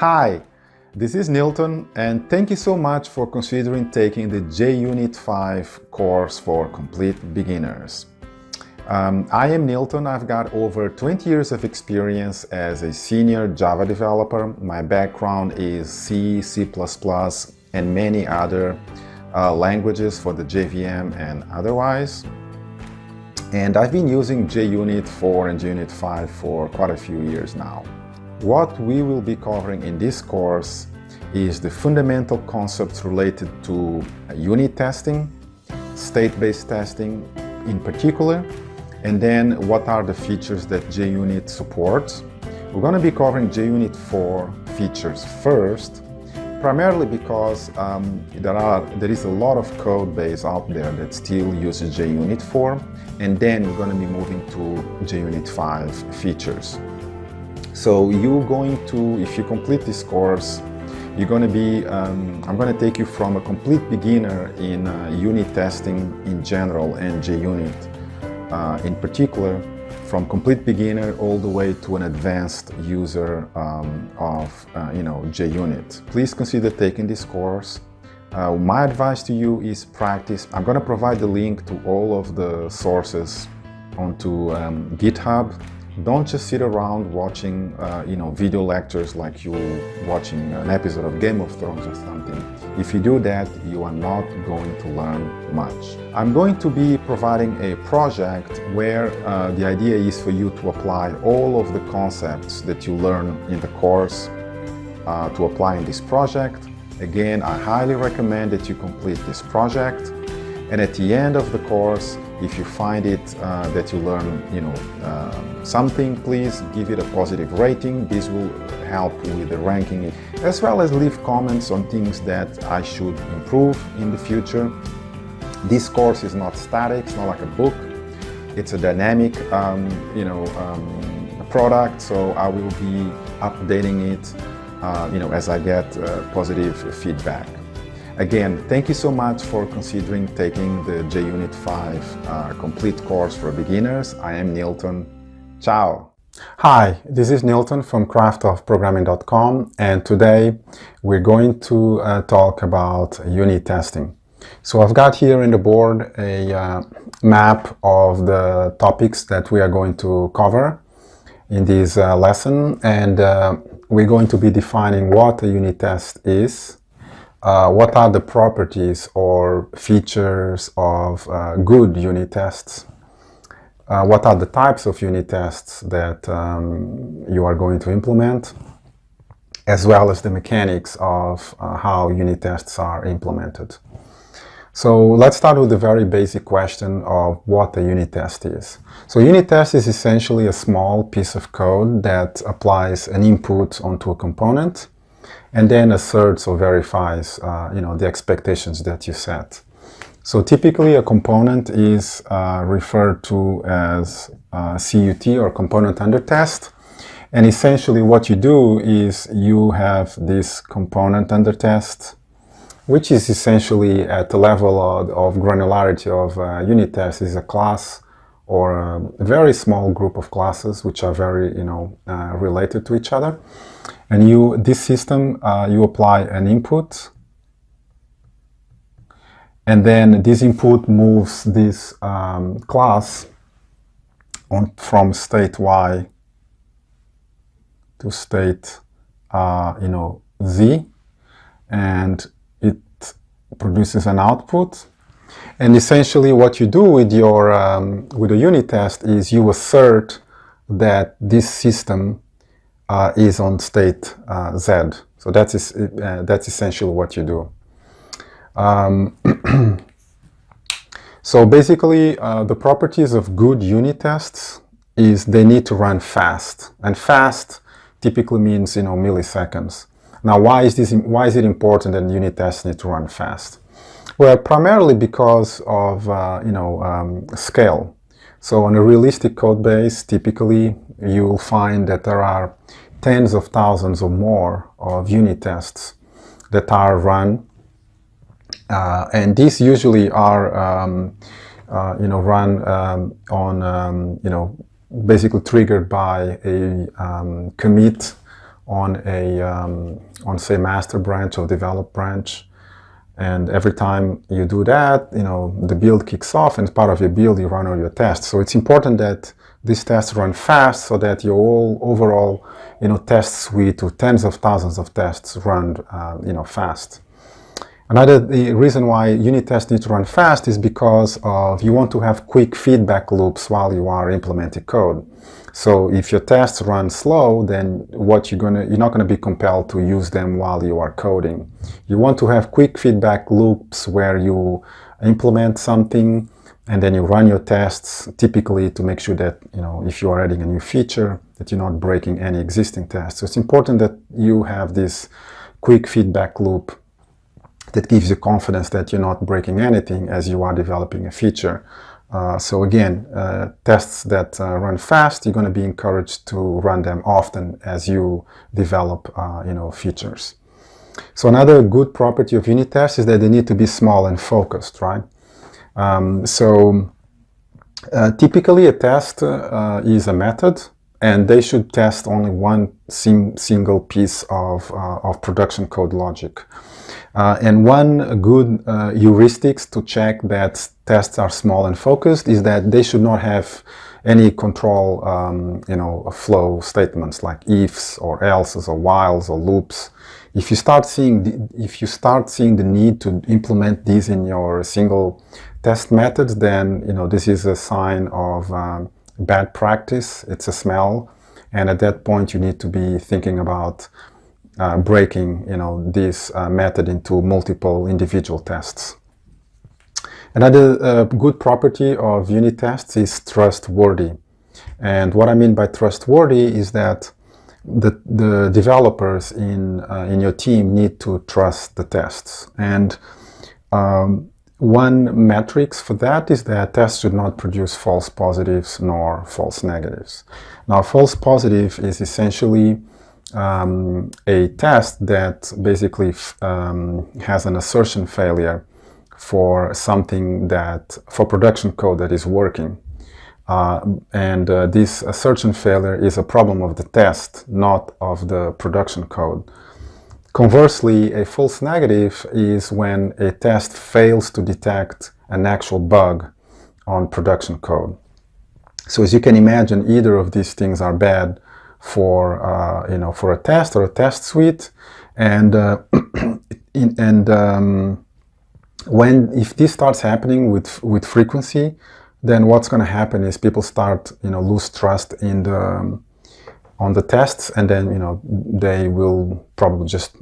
Hi, this is Nilton, and thank you so much for considering taking the JUnit 5 course for complete beginners. I am Nilton. I've got over 20 years of experience as a senior Java developer. My background is C, C++, and many other languages for the JVM and otherwise. And I've been using JUnit 4 and JUnit 5 for quite a few years now. What we will be covering in this course is the fundamental concepts related to unit testing, state-based testing in particular, and then what are the features that JUnit supports. We're going to be covering JUnit 4 features first, primarily because there is a lot of code base out there that still uses JUnit 4, and then we're going to be moving to JUnit 5 features. So you're going to, if you complete this course, you're going to be, I'm going to take you from a complete beginner in unit testing in general and JUnit in particular, from complete beginner all the way to an advanced user of JUnit. Please consider taking this course. My advice to you is practice. I'm going to provide the link to all of the sources onto GitHub. Don't just sit around watching video lectures like you're watching an episode of Game of Thrones or something. If you do that, you are not going to learn much. I'm going to be providing a project where the idea is for you to apply all of the concepts that you learn in the course to apply in this project. Again, I highly recommend that you complete this project. And at the end of the course, if you find it that you learn something, please give it a positive rating. This will help with the ranking, as well as leave comments on things that I should improve in the future. This course is not static, it's not like a book. It's a dynamic product, so I will be updating it as I get positive feedback. Again, thank you so much for considering taking the JUnit 5 complete course for beginners. I am Nilton. Ciao! Hi, this is Nilton from craftofprogramming.com, and today we're going to talk about unit testing. So I've got here in the board a map of the topics that we are going to cover in this lesson, and we're going to be defining what a unit test is. What are the properties or features of good unit tests? What are the types of unit tests that you are going to implement, as well as the mechanics of how unit tests are implemented. So let's start with the very basic question of what a unit test is. So unit test is essentially a small piece of code that applies an input onto a component and then asserts or verifies the expectations that you set. So typically a component is referred to as CUT, or component under test. And essentially what you do is you have this component under test, which is essentially at the level of granularity of unit test, is a class or a very small group of classes which are very related to each other. And this system, you apply an input, and then this input moves this class from state Y to state Z, and it produces an output. And essentially what you do with your with a unit test is you assert that this system is on state Z. So that's essentially what you do. So basically the properties of good unit tests is they need to run fast, and fast typically means milliseconds. Now why is it important that unit tests need to run fast? Well, primarily because of scale. So on a realistic code base, typically you'll find that there are tens of thousands or more of unit tests that are run, and these usually are run on basically triggered by a commit on a on say master branch or develop branch. And every time you do that, the build kicks off, and as part of your build, you run all your tests. So it's important that these tests run fast so that your whole overall, test suite of tens of thousands of tests run, fast. Another reason why unit tests need to run fast is because you want to have quick feedback loops while you are implementing code. So if your tests run slow, then you're not going to be compelled to use them while you are coding. You want to have quick feedback loops where you implement something and then you run your tests, typically to make sure that, if you are adding a new feature, that you're not breaking any existing tests. So it's important that you have this quick feedback loop that gives you confidence that you're not breaking anything as you are developing a feature. So again, tests that run fast, you're going to be encouraged to run them often as you develop, features. So another good property of unit tests is that they need to be small and focused, right? Typically a test is a method, and they should test only one single piece of production code logic. And one good heuristics to check that tests are small and focused is that they should not have any control, flow statements like ifs or elses or whiles or loops. If you start seeing the need to implement these in your single test methods, then this is a sign of bad practice. It's a smell, and at that point you need to be thinking about breaking this method into multiple individual tests. Another good property of unit tests is trustworthy. And what I mean by trustworthy is that the developers in your team need to trust the tests. And one metric for that is that tests should not produce false positives nor false negatives. Now, false positive is essentially a test that basically has an assertion failure for for production code that is working. This assertion failure is a problem of the test, not of the production code. Conversely, a false negative is when a test fails to detect an actual bug on production code. So as you can imagine, either of these things are bad for a test or a test suite, and if this starts happening with frequency, then what's going to happen is people start lose trust on the tests, and then they will probably just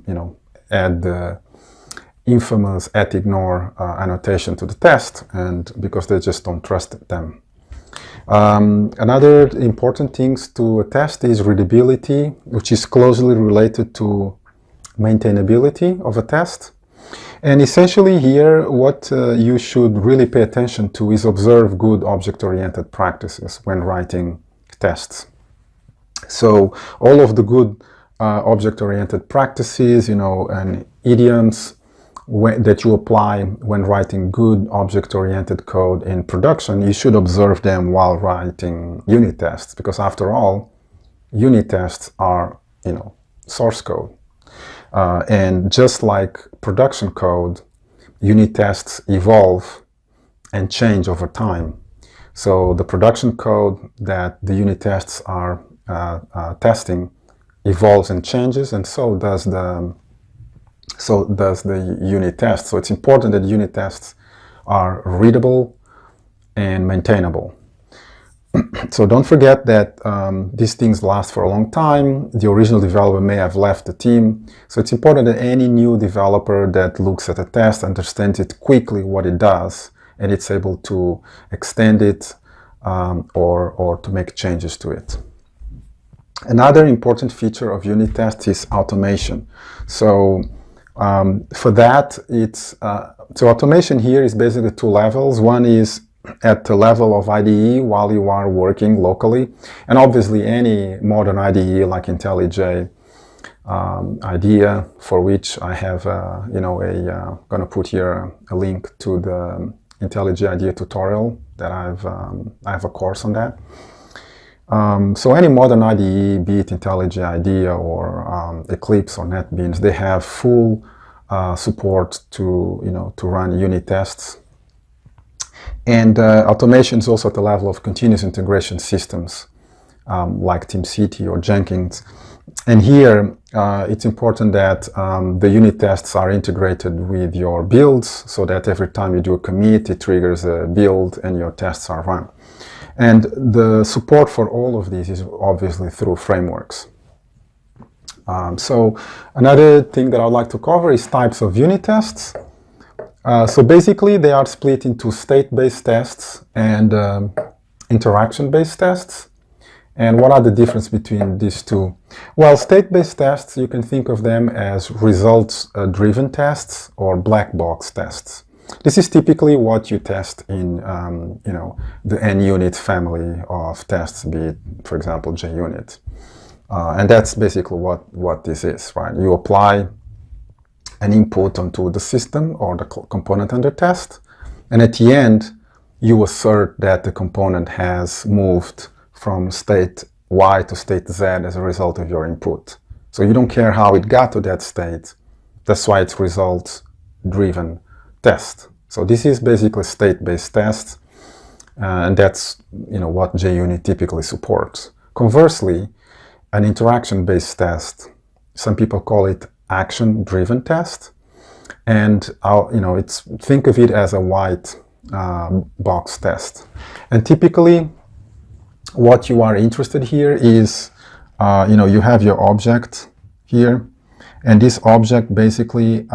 add the infamous @ignore annotation to the test, and because they just don't trust them. Another important thing to a test is readability, which is closely related to maintainability of a test. And essentially here, what you should really pay attention to is observe good object-oriented practices when writing tests. So all of the good object-oriented practices, and idioms that you apply when writing good object-oriented code in production, you should observe them while writing unit tests, because after all, unit tests are, source code. And just like production code, unit tests evolve and change over time. So the production code that the unit tests are testing evolves and changes, and so does the unit test. So it's important that unit tests are readable and maintainable. So don't forget that these things last for a long time. The original developer may have left the team. So it's important that any new developer that looks at a test understands it quickly what it does, and it's able to extend it or to make changes to it. Another important feature of unit tests is automation. So for that, so automation here is basically two levels. One is at the level of IDE while you are working locally, and obviously any modern IDE like IntelliJ IDEA, for which I have going to put here a link to the IntelliJ IDEA tutorial that I have a course on that. So any modern IDE, be it IntelliJ IDEA or Eclipse or NetBeans, they have full support to run unit tests. And automation is also at the level of continuous integration systems like TeamCity or Jenkins. And here, it's important that the unit tests are integrated with your builds so that every time you do a commit, it triggers a build and your tests are run. And the support for all of these is obviously through frameworks. So another thing that I'd like to cover is types of unit tests. So basically, they are split into state-based tests and interaction-based tests. And what are the difference between these two? Well, state-based tests, you can think of them as results-driven tests or black box tests. This is typically what you test in, the NUnit family of tests, be it, for example, JUnit. And that's basically what this is, right? You apply an input onto the system or the component under test, and at the end, you assert that the component has moved from state Y to state Z as a result of your input. So you don't care how it got to that state. That's why it's results-driven test. So this is basically state-based test, and that's what JUnit typically supports. Conversely, an interaction-based test, some people call it action-driven test, and think of it as a white box test. And typically, what you are interested here is, you have your object here, and this object basically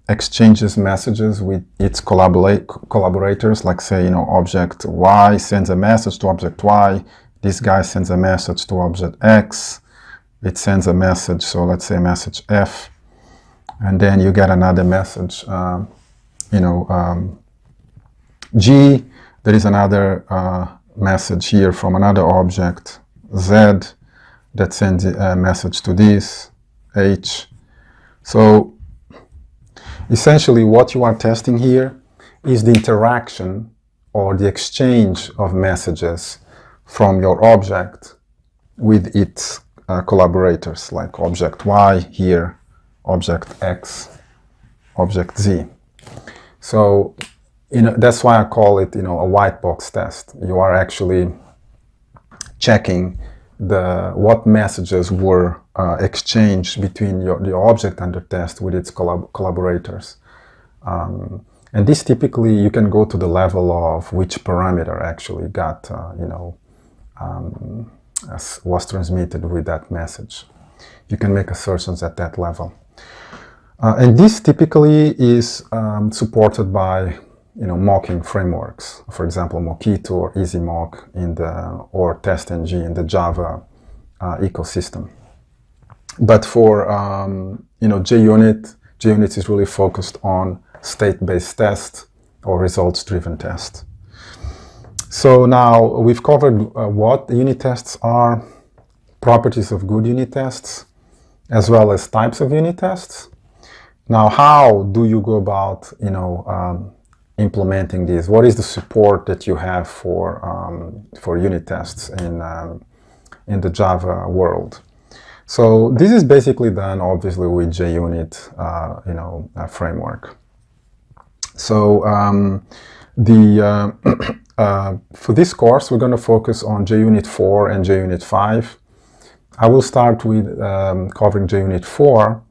exchanges messages with its collaborators, like say, object Y sends a message to object Y, this guy sends a message to object X, it sends a message, so let's say message F, and then you get another message, G, there is another message here from another object, Z, that sends a message to this, H. So essentially what you are testing here is the interaction or the exchange of messages from your object with its collaborators, like object Y here, object X, object Z. So that's why I call it a white box test. You are actually checking what messages were exchanged between your object under test with its collaborators. And this typically, you can go to the level of which parameter actually got, was transmitted with that message. You can make assertions at that level. And this typically is supported by mocking frameworks. For example, Mockito or EasyMock or TestNG in the Java ecosystem. But for JUnit is really focused on state-based test or results-driven test. So now we've covered what unit tests are, properties of good unit tests, as well as types of unit tests. Now, how do you go about, implementing these? What is the support that you have for unit tests in the Java world? So this is basically done, obviously, with JUnit, framework. So for this course, we're going to focus on JUnit 4 and JUnit 5. I will start with covering JUnit 4,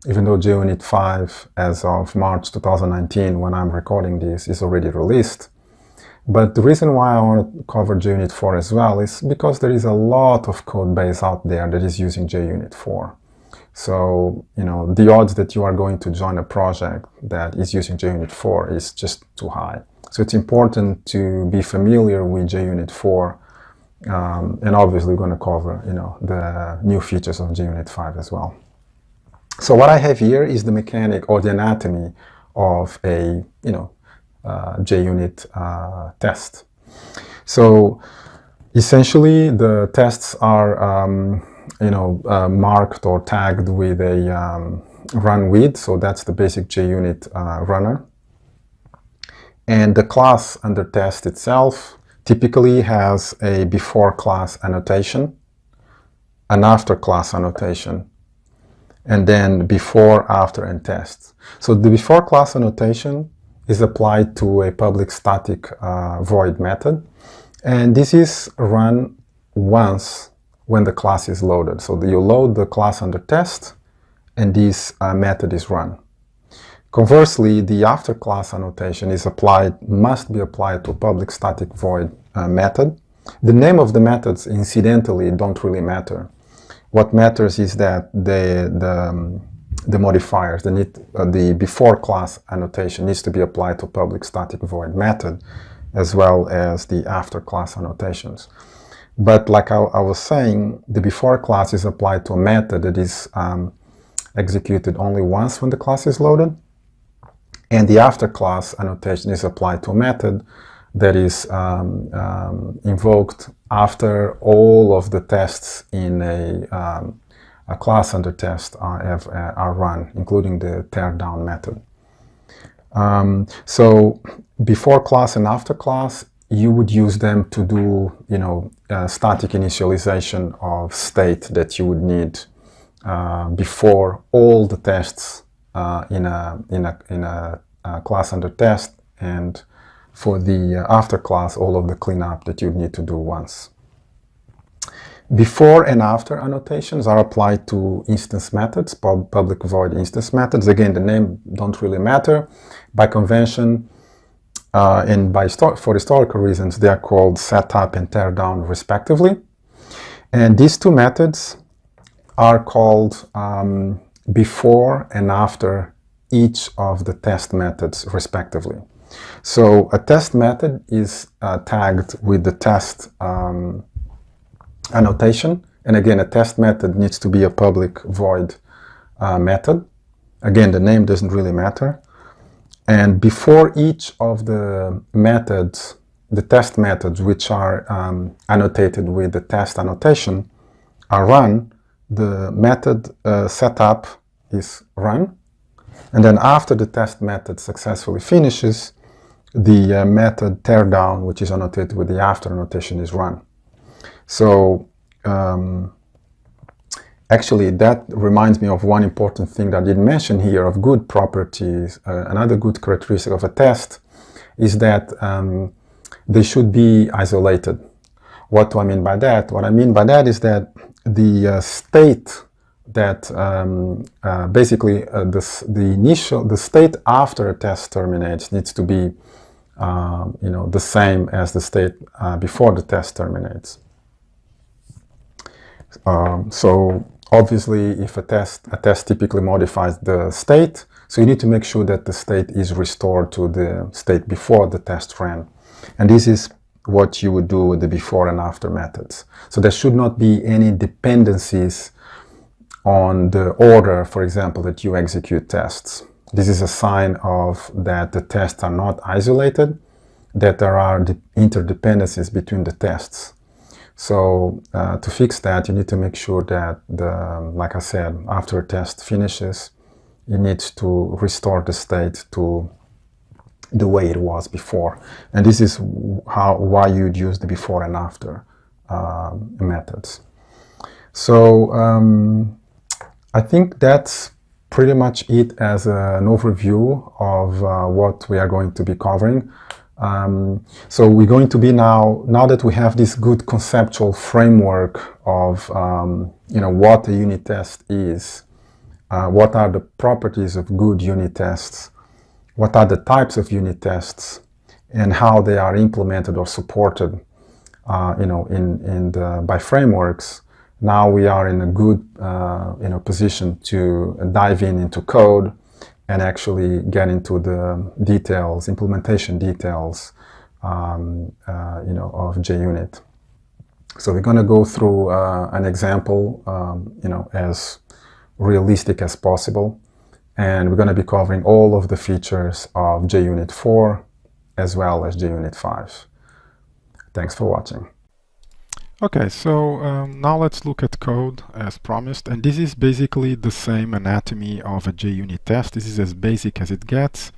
even though JUnit 5, as of March 2019, when I'm recording this, is already released. But the reason why I want to cover JUnit 4 as well is because there is a lot of code base out there that is using JUnit 4. So, the odds that you are going to join a project that is using JUnit 4 is just too high. So it's important to be familiar with JUnit 4, and obviously we're going to cover, the new features of JUnit 5 as well. So what I have here is the mechanic or the anatomy of a, JUnit test. So essentially the tests are, marked or tagged with a run with, so that's the basic JUnit runner. And the class under test itself typically has a before class annotation, an after class annotation, and then before, after, and test. So the before class annotation is applied to a public static void method, and this is run once when the class is loaded. So you load the class under test, and this method is run. Conversely, the after class annotation is must be applied to a public static void method. The name of the methods, incidentally, don't really matter. What matters is that the modifiers, the before class annotation needs to be applied to public static void method, as well as the after class annotations. But like I was saying, the before class is applied to a method that is executed only once when the class is loaded, and the after class annotation is applied to a method that is invoked after all of the tests in a class under test are run, including the teardown method. So before class and after class, you would use them to do, static initialization of state that you would need before all the tests in a class under test, and for the after class, all of the cleanup that you need to do once. Before and after annotations are applied to instance methods, public void instance methods. Again, the name don't really matter. By convention and for historical reasons, they are called setup and teardown respectively. And these two methods are called before and after each of the test methods respectively. So a test method is tagged with the test annotation, and again, a test method needs to be a public void method. Again, the name doesn't really matter. And before each of the methods, the test methods which are annotated with the test annotation are run, the method setup is run, and then after the test method successfully finishes, the method teardown, which is annotated with the after annotation, is run. So actually, that reminds me of one important thing that I didn't mention here of good properties. Another good characteristic of a test is that they should be isolated. What do I mean by that? What I mean by that is that the state that basically the state after a test terminates needs to be the same as the state before the test terminates. So obviously, if a test typically modifies the state, so you need to make sure that the state is restored to the state before the test ran. And this is what you would do with the before and after methods. So there should not be any dependencies on the order, for example, that you execute tests. This is a sign of that the tests are not isolated, that there are interdependencies between the tests. So to fix that, you need to make sure that, like I said, after a test finishes, you need to restore the state to the way it was before. And this is why you'd use the before and after methods. So I think that's pretty much it as an overview of what we are going to be covering. So we're going to be now that we have this good conceptual framework of what a unit test is, what are the properties of good unit tests, what are the types of unit tests, and how they are implemented or supported by frameworks. Now we are in a good position to dive into code and actually get into the details, implementation details, of JUnit. So we're going to go through an example, as realistic as possible, and we're going to be covering all of the features of JUnit 4 as well as JUnit 5. Thanks for watching. Okay, so now let's look at code as promised, and this is basically the same anatomy of a JUnit test. This is as basic as it gets.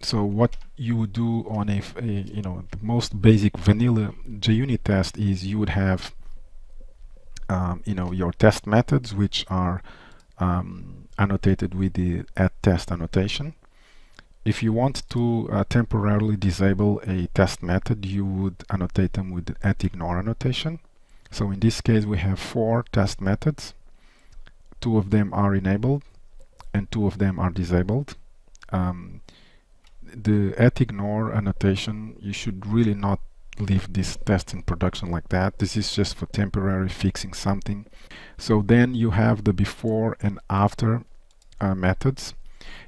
So what you would do on you know, the most basic vanilla JUnit test is you would have you know, your test methods, which are annotated with the @test annotation. If you want to temporarily disable a test method, you would annotate them with the @ignore annotation. So in this case, we have 4 test methods. 2 of them are enabled and 2 of them are disabled. The @ignore annotation, you should really not leave this test in production like that. This is just for temporary fixing something. So then you have the before and after methods,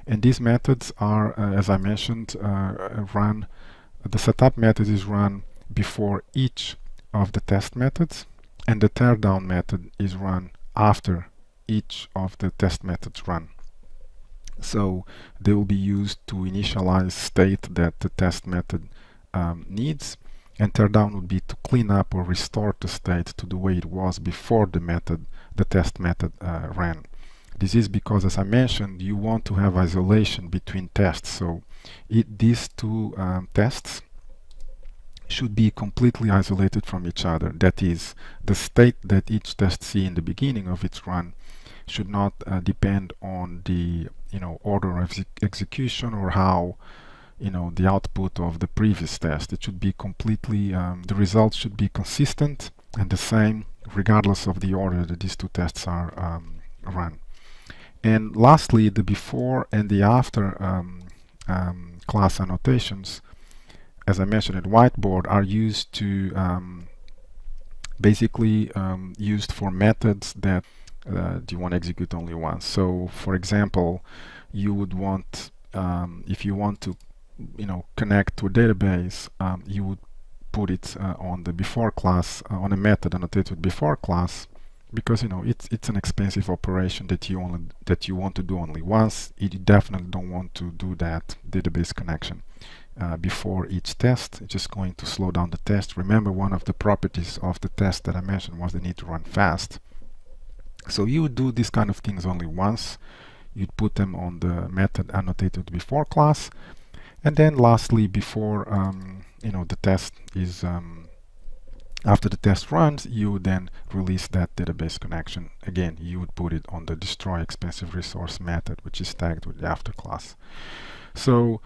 and these methods are, as I mentioned, run. The setup method is run before each of the test methods, and the teardown method is run after each of the test methods run. So they will be used to initialize state that the test method needs, and teardown would be to clean up or restore the state to the way it was before the test method ran. This is because, as I mentioned, you want to have isolation between tests. So these 2 tests should be completely isolated from each other. That is, the state that each test sees in the beginning of its run should not depend on the order of execution or how the output of the previous test. It should be completely the results should be consistent and the same regardless of the order that these 2 tests are run. And lastly, the before and the after class annotations, as I mentioned at whiteboard, are used to basically used for methods that you want to execute only once. So for example, you would want if you want to connect to a database, you would put it on the before class, on a method annotated with before class, because it's an expensive operation that you want to do only once. You definitely don't want to do that database connection before each test. It's just going to slow down the test. Remember, one of the properties of the test that I mentioned was they need to run fast. So you would do these kind of things only once. You'd put them on the method annotated before class, and then lastly, before the test is after the test runs, you would then release that database connection. Again, you would put it on the destroy expensive resource method, which is tagged with the after class. So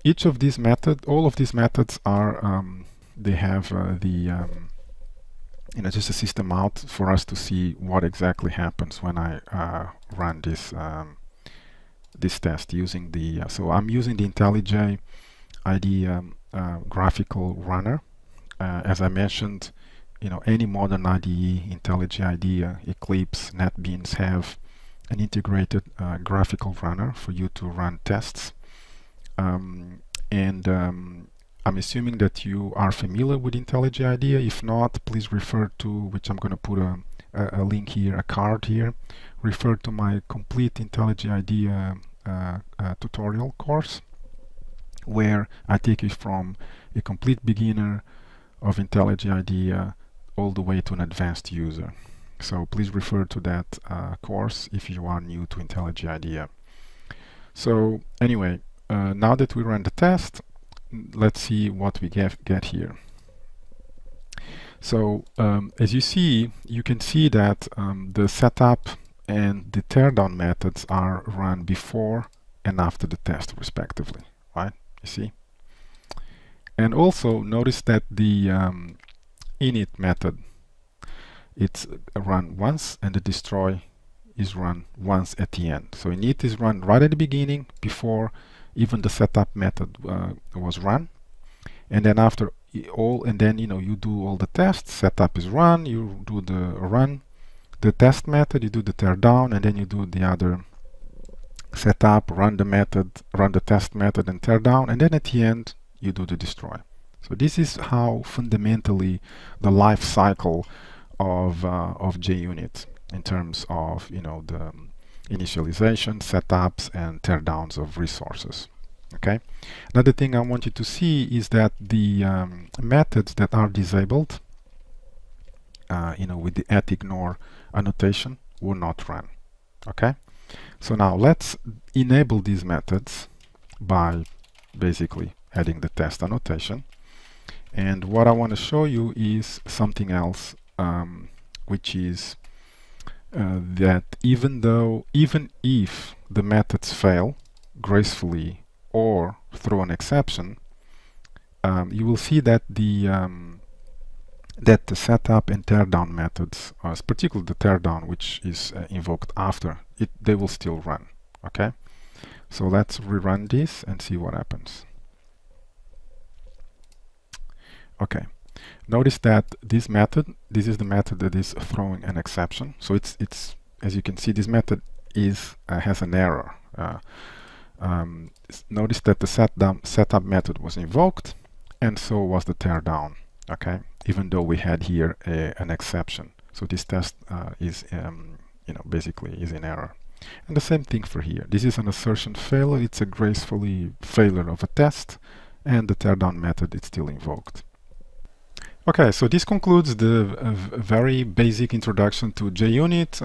each of these methods, all of these methods are they have just a system out for us to see what exactly happens when I run this this test using the so I'm using the IntelliJ IDE graphical runner. As I mentioned, any modern IDE, IntelliJ IDE, Eclipse, NetBeans have an integrated graphical runner for you to run tests. I'm assuming that you are familiar with IntelliJ IDEA. If not, please refer to, which I'm going to put a link here, a card here. Refer to my complete IntelliJ IDEA tutorial course, where I take you from a complete beginner of IntelliJ IDEA all the way to an advanced user. So please refer to that course if you are new to IntelliJ IDEA. So anyway, now that we ran the test, let's see what we get here. So as you see, you can see that the setup and the teardown methods are run before and after the test respectively, right? You see? And also notice that the init method, it's run once, and the destroy is run once at the end. So init is run right at the beginning before even the setup method was run, and then after all, and then you do all the tests. Setup is run, you do the test method, you do the teardown, and then you do the other setup, run the test method and teardown, and then at the end you do the destroy. So this is how fundamentally the life cycle of JUnit in terms of the initialization, setups, and teardowns of resources. Okay. Another thing I want you to see is that the methods that are disabled, with the @ignore annotation, will not run. Okay. So now let's enable these methods by basically adding the test annotation. And what I want to show you is something else, which is that even if the methods fail gracefully or throw an exception, you will see that the setup and teardown methods, particularly the teardown, which is invoked after it, they will still run. Okay, so let's rerun this and see what happens. Okay, notice that this is the method that is throwing an exception. So it's as you can see, this method has an error. Notice that the setup method was invoked, and so was the teardown. Okay, even though we had here an exception. So this test is basically is in error. And the same thing for here. This is an assertion failure. It's a gracefully failure of a test, and the teardown method is still invoked. Okay, so this concludes the very basic introduction to JUnit,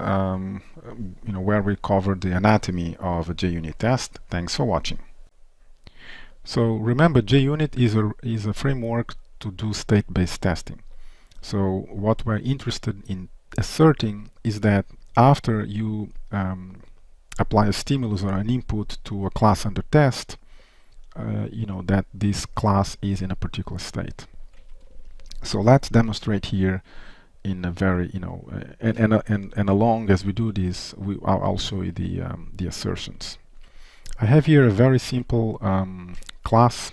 where we covered the anatomy of a JUnit test. Thanks for watching. So remember, JUnit is a framework to do state-based testing. So what we're interested in asserting is that after you apply a stimulus or an input to a class under test, that this class is in a particular state. So let's demonstrate here in a very, and along as we do this, I'll show you the assertions. I have here a very simple class,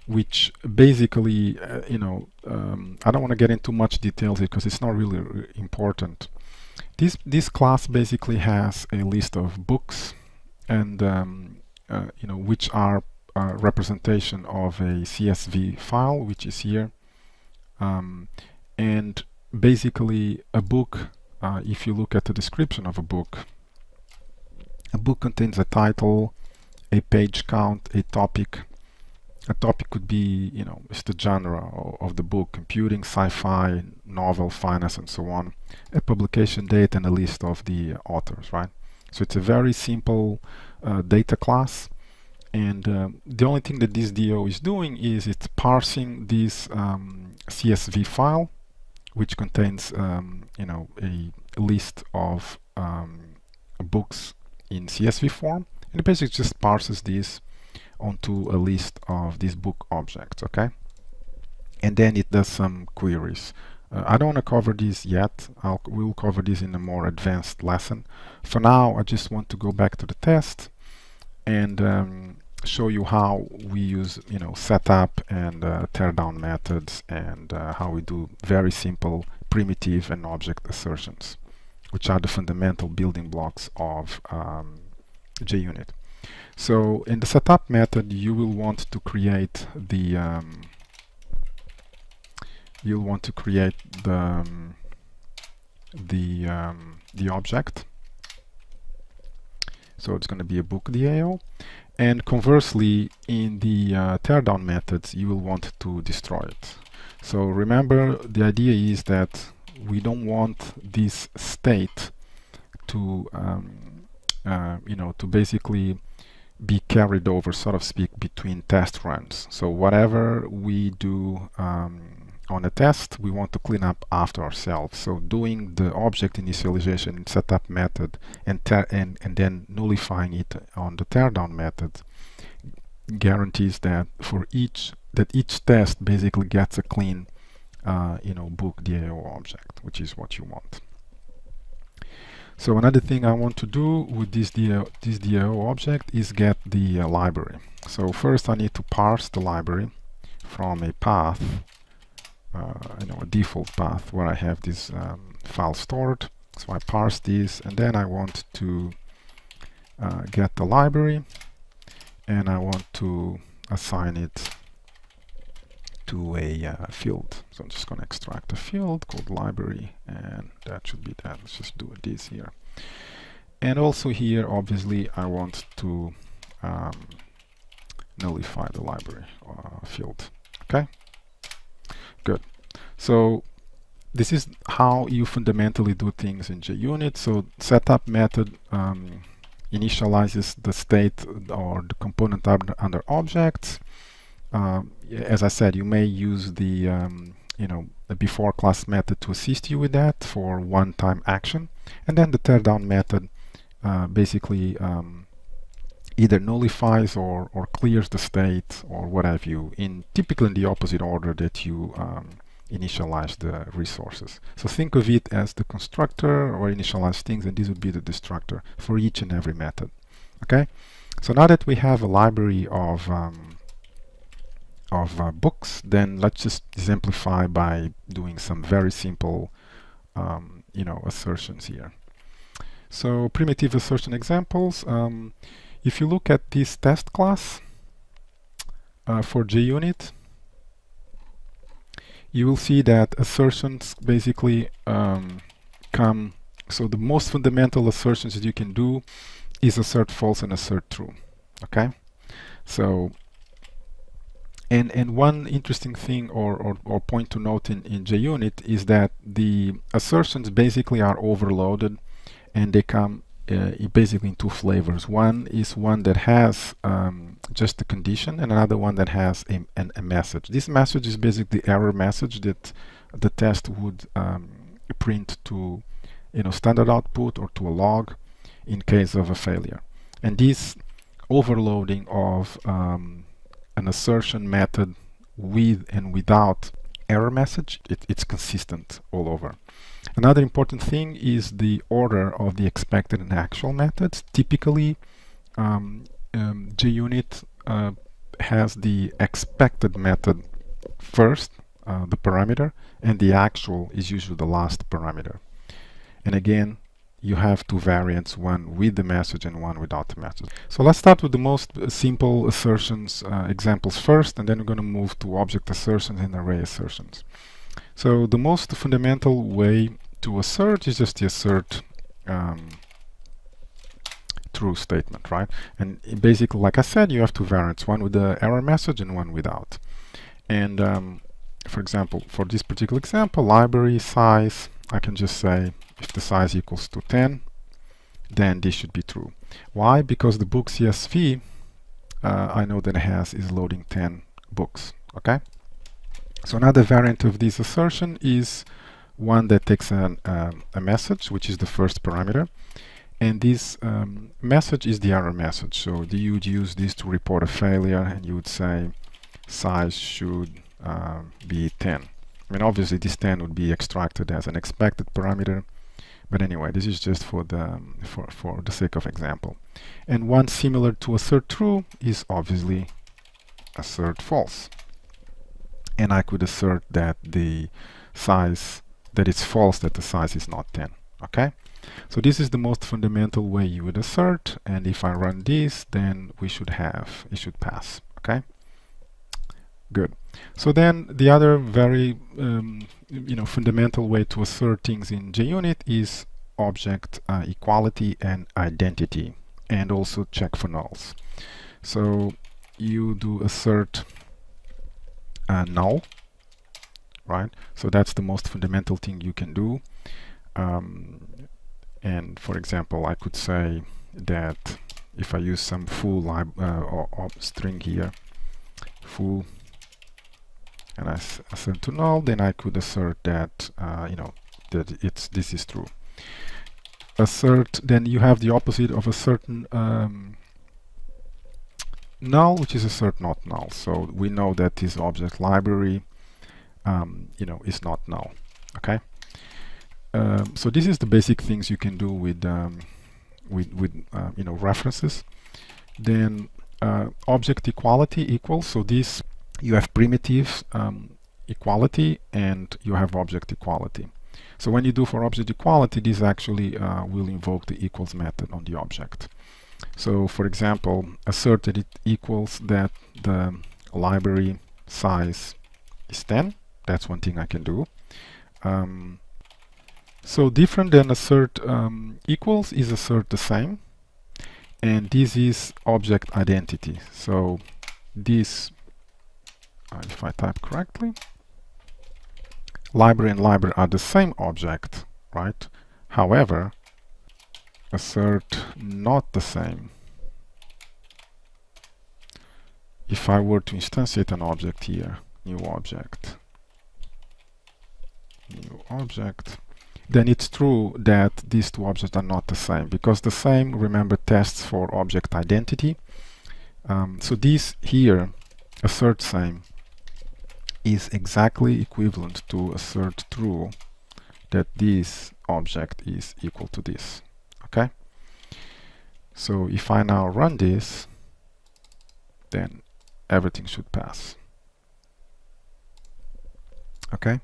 which basically, I don't want to get into much details because it's not really important. This class basically has a list of books, and which are representation of a CSV file, which is here, and basically a book, if you look at the description of a book contains a title, a page count, a topic. A topic could be, it's the genre of the book: computing, sci-fi, novel, finance, and so on. A publication date and a list of the authors, right? So it's a very simple data class. And the only thing that this DO is doing is it's parsing this CSV file, which contains a list of books in CSV form, and it basically just parses this onto a list of these book objects. Okay, and then it does some queries. I don't want to cover this yet. We'll cover this in a more advanced lesson. For now, I just want to go back to the test and show you how we use setup and teardown methods, and how we do very simple primitive and object assertions, which are the fundamental building blocks of JUnit. So in the setup method, you will want to create the the object. So it's going to be a book DAO. And conversely, in the teardown methods, you will want to destroy it. So remember, the idea is that we don't want this state to, to basically be carried over, so to speak, between test runs. So whatever we do on a test, we want to clean up after ourselves. So doing the object initialization in setup method and then nullifying it on the teardown method guarantees that each test basically gets a clean book DAO object, which is what you want. So another thing I want to do with this DAO object is get the library. So first I need to parse the library from a path, a default path where I have this file stored. So I parse this, and then I want to get the library, and I want to assign it to a field. So I'm just going to extract a field called library, and that should be that. Let's just do this here. And also here, obviously, I want to nullify the library field. Okay, good. So this is how you fundamentally do things in JUnit. So setup method initializes the state or the component under objects. As I said, you may use the the before class method to assist you with that for one-time action, and then the teardown method basically either nullifies or clears the state or what have you, in typically in the opposite order that you initialize the resources. So think of it as the constructor or initialize things, and this would be the destructor for each and every method. Okay, so now that we have a library of books, then let's just exemplify by doing some very simple assertions here. So primitive assertion examples. If you look at this test class for JUnit, you will see that assertions basically come. So the most fundamental assertions that you can do is assert false and assert true. Okay, so and one interesting thing or point to note in JUnit is that the assertions basically are overloaded, and they come basically in two flavors. One is one that has just a condition, and another one that has a message. This message is basically the error message that the test would print to standard output or to a log in case of a failure. And this overloading of an assertion method with and without error message, it's consistent all over. Another important thing is the order of the expected and actual methods. Typically, JUnit has the expected method first, the parameter, and the actual is usually the last parameter. And again, you have two variants, one with the message and one without the message. So let's start with the most simple assertions examples first, and then we're going to move to object assertions and array assertions. So the most fundamental way to assert is just the assert true statement, right? And basically, like I said, you have two variants, one with the error message and one without. And for example, for this particular example, library size, I can just say if the size equals to 10, then this should be true. Why? Because the book CSV I know that it is loading 10 books. Okay, so another variant of this assertion is one that takes a message, which is the first parameter, and this message is the error message. So you would use this to report a failure, and you would say size should be 10. I mean, obviously this 10 would be extracted as an expected parameter, but anyway, this is just for the sake of example. And one similar to assert true is obviously assert false. And I could assert that the size, that it's false, that the size is not 10. Okay, so this is the most fundamental way you would assert, and if I run this, then it should pass. Okay, good. So then the other very fundamental way to assert things in JUnit is object equality and identity, and also check for nulls. So you do assert null, right? So that's the most fundamental thing you can do. And for example, I could say that if I use some full string here, full, and I assert to null, then I could assert that that this is true. Assert, then you have the opposite of a certain null, which is assert not null. So we know that this object library is not null. Okay, so this is the basic things you can do with references. Then object equality equals, so this you have primitive equality and you have object equality. So when you do for object equality, this actually will invoke the equals method on the object. So for example, assert that it equals that the library size is 10. That's one thing I can do. So different than assert equals is assert the same, and this is object identity. So this, if I type correctly, library and library are the same object, right? However, assert not the same. If I were to instantiate an object here, new object, then it's true that these two objects are not the same, because the same, remember, tests for object identity. So this here, assert same, is exactly equivalent to assert true that this object is equal to this. Okay? So if I now run this, then everything should pass. Okay?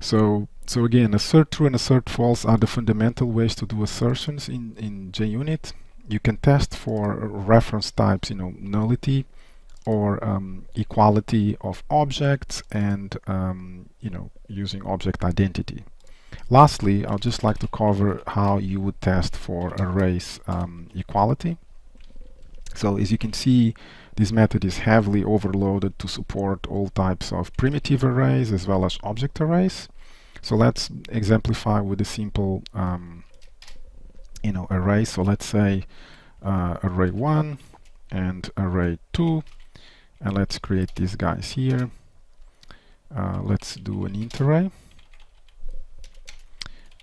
So again, assert true and assert false are the fundamental ways to do assertions in JUnit. You can test for reference types, nullity or equality of objects, and using object identity. Lastly, I'd just like to cover how you would test for arrays equality. So as you can see, this method is heavily overloaded to support all types of primitive arrays as well as object arrays. So let's exemplify with a simple array. So let's say array 1 and array 2, and let's create these guys here. Let's do an int array,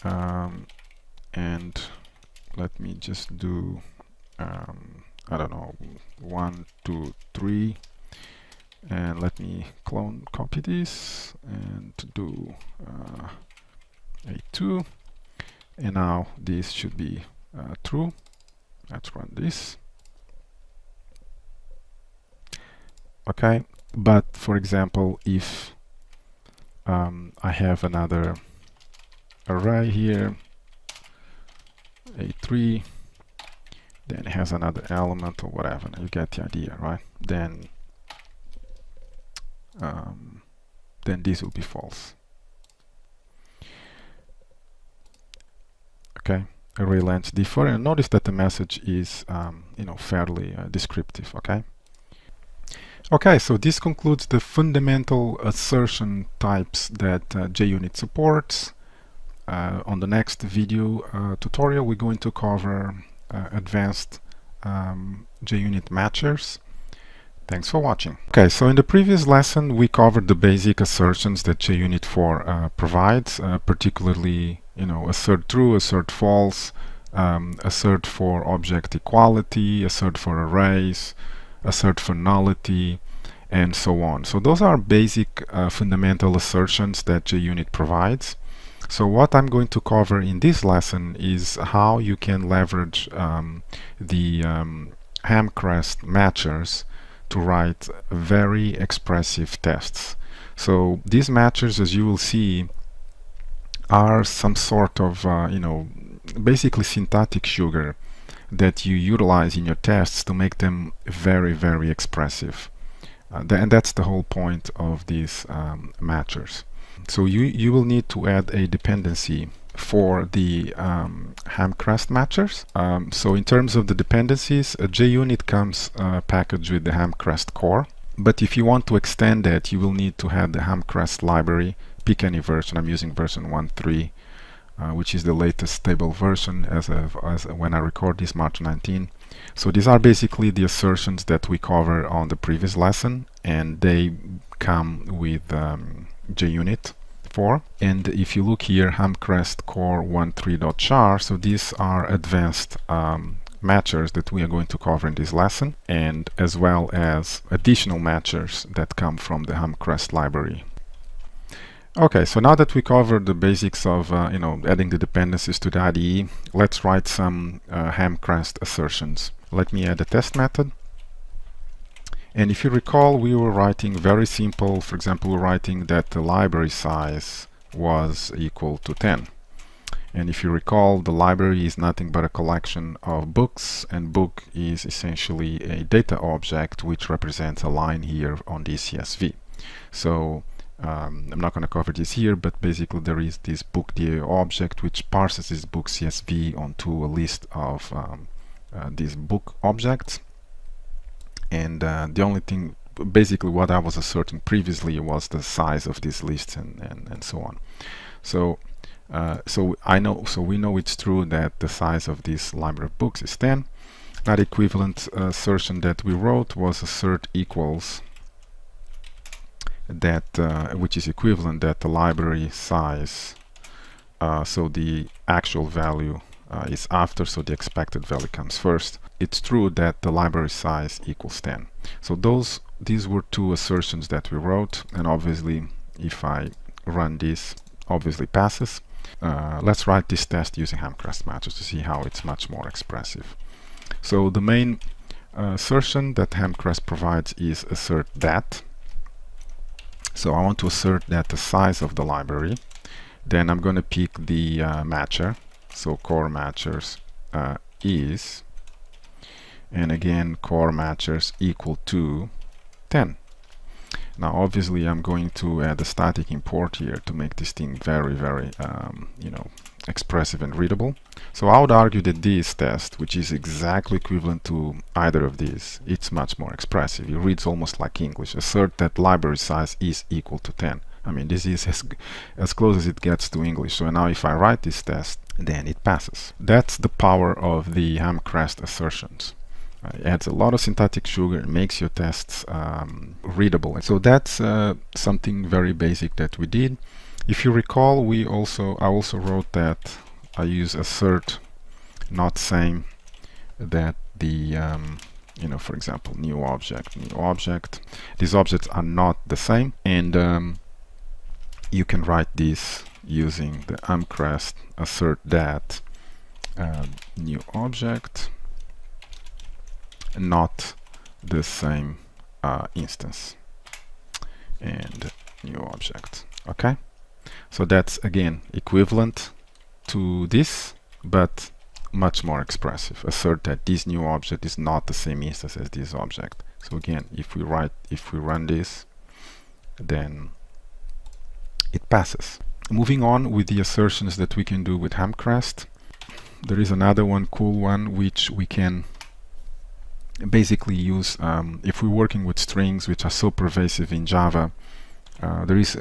and let me just do I don't know, 1, 2, 3, and let me copy this and do a2, and now this should be true. Let's run this. Okay, but for example, if I have another array here, a3, then it has another element or whatever, you get the idea, right? Then this will be false. Okay, array length differ, and notice that the message is fairly descriptive. Okay, so this concludes the fundamental assertion types that JUnit supports. On the next video tutorial, we're going to cover advanced JUnit matchers. Thanks for watching. Okay, so in the previous lesson we covered the basic assertions that JUnit 4 provides, particularly assert true, assert false, assert for object equality, assert for arrays, assert for nullity, and so on. So those are basic fundamental assertions that JUnit provides. So what I'm going to cover in this lesson is how you can leverage the Hamcrest matchers to write very expressive tests. So these matchers, as you will see, are some sort of basically syntactic sugar that you utilize in your tests to make them very, very expressive. And that's the whole point of these matchers. So you will need to add a dependency for the Hamcrest matchers. So in terms of the dependencies, JUnit comes packaged with the Hamcrest core. But if you want to extend that, you will need to have the Hamcrest library. Pick any version. I'm using version 1.3, which is the latest stable version as when I record this, March 19. So these are basically the assertions that we covered on the previous lesson, and they come with JUnit 4. And if you look here, Hamcrest core 1.3.char, so these are advanced matchers that we are going to cover in this lesson, and as well as additional matchers that come from the Hamcrest library. Okay, so now that we covered the basics of adding the dependencies to the IDE, let's write some Hamcrest assertions. Let me add a test method. And if you recall, we were writing very simple. For example, we're writing that the library size was equal to 10. And if you recall, the library is nothing but a collection of books, and book is essentially a data object which represents a line here on the CSV. So I'm not going to cover this here, but basically there is this book DA object which parses this book CSV onto a list of these book objects. And the only thing, basically what I was asserting previously, was the size of this list and so on. So So we know it's true that the size of this library of books is 10. That equivalent assertion that we wrote was assert equals that, which is equivalent that the library size, so the actual value is after, so the expected value comes first. It's true that the library size equals 10. So these were two assertions that we wrote, and obviously if I run this, obviously passes. Let's write this test using Hamcrest matches to see how it's much more expressive. So the main assertion that Hamcrest provides is assert that. So I want to assert that the size of the library. Then I'm going to pick the matcher. So core matchers is, and again core matchers equal to 10. Now obviously I'm going to add a static import here to make this thing very, very expressive and readable. So I would argue that this test, which is exactly equivalent to either of these, it's much more expressive. It reads almost like English. Assert that library size is equal to 10. I mean, this is as close as it gets to English. So now if I write this test, then it passes. That's the power of the Hamcrest assertions. It adds a lot of syntactic sugar, it makes your tests readable. So that's something very basic that we did. If you recall, I also wrote that I use assert, not same, that the for example, new object. These objects are not the same, and you can write this using the Hamcrest assert that new object, not the same instance, and new object. Okay, so that's again equivalent to this, but much more expressive. Assert that this new object is not the same instance as this object. So again, if we run this, then it passes. Moving on with the assertions that we can do with Hamcrest, there is another one, cool one, which we can basically use if we're working with strings, which are so pervasive in Java. There is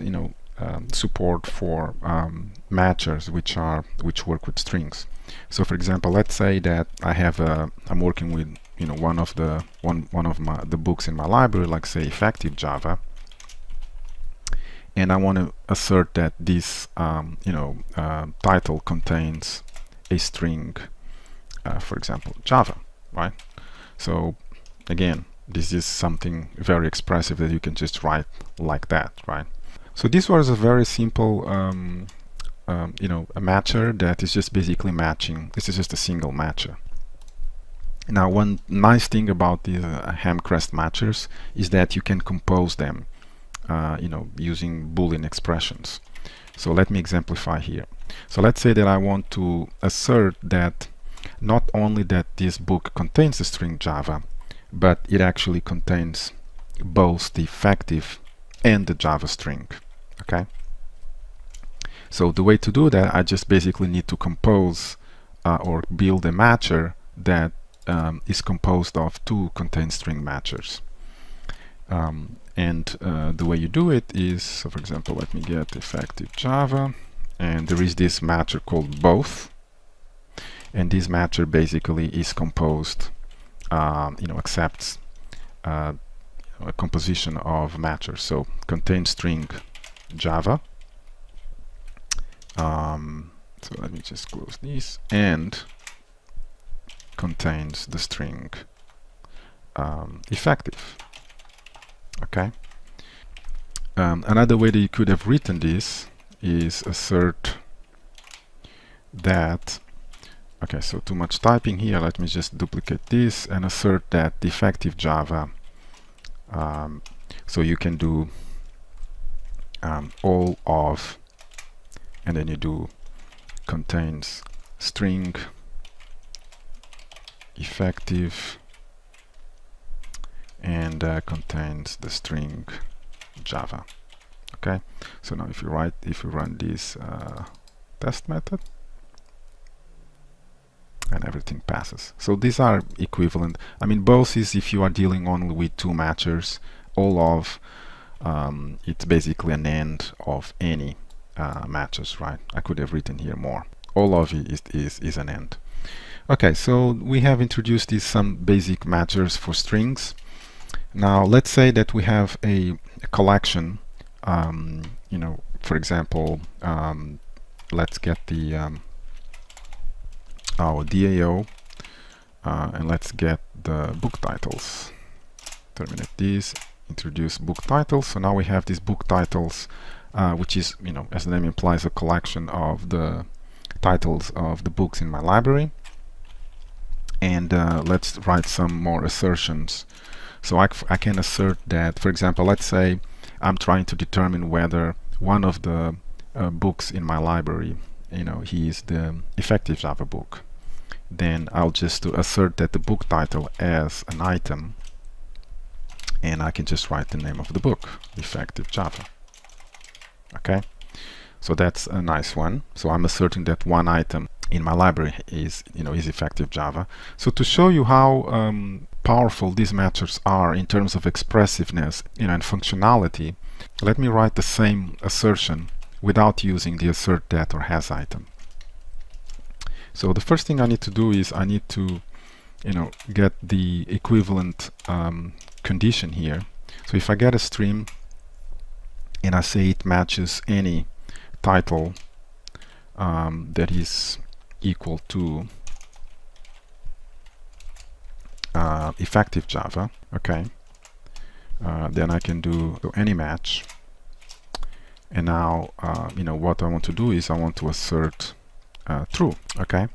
support for matchers which work with strings. So for example, let's say that I'm working with one of the books in my library, like say effective Java, and I want to assert that this title contains a string, for example Java, right? So again, this is something very expressive that you can just write like that, right? So this was a very simple a matcher that is just basically matching. This is just a single matcher. Now one nice thing about these Hamcrest matchers is that you can compose them using Boolean expressions. So let me exemplify here. So let's say that I want to assert that not only that this book contains the string Java, but it actually contains both the effective and the Java string. Okay, so the way to do that, I just basically need to compose or build a matcher that is composed of two contain string matchers. And the way you do it is, so for example, let me get effective Java, and there is this matcher called both, and this matcher basically is composed, accepts a composition of matchers. So contain string Java. So let me just close this, and contains the string effective. Okay. Another way that you could have written this is assert that. Okay, so too much typing here. Let me just duplicate this and assert that the effective Java. So you can do all of, and then you do contains string effective, and contains the string Java. Okay, so now if you run this test method, and everything passes. So these are equivalent. I mean, both is if you are dealing only with two matchers. All of it's basically an end of any matches, right? I could have written here more. All of it is an AND. Okay, so we have introduced some basic matchers for strings. Now let's say that we have a collection, you know, for example, let's get the our DAO, and let's get the book titles. Terminate this, introduce book titles. So now we have these book titles, which is, you know, as the name implies, a collection of the titles of the books in my library. And let's write some more assertions. So I can assert that, for example, let's say I'm trying to determine whether one of the books in my library, you know, he is the effective Java book. Then I'll just assert that the book title as an item, and I can just write the name of the book, effective Java. Okay, so that's a nice one. So I'm asserting that one item in my library is, you know, is effective Java. So to show you how powerful these matchers are in terms of expressiveness, you know, and functionality, let me write the same assertion without using the assert that or has item. So the first thing I need to do is I need to, you know, get the equivalent condition here. So if I get a stream and I say it matches any title that is equal to effective Java, okay, then I can do any match. And now, you know, what I want to do is I want to assert true. Okay,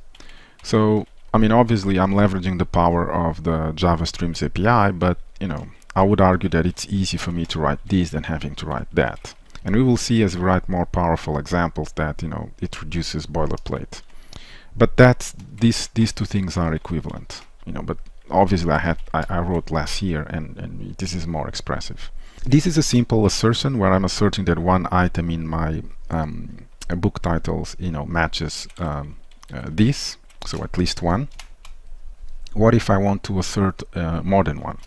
so I mean, obviously I'm leveraging the power of the Java Streams API, but you know, I would argue that it's easy for me to write this than having to write that. And we will see as we write more powerful examples that, you know, it reduces boilerplate. But that's these two things are equivalent, you know. But obviously I wrote less here, and this is more expressive. This is a simple assertion where I'm asserting that one item in my book titles, you know, matches this, so at least one. What if I want to assert more than one?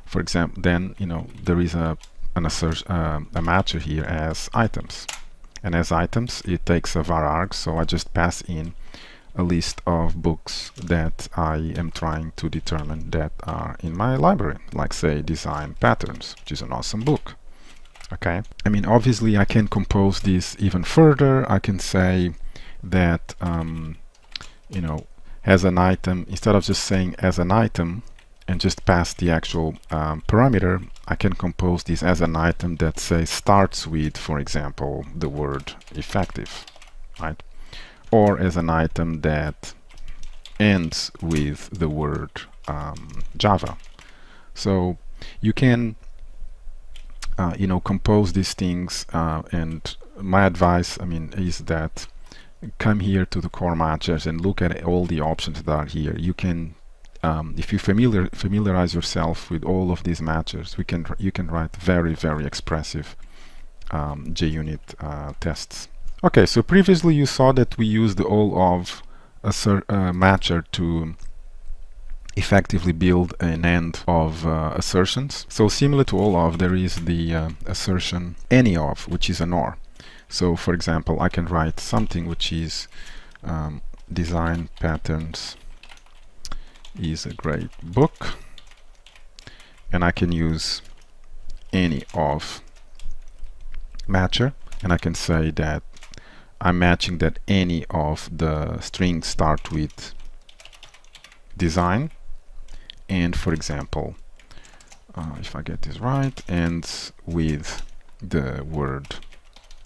For example, then, you know, there is a matcher here as items, and as items it takes a var arg, so I just pass in a list of books that I am trying to determine that are in my library, like say Design Patterns, which is an awesome book. Okay, I mean, obviously I can compose this even further. I can say that you know, as an item, instead of just saying as an item and just pass the actual parameter, I can compose this as an item that say starts with, for example, the word effective, right? Or as an item that ends with the word Java. So you can you know, compose these things, and my advice, I mean, is that come here to the core matchers and look at all the options that are here. You can if you familiarize yourself with all of these matchers, you can write very, very expressive JUnit tests. Okay, so previously you saw that we used the all of matcher to effectively build an AND of assertions. So similar to all of, there is the assertion any of, which is an OR. So for example, I can write something which is Design Patterns is a great book, and I can use any of matcher, and I can say that I'm matching that any of the strings start with design, and for example, if I get this right, ends with the word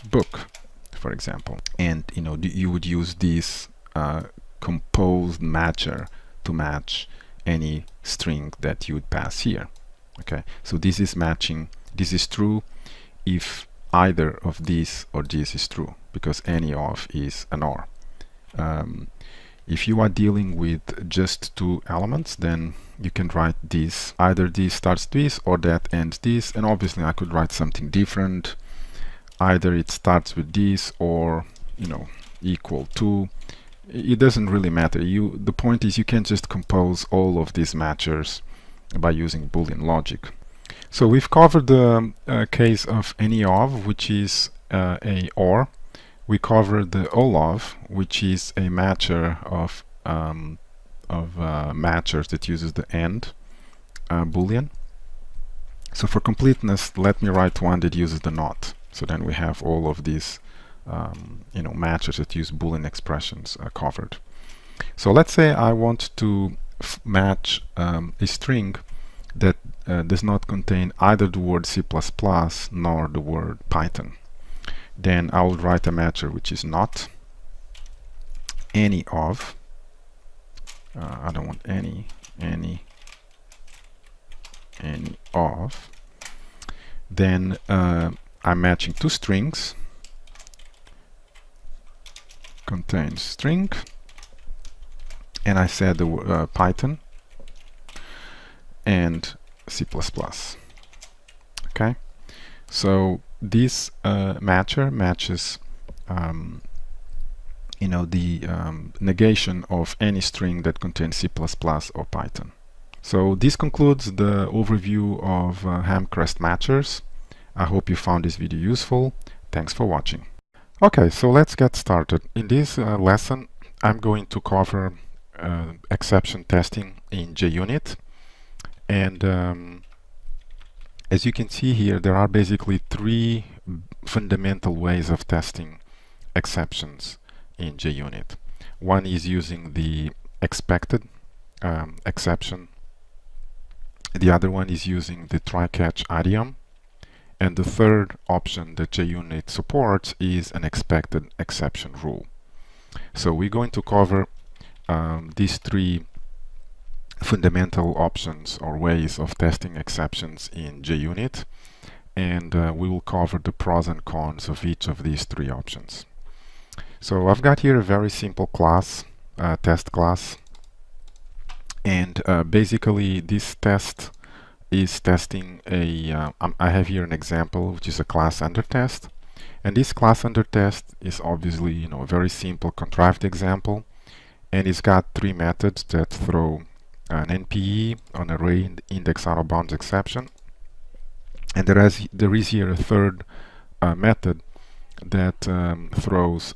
book, for example. And you know, you would use this composed matcher to match any string that you would pass here. Okay, so this is matching, this is true if either of this or this is true, because any of is an OR. If you are dealing with just two elements, then you can write this, either this starts this or that ends this, and obviously I could write something different, either it starts with this or, you know, equal to. It doesn't really matter. The point is you can just compose all of these matchers by using Boolean logic. So we've covered the case of any of, which is a OR. we covered the OLOV, which is a matcher of matchers that uses the AND boolean. So for completeness, let me write one that uses the NOT. So then we have all of these matchers that use boolean expressions covered. So let's say I want to match a string that does not contain either the word C++ nor the word Python. Then I will write a matcher which is not any of, I don't want any of. Then I'm matching two strings, contains string, and I said the Python and C++. Okay, so this matcher matches the negation of any string that contains C++ or Python. So this concludes the overview of Hamcrest matchers. I hope you found this video useful. Thanks for watching. Okay, so let's get started. In this lesson, I'm going to cover exception testing in JUnit. And as you can see here, there are basically three fundamental ways of testing exceptions in JUnit. One is using the expected exception. The other one is using the try-catch idiom. And the third option that JUnit supports is an expected exception rule. So we're going to cover these three fundamental options or ways of testing exceptions in JUnit, and we will cover the pros and cons of each of these three options. So I've got here a very simple class, test class, and basically this test is testing a I have here an example which is a class under test, and this class under test is obviously a very simple contrived example, and it's got three methods that throw an NPE on array index out of bounds exception, and there is here a third method that throws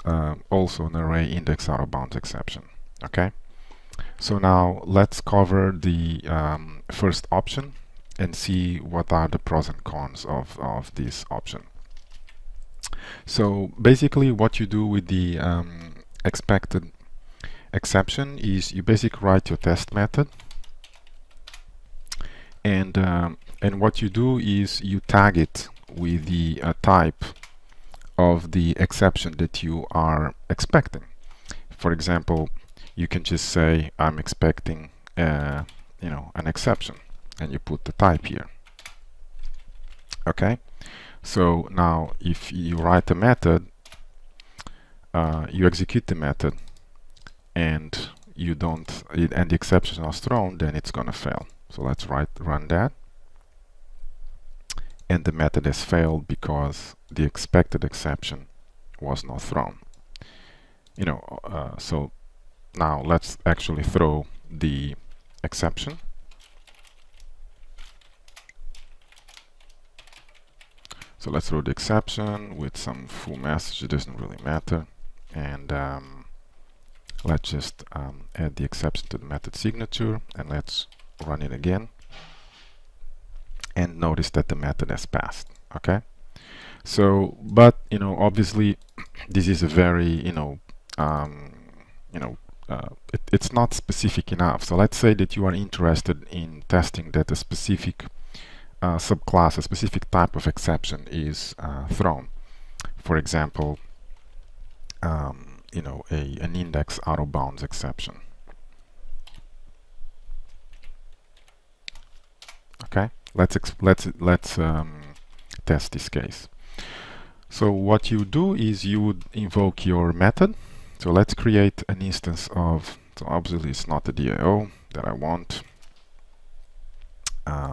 also an array index out of bounds exception. Okay, so now let's cover the first option and see what are the pros and cons of this option. So basically what you do with the expected exception is you basically write your test method, and what you do is you tag it with the type of the exception that you are expecting. For example, you can just say I'm expecting an exception, and you put the type here. Okay, so now if you write a method, you execute the method, and and the exception is not thrown, then it's gonna fail. So let's run that, and the method has failed because the expected exception was not thrown. So now let's actually throw the exception. So let's throw the exception with some full message. It doesn't really matter, and let's just add the exception to the method signature, and let's run it again, and notice that the method has passed. Okay, so but obviously this is a very it's not specific enough. So let's say that you are interested in testing that a specific subclass, a specific type of exception is thrown. For example, an index out of bounds exception. Okay, let's test this case. So what you do is you would invoke your method. So let's create an instance of, so obviously it's not the DIO that I want.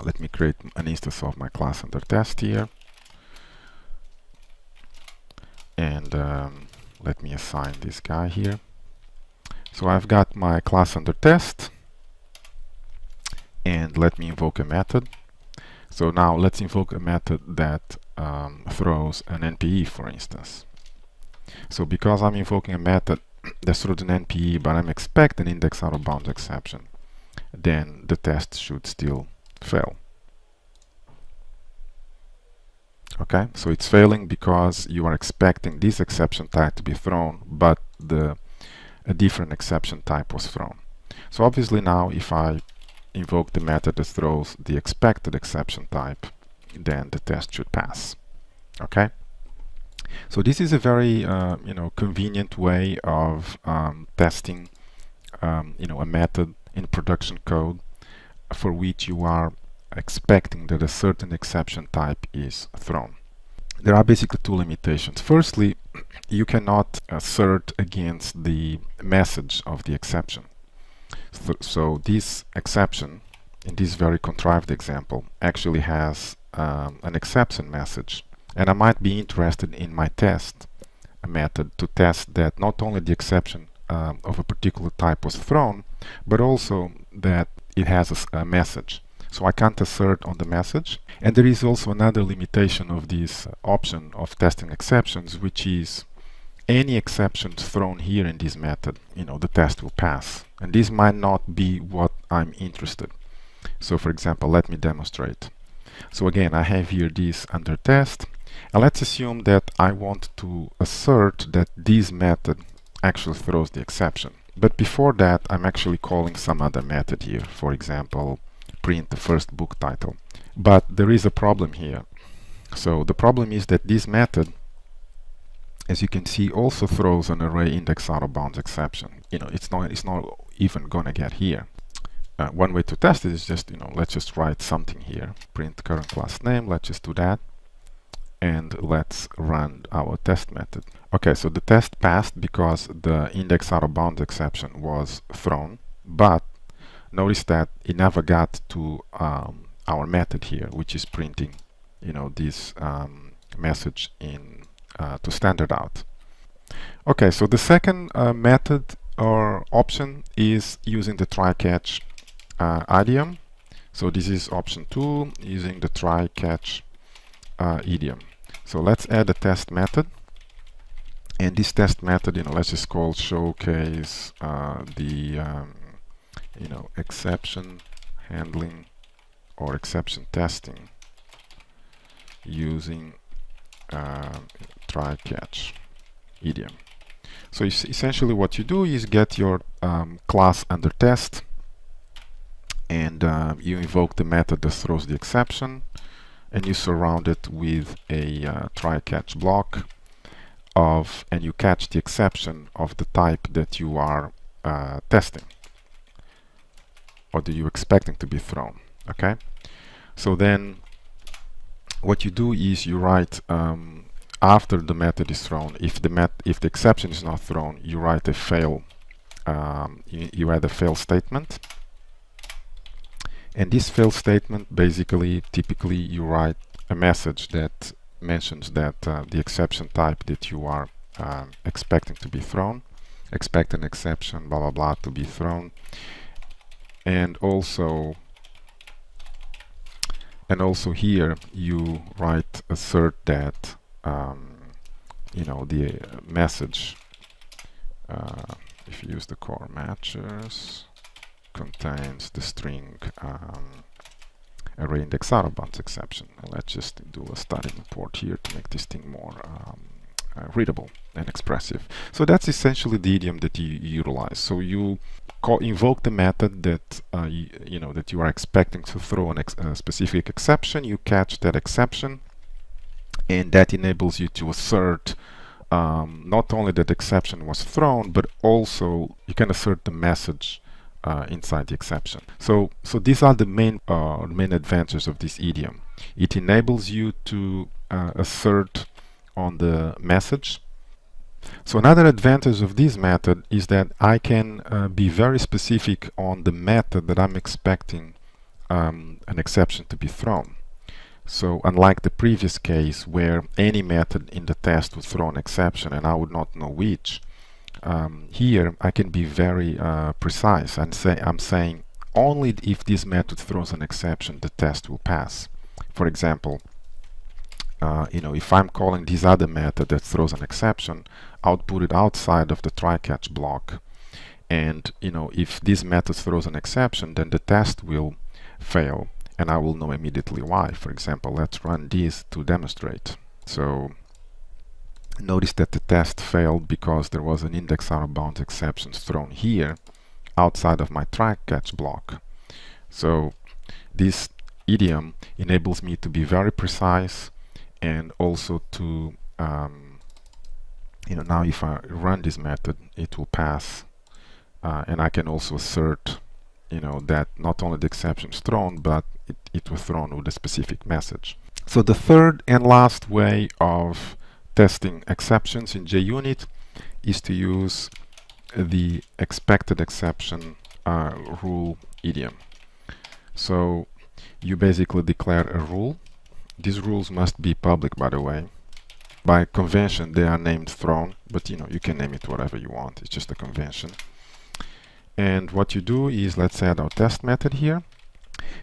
Let me create an instance of my class under test here, and let me assign this guy here. So I've got my class under test, and let me invoke a method. So now let's invoke a method that throws an NPE, for instance. So because I'm invoking a method that throws an NPE, but I'm expecting an index out of bounds exception, then the test should still fail. Okay, so it's failing because you are expecting this exception type to be thrown, but a different exception type was thrown. So obviously now if I invoke the method that throws the expected exception type, then the test should pass. Okay, so this is a very convenient way of testing a method in production code for which you are expecting that a certain exception type is thrown. There are basically two limitations. Firstly, you cannot assert against the message of the exception. So this exception, in this very contrived example, actually has an exception message. And I might be interested in my test method to test that not only the exception of a particular type was thrown, but also that it has a message. So I can't assert on the message. And there is also another limitation of this option of testing exceptions, which is any exceptions thrown here in this method, the test will pass. And this might not be what I'm interested. So for example, let me demonstrate. So again, I have here this under test. And let's assume that I want to assert that this method actually throws the exception. But before that, I'm actually calling some other method here. For example, print the first book title. But there is a problem here. So the problem is that this method, as you can see, also throws an array index out of bounds exception. It's not even gonna get here. One way to test it is just, let's just write something here. Print current class name. Let's just do that. And let's run our test method. Okay, so the test passed because the index out of bounds exception was thrown, but notice that it never got to our method here, which is printing, this message in to standard out. Okay, so the second method or option is using the try-catch idiom. So this is option 2, using the try-catch idiom. So let's add a test method, and this test method, let's just call showcase the exception handling or exception testing using try-catch idiom. So essentially what you do is get your class under test, and you invoke the method that throws the exception, and you surround it with a try-catch block and you catch the exception of the type that you are testing, or that you're expecting to be thrown. Okay, so then what you do is you write after the method is thrown, if the exception is not thrown, you write a fail. You add a fail statement, and this fail statement basically, typically, you write a message that mentions that the exception type that you are expecting to be thrown, expect an exception, blah blah blah, to be thrown, and also here you write assert that the message, if you use the core matchers, contains the string array index out of bounds exception. And let's just do a static import here to make this thing more readable and expressive. So that's essentially the idiom that you utilize. So you invoke the method that that you are expecting to throw a specific exception. You catch that exception, and that enables you to assert not only that the exception was thrown, but also you can assert the message inside the exception. So these are the main advantages of this idiom. It enables you to assert on the message. So another advantage of this method is that I can be very specific on the method that I'm expecting an exception to be thrown. So unlike the previous case where any method in the test would throw an exception and I would not know which, here I can be very precise and I'm saying only if this method throws an exception the test will pass. For example, if I'm calling this other method that throws an exception, output it outside of the try-catch block. And if this method throws an exception, then the test will fail, and I will know immediately why. For example, let's run this to demonstrate. So notice that the test failed because there was an index out of bounds exception thrown here outside of my try-catch block. So this idiom enables me to be very precise, and also to now if I run this method, it will pass, and I can also assert that not only the exception is thrown, but it was thrown with a specific message. So the third and last way of testing exceptions in JUnit is to use the expected exception rule idiom. So you basically declare a rule. These rules must be public, by the way. By convention, they are named thrown, but you can name it whatever you want. It's just a convention. And what you do is, let's add our test method here.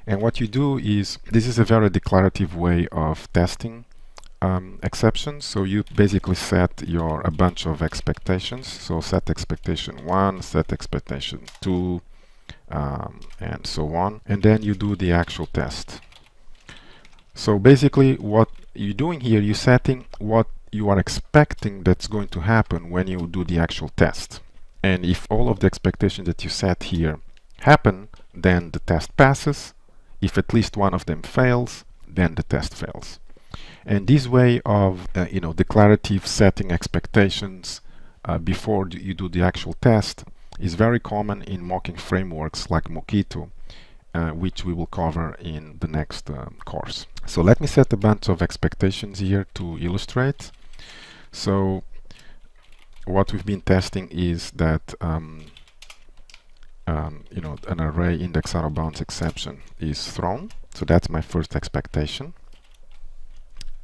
And what you do is, this is a very declarative way of testing exceptions. So you basically set a bunch of expectations. So set expectation 1, set expectation 2, and so on. And then you do the actual test. So basically what you're doing here, you're setting what you are expecting that's going to happen when you do the actual test. And if all of the expectations that you set here happen, then the test passes. If at least one of them fails, then the test fails. And this way of declarative setting expectations before you do the actual test is very common in mocking frameworks like Mockito, which we will cover in the next course. So let me set a bunch of expectations here to illustrate. So what we've been testing is that an array index out of bounds exception is thrown. So that's my first expectation.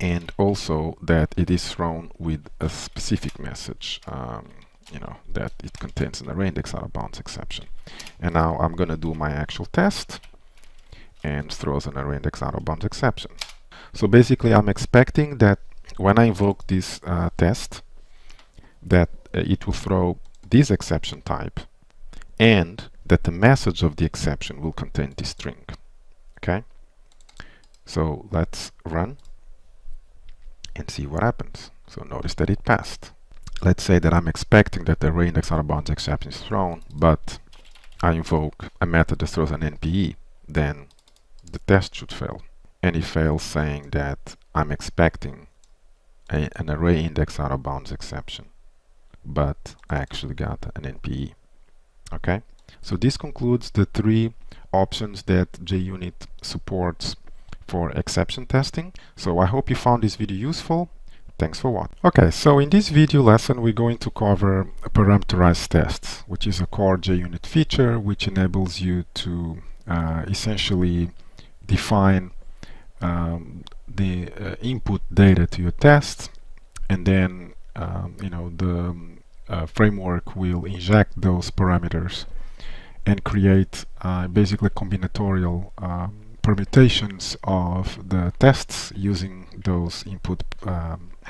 And also that it is thrown with a specific message, that it contains an array index out of bounds exception. And now I'm going to do my actual test, and throws an array index out of bounds exception. So basically I'm expecting that when I invoke this test, that it will throw this exception type, and that the message of the exception will contain this string. Okay, so let's run and see what happens. So notice that it passed. Let's say that I'm expecting that the array index out of bounds exception is thrown, but I invoke a method that throws an NPE, then the test should fail. And it fails saying that I'm expecting an array index out of bounds exception, but I actually got an NPE. Okay, so this concludes the 3 options that JUnit supports for exception testing. So I hope you found this video useful. Thanks for watching. Okay, so in this video lesson we're going to cover parameterized tests, which is a core JUnit feature which enables you to essentially define the input data to your test, and then the framework will inject those parameters and create basically combinatorial permutations of the tests using those input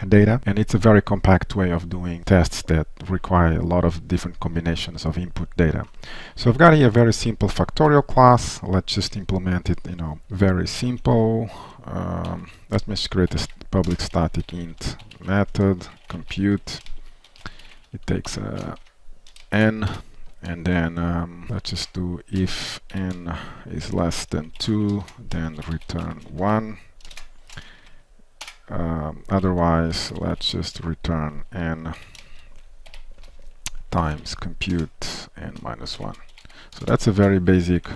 data. And it's a very compact way of doing tests that require a lot of different combinations of input data. So I've got here a very simple factorial class. Let's just implement it, very simple. Let me just create a public static int method compute. It takes n, and then let's just do if n is less than 2, then return 1. Otherwise, let's just return n times compute n minus 1. So that's a very basic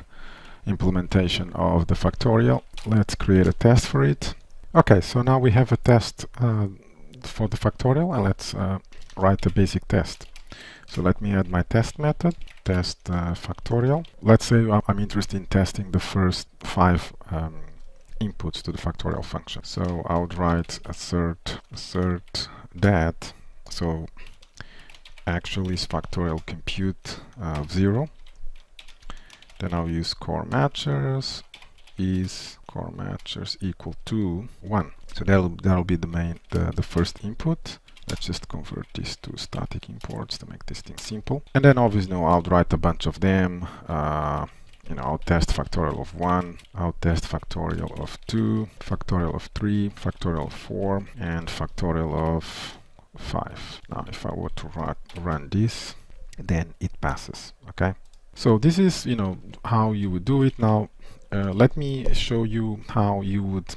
implementation of the factorial. Let's create a test for it. Okay, so now we have a test for the factorial, and let's write a basic test. So let me add my test method, test factorial. Let's say I'm interested in testing the first 5 inputs to the factorial function. So I would write assert that. So actually is factorial compute 0. Then I'll use core matchers is core matchers equal to 1. So that'll be the first input. Let's just convert this to static imports to make this thing simple. And then obviously I'll write a bunch of them. I'll test factorial of 1, I'll test factorial of 2, factorial of 3, factorial of 4, and factorial of 5. Now if I were to run this, then it passes. Okay, so this is how you would do it. Now let me show you how you would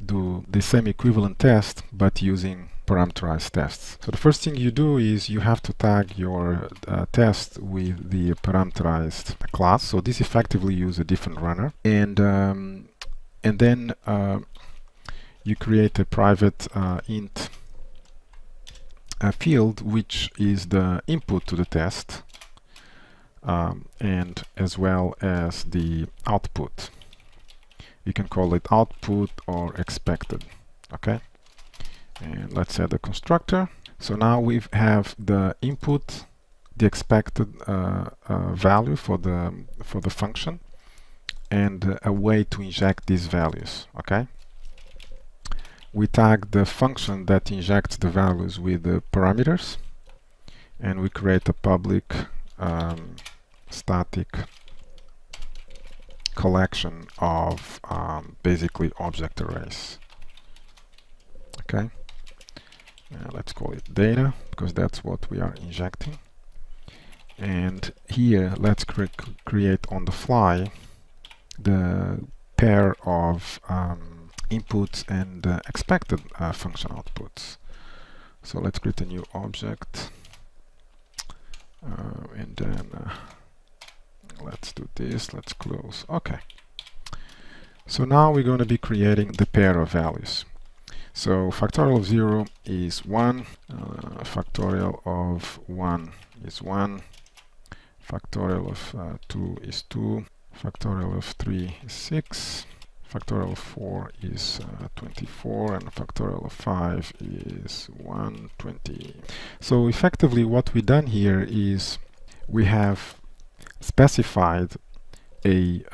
do the same equivalent test but using parameterized tests. So the first thing you do is you have to tag your test with the parameterized class. So this effectively uses a different runner, and then you create a private int field which is the input to the test, and as well as the output. You can call it output or expected. Okay, and let's add a constructor. So now we have the input, the expected value for the function, and a way to inject these values. Okay, we tag the function that injects the values with the parameters, and we create a public static collection of basically object arrays. Okay, let's call it data because that's what we are injecting. And here let's create on the fly the pair of inputs and expected function outputs. So let's create a new object, and then let's do this, let's close. Okay, so now we're going to be creating the pair of values. So factorial of 0 is 1, factorial of 1 is 1, factorial of 2 is 2, factorial of 3 is 6, factorial of 4 is 24, and factorial of 5 is 120. So effectively what we've done here is we have specified the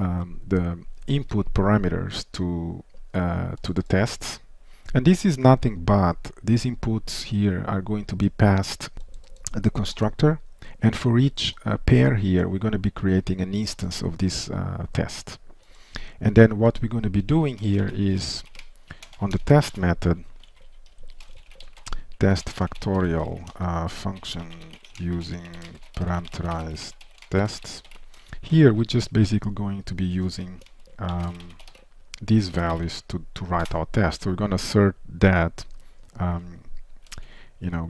input parameters to the tests, and this is nothing but these inputs here are going to be passed the constructor, and for each pair here we're going to be creating an instance of this test. And then what we're going to be doing here is on the test method, test factorial function using parameterized tests. Here we're just basically going to be using these values to write our test. So we're going to assert that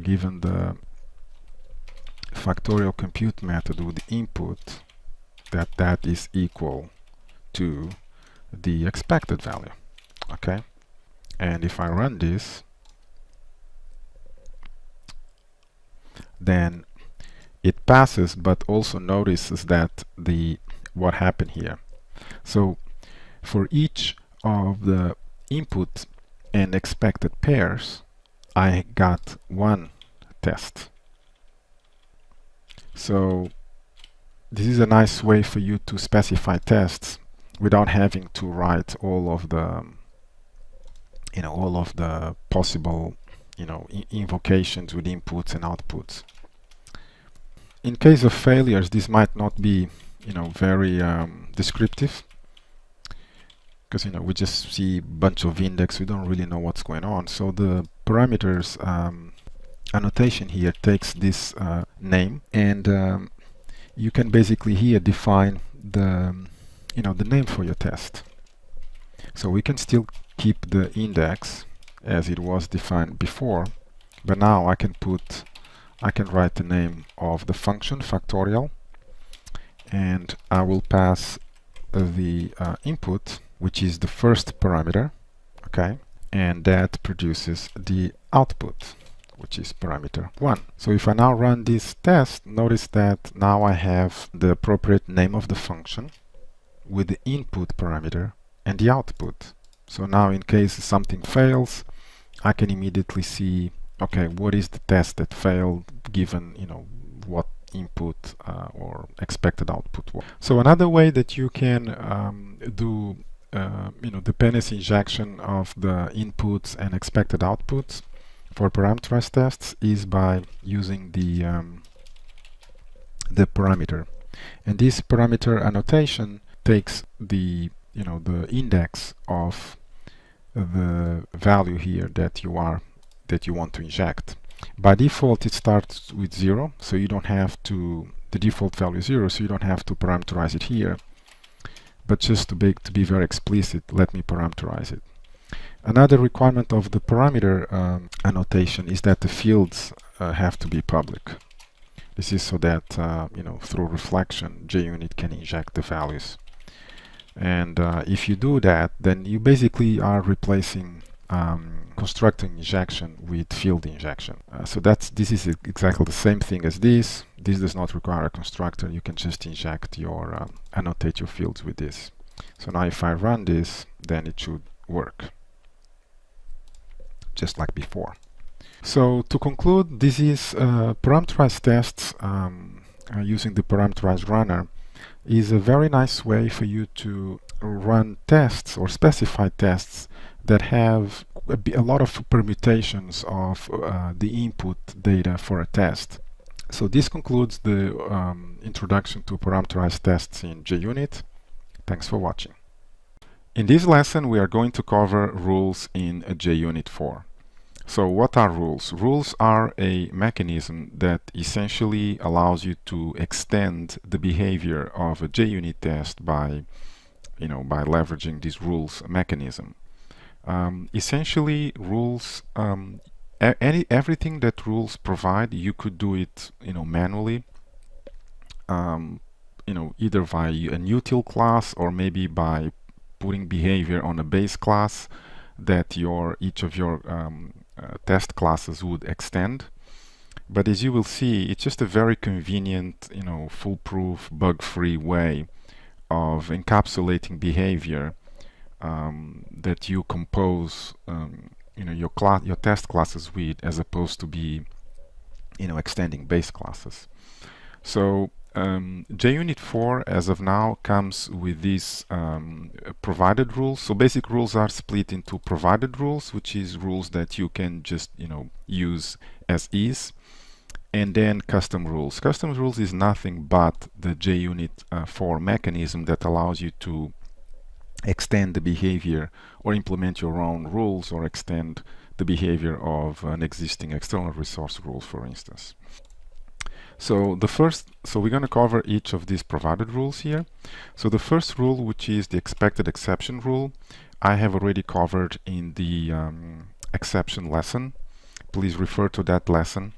given the factorial compute method with input, that is equal to the expected value. Okay, and if I run this, then it passes, but also notices that what happened here. So for each of the input and expected pairs, I got one test. So this is a nice way for you to specify tests without having to write all of the possible invocations with inputs and outputs. In case of failures, this might not be very descriptive, because we just see a bunch of index, we don't really know what's going on. So the parameters annotation here takes this name, and you can basically here define the name for your test. So we can still keep the index as it was defined before, but now I can write the name of the function factorial, and I will pass the input, which is the first parameter. Okay, and that produces the output, which is parameter 1. So if I now run this test, notice that now I have the appropriate name of the function with the input parameter and the output. So now in case something fails, I can immediately see, okay, what is the test that failed given what input or expected output was. So another way that you can do dependency injection of the inputs and expected outputs for parameterized tests is by using the parameter. And this parameter annotation takes the the index of the value here that you want to inject. By default, it starts with 0, so you don't have to. The default value is 0, so you don't have to parameterize it here. But just to be very explicit, let me parameterize it. Another requirement of the parameter annotation is that the fields have to be public. This is so that through reflection, JUnit can inject the values. And if you do that, then you basically are replacing constructor injection with field injection. So this is exactly the same thing as this. This does not require a constructor. You can just inject your annotate your fields with this. So now if I run this, then it should work just like before. So to conclude, this is parameterized tests using the parameterized runner is a very nice way for you to run tests or specify tests that have a lot of permutations of the input data for a test. So this concludes the introduction to parameterized tests in JUnit. Thanks for watching. In this lesson, we are going to cover rules in JUnit 4. So what are rules? Rules are a mechanism that essentially allows you to extend the behavior of a JUnit test by leveraging this rules mechanism. Essentially, rules, everything that rules provide, you could do it, manually, either via an util class or maybe by putting behavior on a base class that each of your test classes would extend. But as you will see, it's just a very convenient, foolproof, bug-free way of encapsulating behavior that you compose, your test classes with, as opposed to be, extending base classes. So JUnit 4 as of now comes with these provided rules. So basic rules are split into provided rules, which is rules that you can just use as is, and then custom rules. Custom rules is nothing but the JUnit 4 mechanism that allows you to extend the behavior or implement your own rules or extend the behavior of an existing external resource rule, for instance. So we're going to cover each of these provided rules here. So the first rule, which is the expected exception rule, I have already covered in the exception lesson. Please refer to that lesson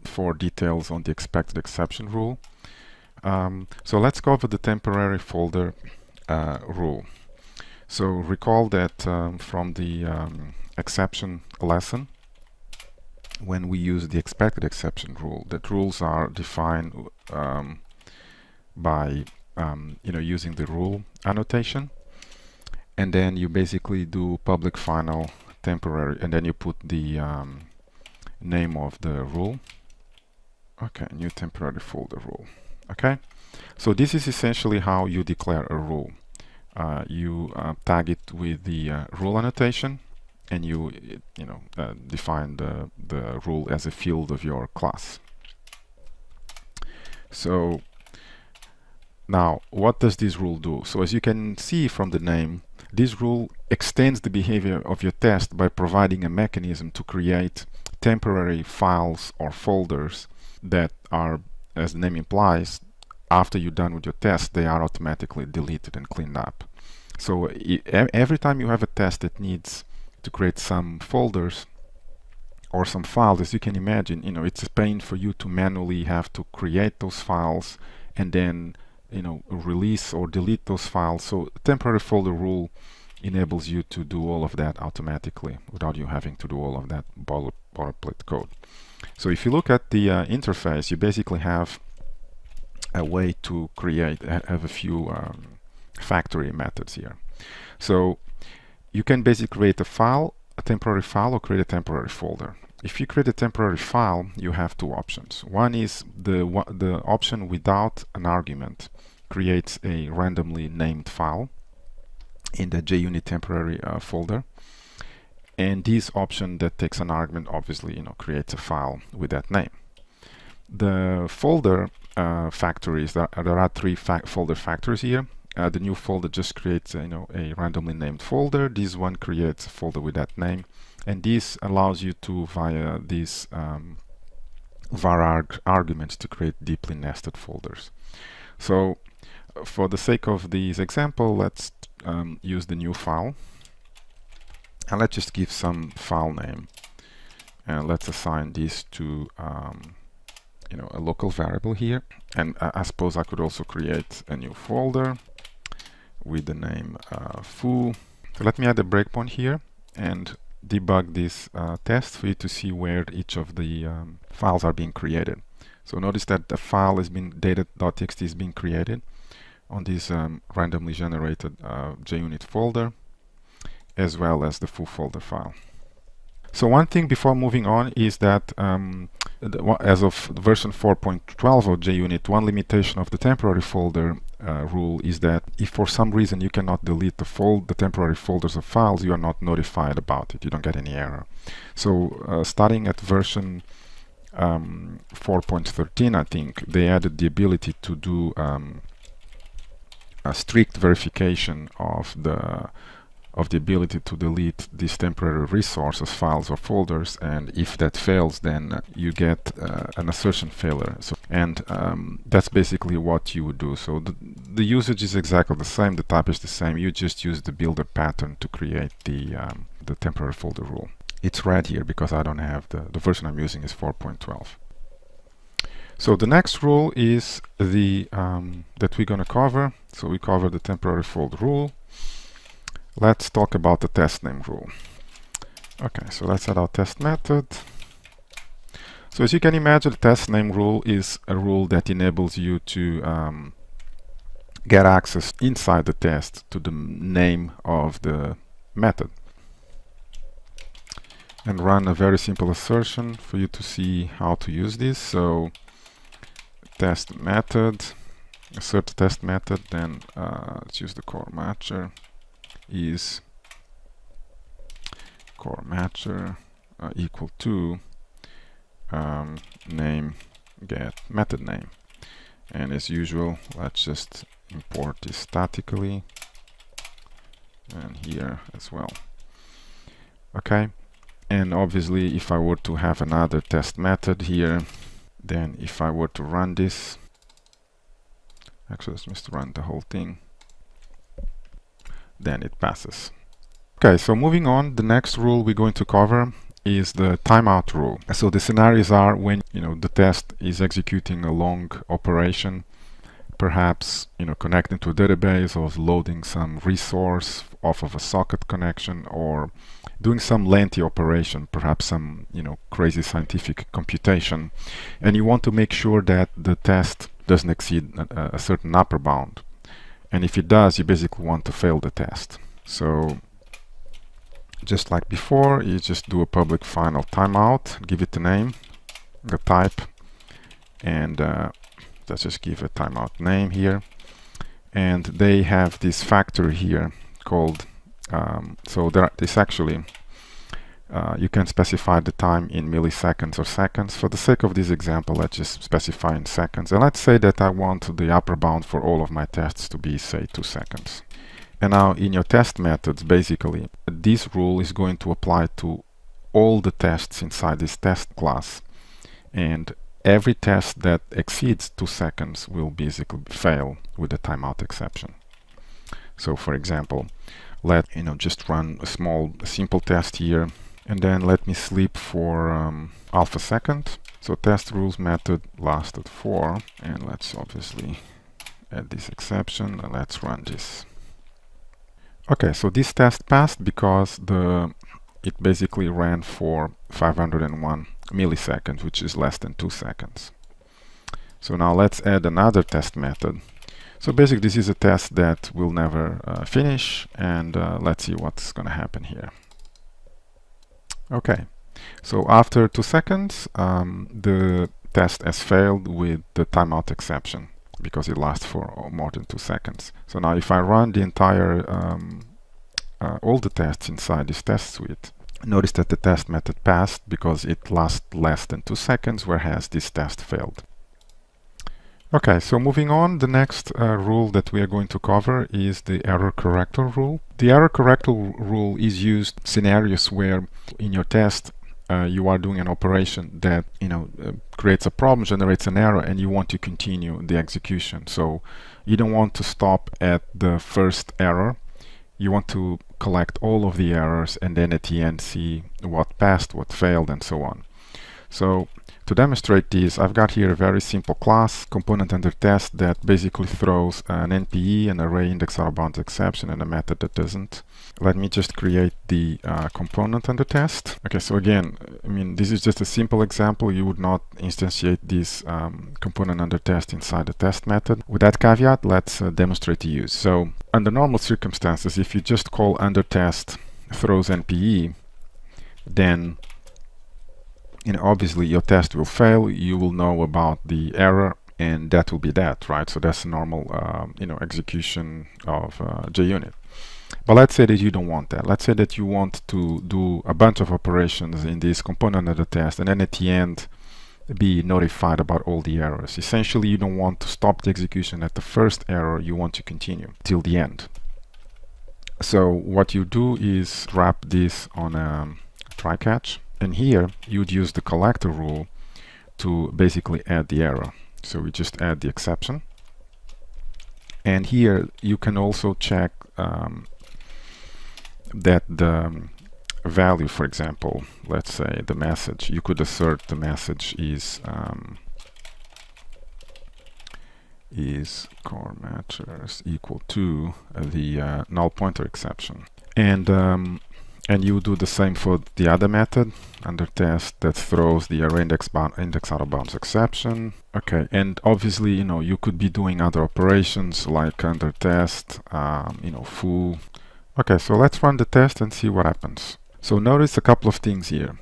for details on the expected exception rule. So let's cover the temporary folder rule. So recall that from the exception lesson, when we use the expected exception rule, that rules are defined by using the rule annotation, and then you basically do public final temporary, and then you put the name of the rule. Okay, new temporary folder rule. Okay, so this is essentially how you declare a rule. You tag it with the rule annotation, and you define the rule as a field of your class. So now, what does this rule do? So as you can see from the name, this rule extends the behavior of your test by providing a mechanism to create temporary files or folders that are, as the name implies, after you're done with your test, they are automatically deleted and cleaned up. So every time you have a test that needs to create some folders or some files, as you can imagine, it's a pain for you to manually have to create those files and then release or delete those files. So temporary folder rule enables you to do all of that automatically without you having to do all of that boilerplate code. So if you look at the interface, you basically have a way to have a few factory methods here. So you can basically create a temporary file, or create a temporary folder. If you create a temporary file, you have two options. One is the option without an argument creates a randomly named file, in the JUnit temporary folder. And this option that takes an argument obviously creates a file with that name. The folder factories, there are three folder factories here. The new folder just creates a randomly named folder. This one creates a folder with that name, and this allows you to, via these var arguments, to create deeply nested folders. So for the sake of this example, let's use the new file, and let's just give some file name, and let's assign this to a local variable here. And I suppose I could also create a new folder with the name foo. So let me add a breakpoint here and debug this test for you to see where each of the files are being created. So notice that the file has been data.txt is being created on this randomly generated JUnit folder, as well as the foo folder file. So one thing before moving on is that as of version 4.12 of JUnit, one limitation of the temporary folder rule is that if for some reason you cannot delete the temporary folders of files, you are not notified about it. You don't get any error. So starting at version 4.13, I think, they added the ability to do a strict verification of the ability to delete these temporary resources, files or folders, and if that fails, then you get an assertion failure. So, and that's basically what you would do. So the usage is exactly the same, the type is the same, you just use the builder pattern to create the temporary folder rule. It's red here because I don't have the version I'm using is 4.12. So the next rule is the that we're going to cover. So we cover the temporary folder rule. Let's talk about the test name rule. Okay, so let's add our test method. So as you can imagine, the test name rule is a rule that enables you to get access inside the test to the name of the method, and run a very simple assertion for you to see how to use this. So test method, assert the test method, then let's use the core matcher is core matcher equal to name get method name, and as usual let's just import this statically and here as well. Okay, and obviously if I were to have another test method here, then if I were to run this, actually let's just run the whole thing, then it passes. Okay, so moving on, the next rule we're going to cover is the timeout rule. So the scenarios are when the test is executing a long operation, perhaps connecting to a database or loading some resource off of a socket connection, or doing some lengthy operation, perhaps some crazy scientific computation, and you want to make sure that the test doesn't exceed a certain upper bound. And if it does, you basically want to fail the test. So just like before, you just do a public final timeout, give it a name, the type, and let's just give a timeout name here. And they have this factor here called, so this actually, you can specify the time in milliseconds or seconds. For the sake of this example, let's just specify in seconds. And let's say that I want the upper bound for all of my tests to be, say, 2 seconds. And now in your test methods, basically, this rule is going to apply to all the tests inside this test class. And every test that exceeds 2 seconds will basically fail with the timeout exception. So for example, let just run a simple test here, and then let me sleep for half a second. So test rules method lasted 4, and let's obviously add this exception, and let's run this. Okay, so this test passed because it basically ran for 501 milliseconds, which is less than 2 seconds. So now let's add another test method. So basically this is a test that will never finish, and let's see what's going to happen here. Okay, so after 2 seconds, the test has failed with the timeout exception because it lasts for more than 2 seconds. So now if I run the entire all the tests inside this test suite. Notice that the test method passed because it lasts less than 2 seconds, whereas this test failed. Okay, so moving on, the next rule that we are going to cover is the error corrector rule. The error corrector rule is used in scenarios where in your test you are doing an operation that creates a problem, generates an error, and you want to continue the execution. So you don't want to stop at the first error. You want to collect all of the errors and then at the end see what passed, what failed, and so on. So to demonstrate this, I've got here a very simple class, component under test, that basically throws an NPE, an array index out of bounds exception, and a method that doesn't. Let me just create the component under test. Okay, so again, I mean, this is just a simple example. You would not instantiate this component under test inside the test method. With that caveat, let's demonstrate the use. So under normal circumstances, if you just call under test throws NPE, then obviously your test will fail. You will know about the error, and that will be that, right? So that's a normal execution of JUnit. But let's say that you don't want that. Let's say that you want to do a bunch of operations in this component of the test, and then at the end be notified about all the errors. Essentially, you don't want to stop the execution at the first error. You want to continue till the end. So what you do is wrap this on a try catch. And here you would use the collector rule to basically add the error. So we just add the exception. And here you can also check that the value, for example, let's say the message, you could assert the message is core matchers equal to the null pointer exception. And you do the same for the other method under test that throws the array index out of bounds exception. Okay, and obviously you could be doing other operations like under test, foo. Okay, so let's run the test and see what happens. So notice a couple of things here.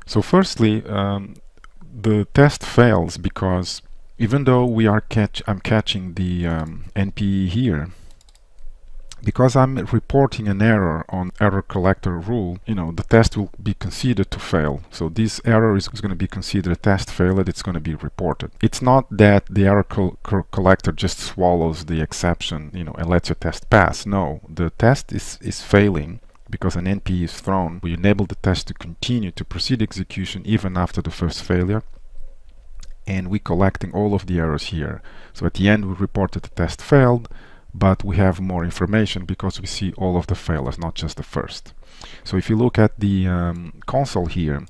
So firstly, the test fails because even though I'm catching the NPE here, because I'm reporting an error on error collector rule, the test will be considered to fail. So this error is going to be considered a test failure. It's going to be reported. It's not that the error collector just swallows the exception, and lets your test pass. No, the test is failing because an NPE is thrown. We enable the test to continue to proceed execution even after the first failure. And we're collecting all of the errors here. So at the end, we report that the test failed, but we have more information because we see all of the failures, not just the first. So if you look at the console here,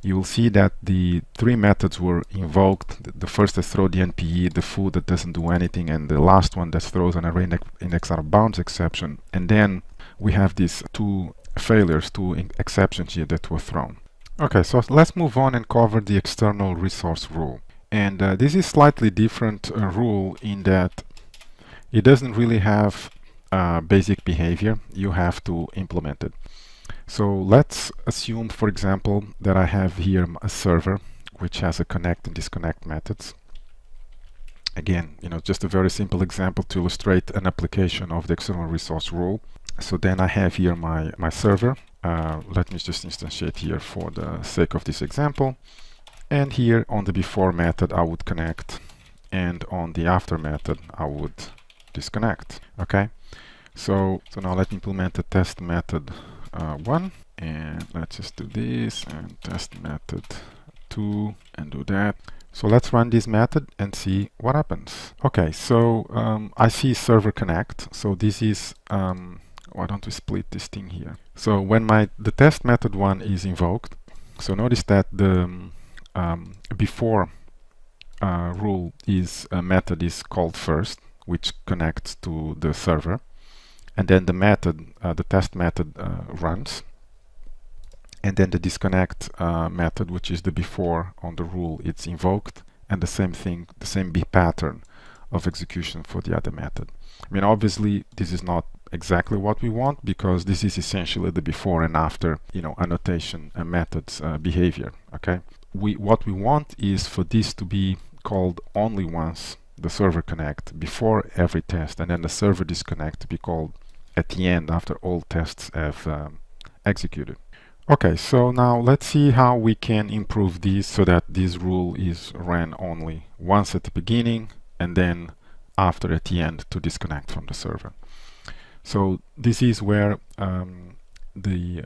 you will see that the 3 methods were invoked. The first that throws the NPE, the foo that doesn't do anything, and the last one that throws an array index out of bounds exception. And then we have these 2 failures, 2 exceptions here that were thrown. Okay, so let's move on and cover the external resource rule. And this is slightly different rule in that it doesn't really have basic behavior. You have to implement it. So let's assume, for example, that I have here a server which has a connect and disconnect methods. Again, just a very simple example to illustrate an application of the external resource rule. So then I have here my server. Let me just instantiate here for the sake of this example. And here on the before method I would connect, and on the after method I would disconnect. Okay, so now let me implement the test method 1, and let's just do this, and test method 2, and do that. So let's run this method and see what happens. Okay, so I see server connect. So this is why don't we split this thing here? So when the test method 1 is invoked, so notice that the before rule is a method is called first, which connects to the server, and then the method, the test method runs, and then the disconnect method, which is the before on the rule, it's invoked, and the same thing, the same pattern of execution for the other method. I mean, obviously this is not exactly what we want, because this is essentially the before and after annotation and methods behavior. Okay, what we want is for this to be called only once the server connect before every test, and then the server disconnect to be called at the end after all tests have executed. Okay, so now let's see how we can improve this so that this rule is ran only once at the beginning and then after at the end to disconnect from the server. So this is where the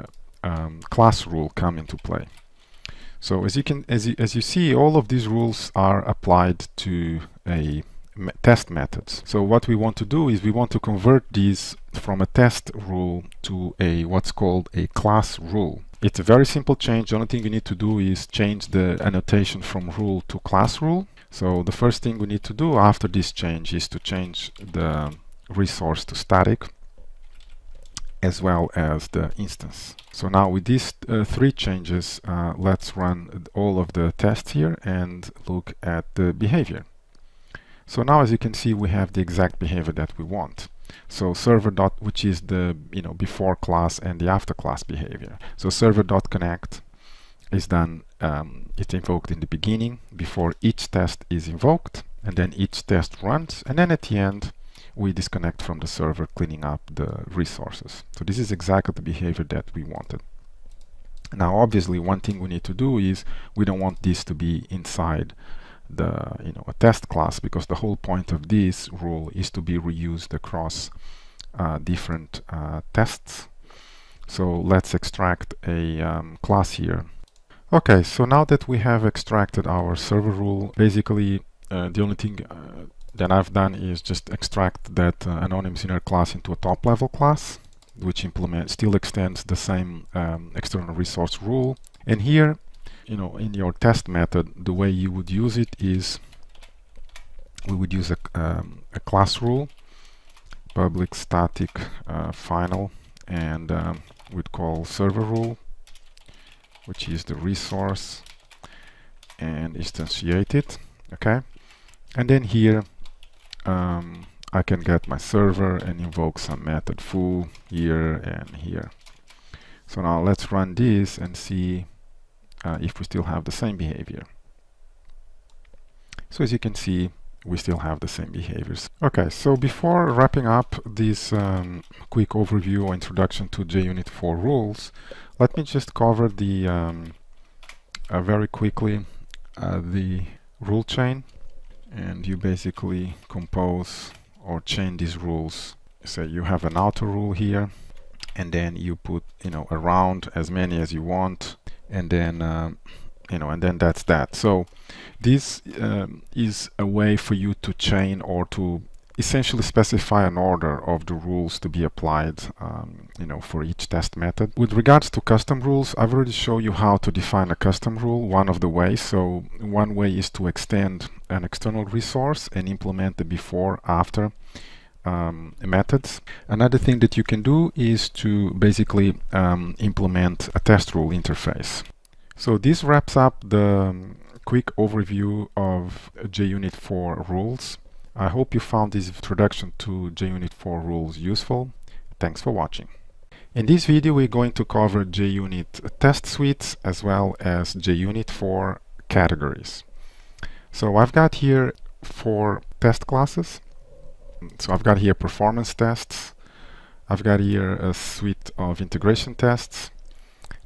class rule come into play. So as you see, all of these rules are applied to a test methods. So what we want to do is we want to convert these from a test rule to a what's called a class rule. It's a very simple change. The only thing you need to do is change the annotation from rule to class rule. So the first thing we need to do after this change is to change the resource to static as well as the instance. So now with these three changes, let's run all of the tests here and look at the behavior. So now as you can see, we have the exact behavior that we want. So server dot, which is the before class and the after class behavior. So server dot connect is done, it's invoked in the beginning before each test is invoked, and then each test runs, and then at the end we disconnect from the server, cleaning up the resources. So this is exactly the behavior that we wanted. Now obviously one thing we need to do is we don't want this to be inside the a test class, because the whole point of this rule is to be reused across different tests. So let's extract a class here. Okay, so now that we have extracted our server rule, basically the only thing that I've done is just extract that anonymous inner class into a top level class, which still extends the same external resource rule. And here, in your test method, the way you would use it is we would use a class rule, public static final, and we'd call server rule, which is the resource, and instantiate it. Okay, and then here I can get my server and invoke some method foo here and here. So now let's run this and see if we still have the same behavior. So as you can see, we still have the same behaviors. Okay, so before wrapping up this quick overview or introduction to JUnit 4 rules, let me just cover the very quickly the rule chain. And you basically compose or chain these rules. So you have an outer rule here, and then you put around as many as you want, and then and then that's that. So this is a way for you to chain or to essentially specify an order of the rules to be applied for each test method. With regards to custom rules, I've already shown you how to define a custom rule, one of the ways. So one way is to extend an external resource and implement the before after methods. Another thing that you can do is to basically implement a test rule interface. So this wraps up the quick overview of JUnit 4 rules. I hope you found this introduction to JUnit 4 rules useful. Thanks for watching. In this video we're going to cover JUnit test suites as well as JUnit 4 categories. So I've got here 4 test classes. So I've got here performance tests, I've got here a suite of integration tests,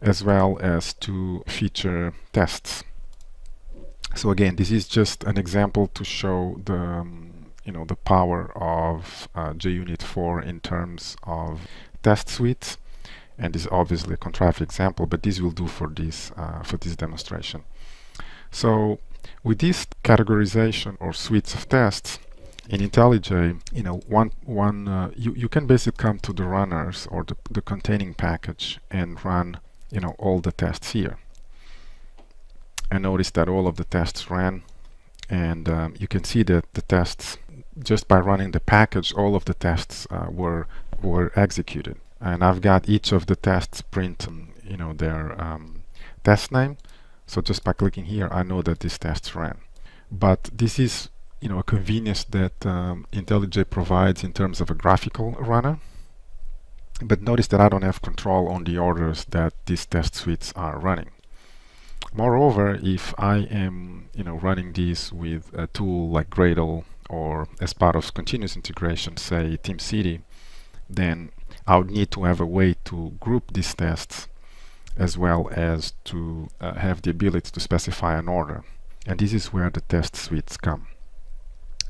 as well as 2 feature tests. So again, this is just an example to show the the power of JUnit 4 in terms of test suites, and this is obviously a contrived example, but this will do for this demonstration. So with this categorization or suites of tests in IntelliJ, you can basically come to the runners or the containing package and run all the tests here. And notice that all of the tests ran, and you can see that the tests, just by running the package, all of the tests were executed. And I've got each of the tests print their test name. So just by clicking here, I know that these tests ran. But this is a convenience that IntelliJ provides in terms of a graphical runner. But notice that I don't have control on the orders that these test suites are running. Moreover, if I am running these with a tool like Gradle or as part of continuous integration, say TeamCity, then I would need to have a way to group these tests as well as to have the ability to specify an order. And this is where the test suites come.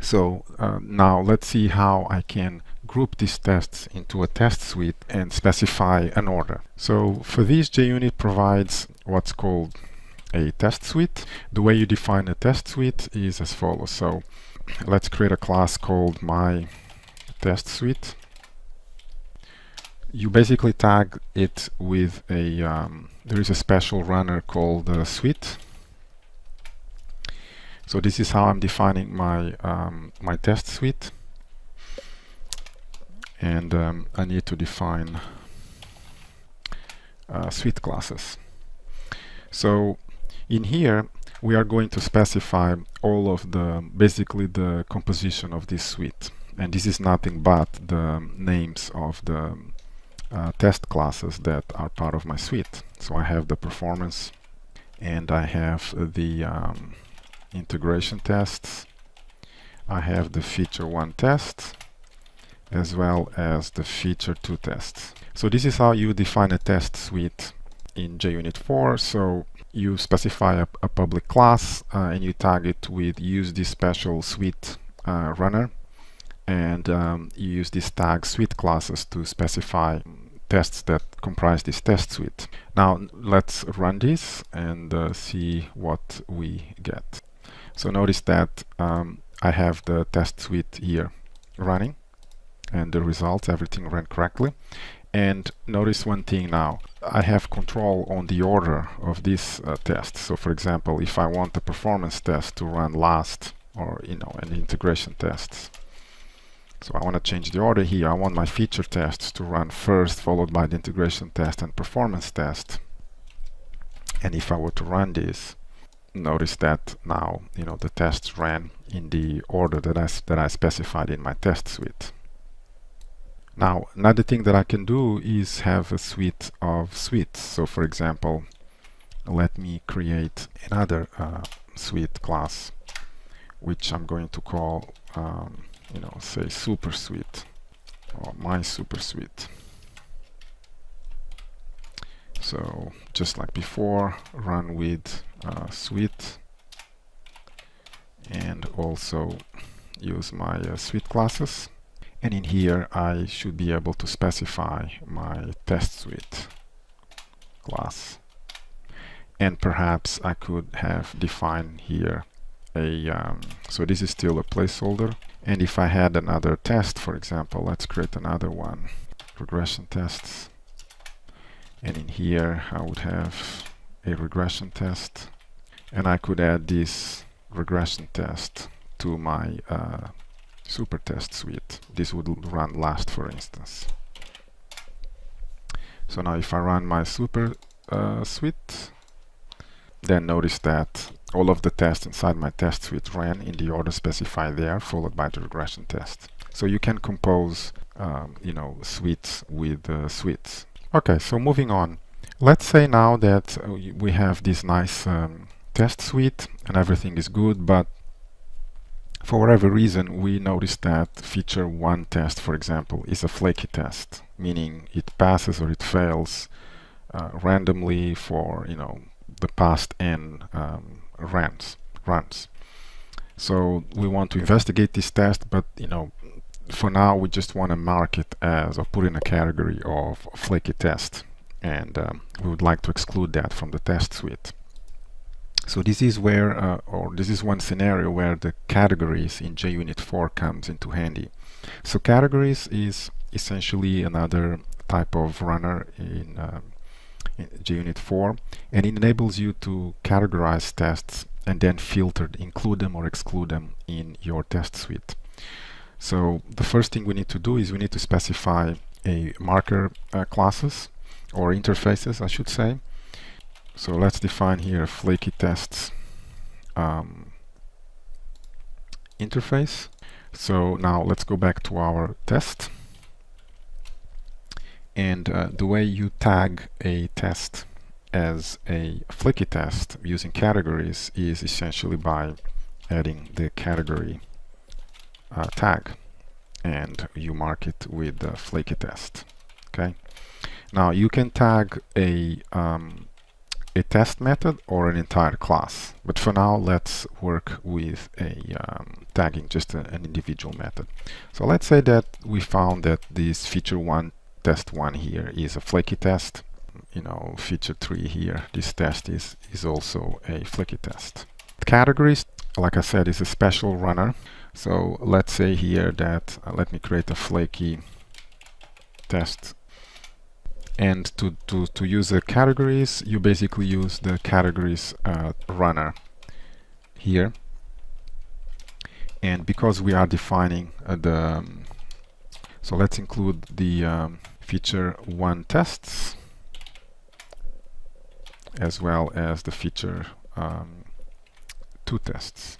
So now let's see how I can group these tests into a test suite and specify an order. So for this, JUnit provides what's called a test suite. The way you define a test suite is as follows. So let's create a class called my test suite. You basically tag it with a there is a special runner called suite. So this is how I'm defining my my test suite, and I need to define suite classes. So in here we are going to specify all of the basically the composition of this suite, and this is nothing but the names of the test classes that are part of my suite. So I have the performance, and I have the integration tests, I have the feature 1 test, as well as the feature 2 tests. So this is how you define a test suite in JUnit 4. So you specify a public class and you tag it with use this special suite runner, and you use this tag suite classes to specify tests that comprise this test suite. Now let's run this and see what we get. So notice that I have the test suite here running, and the results, everything ran correctly. And notice one thing now, I have control on the order of this test. So for example, if I want the performance test to run last, or an integration tests, so I want to change the order here. I want my feature tests to run first, followed by the integration test and performance test. And if I were to run this, notice that now the tests ran in the order that I specified in my test suite. Now another thing that I can do is have a suite of suites. So for example, let me create another suite class, which I'm going to call say super suite, or my super suite. So just like before, run with suite, and also use my suite classes. And in here I should be able to specify my test suite class. And perhaps I could have defined here a so this is still a placeholder, and if I had another test, for example, let's create another one, regression tests, and in here I would have a regression test, and I could add this regression test to my super test suite. This would run last, for instance. So now if I run my super suite, then notice that all of the tests inside my test suite ran in the order specified there, followed by the regression test. So you can compose suites with suites. Okay, so moving on. Let's say now that we have this nice test suite and everything is good, but for whatever reason we notice that feature 1 test, for example, is a flaky test, meaning it passes or it fails randomly for the past n runs. So we want to investigate this test, but for now we just want to mark it as, or put in a category of flaky test, and we would like to exclude that from the test suite. So this is where, or this is one scenario where the categories in JUnit 4 comes into handy. So categories is essentially another type of runner in JUnit 4, and it enables you to categorize tests and then filter, include them or exclude them in your test suite. So the first thing we need to do is we need to specify a marker classes, or interfaces I should say. So let's define here flaky tests interface. So now let's go back to our test, and the way you tag a test as a flaky test using categories is essentially by adding the category tag, and you mark it with the flaky test. Okay. Now you can tag a test method or an entire class, but for now let's work with a tagging just an individual method. So let's say that we found that this feature 1 test 1 here is a flaky test. You know, feature 3 here, this test is also a flaky test. Categories, like I said, is a special runner. So let's say here that let me create a flaky test. And to use the categories, you basically use the categories runner here. And because we are defining so let's include the feature 1 tests as well as the feature 2 tests.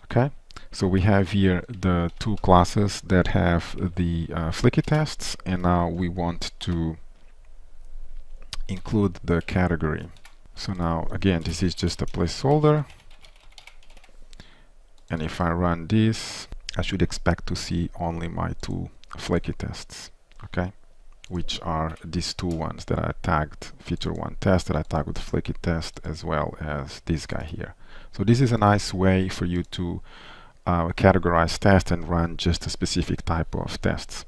Okay, so we have here the 2 classes that have the flaky tests, and now we want to include the category. So now again, this is just a placeholder, and if I run this, I should expect to see only my 2 flaky tests, okay, which are these 2 ones that I tagged, feature 1 test that I tagged with flaky test, as well as this guy here. So this is a nice way for you to categorize tests and run just a specific type of tests.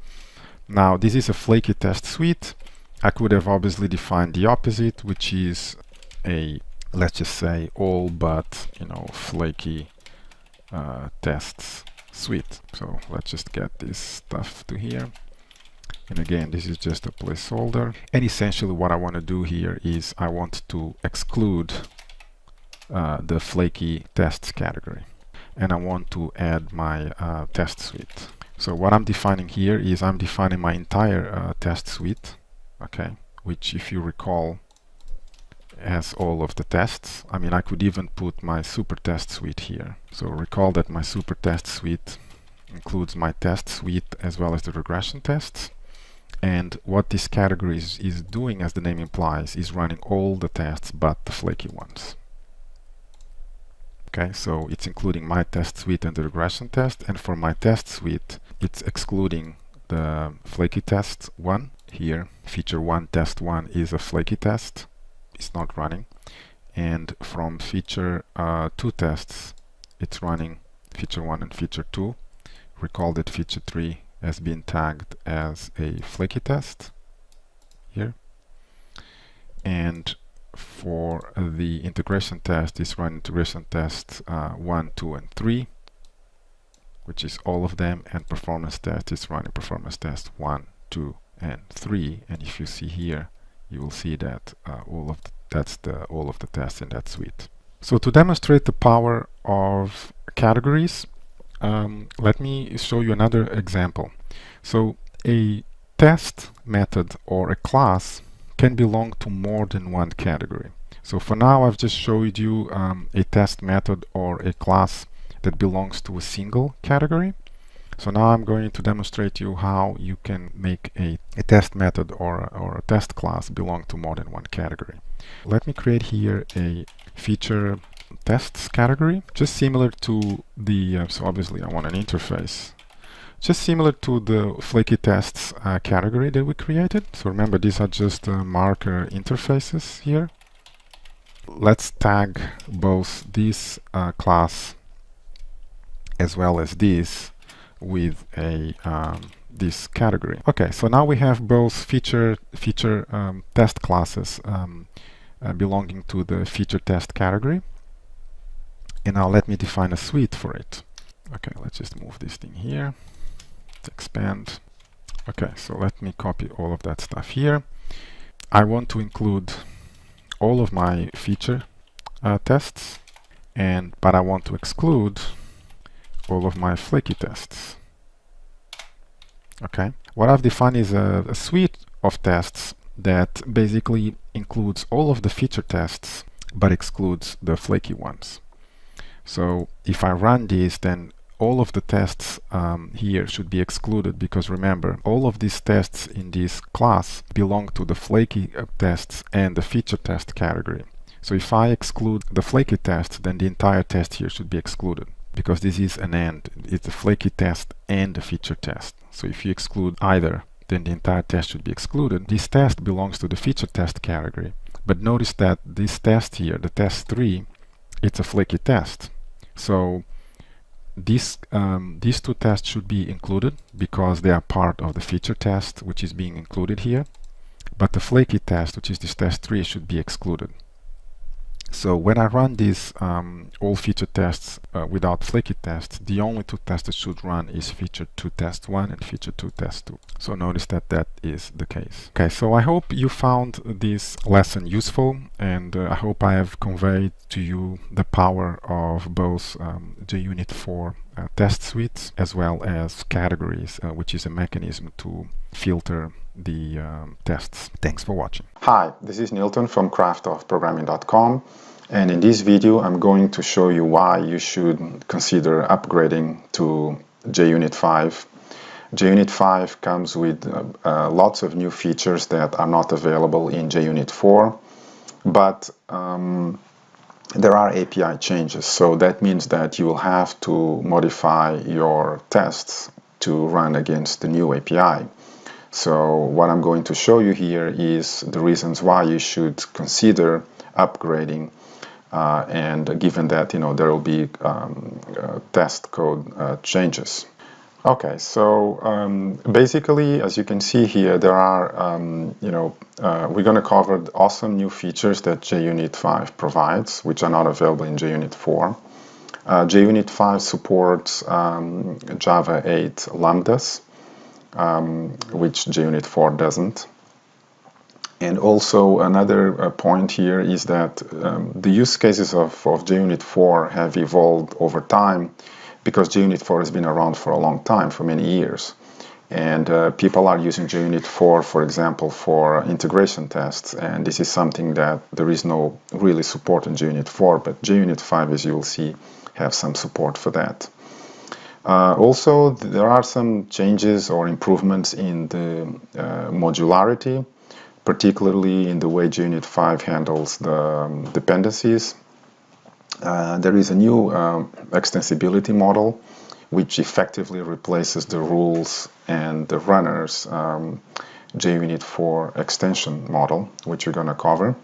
Now this is a flaky test suite. I could have obviously defined the opposite, which is a, let's just say, all but, you know, flaky tests suite. So let's just get this stuff to here. And again, this is just a placeholder. And essentially what I want to do here is I want to exclude the flaky tests category. And I want to add my test suite. So what I'm defining here is I'm defining my entire test suite, okay, which, if you recall, has all of the tests. I mean, I could even put my super test suite here. So recall that my super test suite includes my test suite as well as the regression tests. And what this category is doing, as the name implies, is running all the tests but the flaky ones. Okay, so it's including my test suite and the regression test, and for my test suite, it's excluding the flaky test 1 here. Feature 1 test 1 is a flaky test, it's not running. And from feature 2 tests, it's running feature 1 and feature 2. Recall that feature 3 has been tagged as a flaky test here. And for the integration test, is run integration test 1, 2, and 3, which is all of them, and performance test is running performance test 1, 2, and 3. And if you see here, you will see that all of the tests in that suite. So to demonstrate the power of categories, let me show you another example. So a test method or a class can belong to more than one category. So for now, I've just showed you a test method or a class that belongs to a single category. So now I'm going to demonstrate you how you can make a test method or a test class belong to more than one category. Let me create here a feature tests category, just similar to the, so obviously I want an interface, just similar to the flaky tests category that we created. So remember, these are just marker interfaces here. Let's tag both this class as well as this with a this category. Okay, so now we have both feature test classes belonging to the feature test category. And now let me define a suite for it. Okay, let's just move this thing here. Expand. Okay, so let me copy all of that stuff here. I want to include all of my feature tests, but I want to exclude all of my flaky tests. Okay, what I've defined is a suite of tests that basically includes all of the feature tests but excludes the flaky ones. So if I run this, then all of the tests here should be excluded, because remember, all of these tests in this class belong to the flaky tests and the feature test category. So if I exclude the flaky test, then the entire test here should be excluded, because this is an AND. It's a flaky test and a feature test. So if you exclude either then the entire test should be excluded. This test belongs to the feature test category. But notice that this test here, the test 3, it's a flaky test. So these two tests should be included because they are part of the feature test, which is being included here. But the flaky test, which is this test 3, should be excluded. So when I run these all feature tests without flaky tests, the only two tests that should run is feature 2 test 1 and feature 2 test 2. So notice that that is the case. Okay, so I hope you found this lesson useful, and I hope I have conveyed to you the power of both JUnit 4 test suites as well as categories, which is a mechanism to filter the tests. Thanks for watching. Hi, this is Nilton from craftofprogramming.com, and in this video I'm going to show you why you should consider upgrading to JUnit 5. JUnit 5 comes with lots of new features that are not available in JUnit 4, but there are API changes, so that means that you will have to modify your tests to run against the new API. So what I'm going to show you here is the reasons why you should consider upgrading, and given that there will be test code changes. Okay, so basically, as you can see here, there are we're going to cover the awesome new features that JUnit 5 provides, which are not available in JUnit 4. JUnit 5 supports Java 8 lambdas, which JUnit 4 doesn't. And also another point here is that the use cases of JUnit 4 have evolved over time, because JUnit 4 has been around for a long time, for many years. And people are using JUnit 4, for example, for integration tests, and this is something that there is no really support in JUnit 4, but JUnit 5, as you will see, have some support for that. Also, there are some changes or improvements in the modularity, particularly in the way JUnit 5 handles the dependencies. There is a new extensibility model, which effectively replaces the rules and the runners JUnit 4 extension model, which we're going to cover,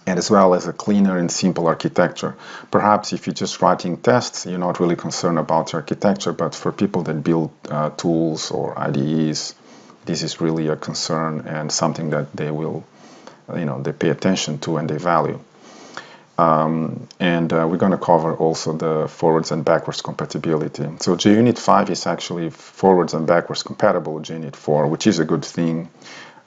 and as well as a cleaner and simple architecture. Perhaps if you're just writing tests, you're not really concerned about your architecture, but for people that build tools or IDEs, this is really a concern and something that they will, they pay attention to and they value. We're going to cover also the forwards and backwards compatibility. So JUnit 5 is actually forwards and backwards compatible with JUnit 4, which is a good thing.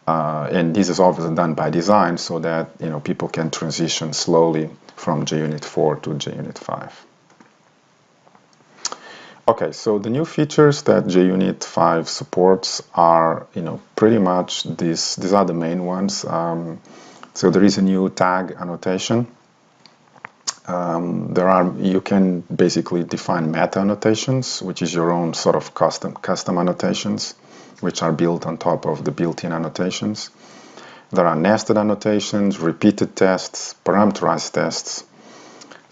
And this is obviously done by design so that people can transition slowly from JUnit 4 to JUnit 5. Okay, so the new features that JUnit 5 supports are pretty much these are the main ones. So there is a new tag annotation. You can basically define meta annotations, which is your own sort of custom annotations, which are built on top of the built-in annotations. There are nested annotations, repeated tests, parameterized tests,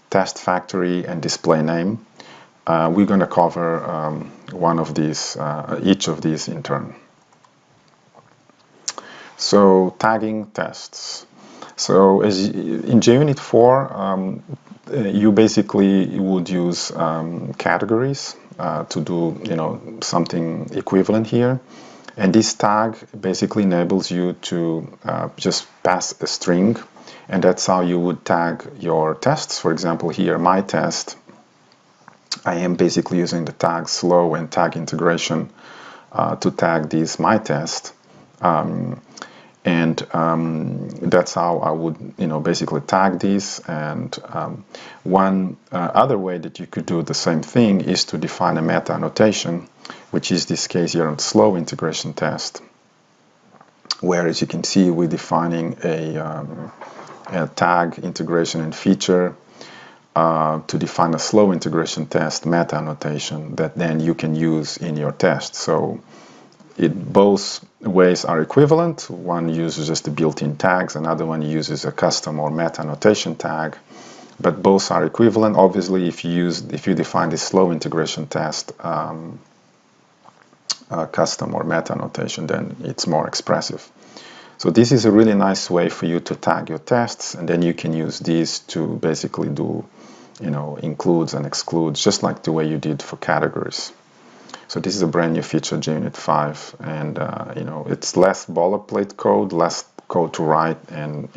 test factory, and display name. We're going to cover one of these, each of these in turn. So tagging tests. So as in JUnit 4, you basically would use categories to do something equivalent here, and this tag basically enables you to just pass a string, and that's how you would tag your tests. For example, here my test, I am basically using the tag slow and tag integration to tag this my test. That's how I would basically tag these. And one other way that you could do the same thing is to define a meta annotation, which is this case here on slow integration test, where, as you can see, we're defining a tag integration and feature to define a slow integration test meta annotation that then you can use in your test. So both ways are equivalent. One uses just the built-in tags, another one uses a custom or meta annotation tag, but both are equivalent. Obviously, if you define this slow integration test custom or meta annotation, then it's more expressive. So this is a really nice way for you to tag your tests, and then you can use these to basically do, includes and excludes, just like the way you did for categories. So this is a brand new feature, JUnit 5, and it's less boilerplate code, less code to write, and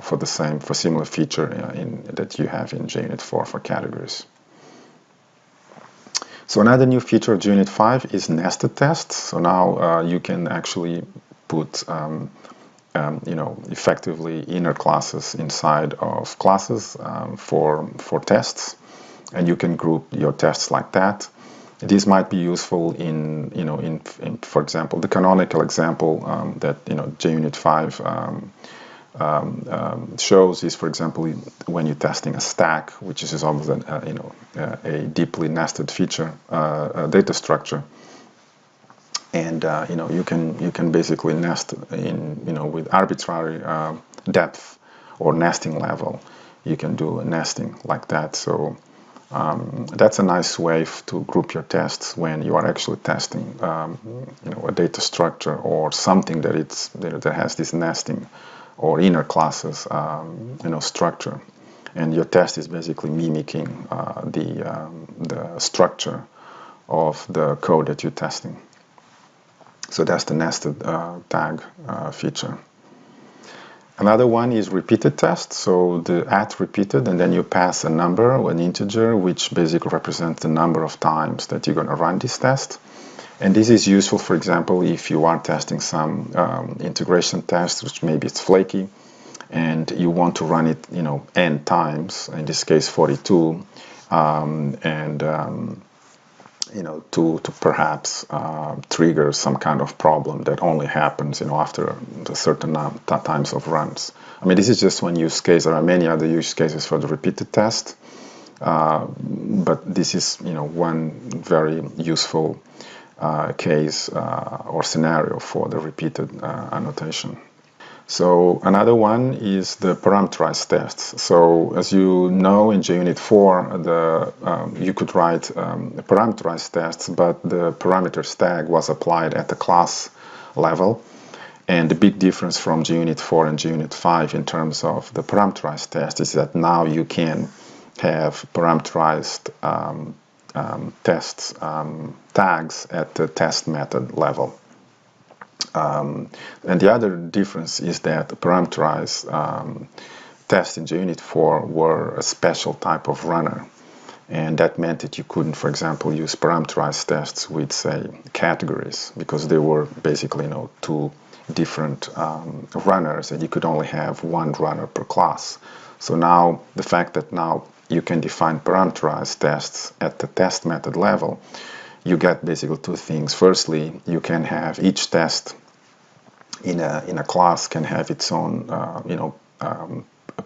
for similar feature that you have in JUnit 4 for categories. So another new feature of JUnit 5 is nested tests. So now you can actually put effectively inner classes inside of classes for tests, and you can group your tests like that. This might be useful in for example, the canonical example that JUnit 5 shows is, for example, when you're testing a stack, which is obviously a deeply nested feature, data structure. And you can basically nest in with arbitrary depth or nesting level. You can do a nesting like that. So that's a nice way to group your tests when you are actually testing a data structure or something that has this nesting or inner classes structure, and your test is basically mimicking the structure of the code that you're testing. So that's the nested tag feature. Another one is repeated test. So the @repeated, and then you pass a number or an integer, which basically represents the number of times that you're going to run this test. And this is useful, for example, if you are testing some integration test, which maybe it's flaky, and you want to run it, n times. In this case, 42, to perhaps trigger some kind of problem that only happens, after a certain times of runs. I mean, this is just one use case. There are many other use cases for the repeated test, but this is, one very useful case or scenario for the repeated annotation. So another one is the parameterized tests. So as you know, in JUnit 4, you could write parameterized tests, but the parameters tag was applied at the class level. And the big difference from JUnit 4 and JUnit 5 in terms of the parameterized test is that now you can have parameterized tests tags at the test method level. And the other difference is that the parameterized tests in JUnit 4 were a special type of runner, and that meant that you couldn't, for example, use parameterized tests with, say, categories, because they were basically, two different runners, and you could only have one runner per class. So now the fact that now you can define parameterized tests at the test method level, you get basically two things. Firstly, you can have each test in a class can have its own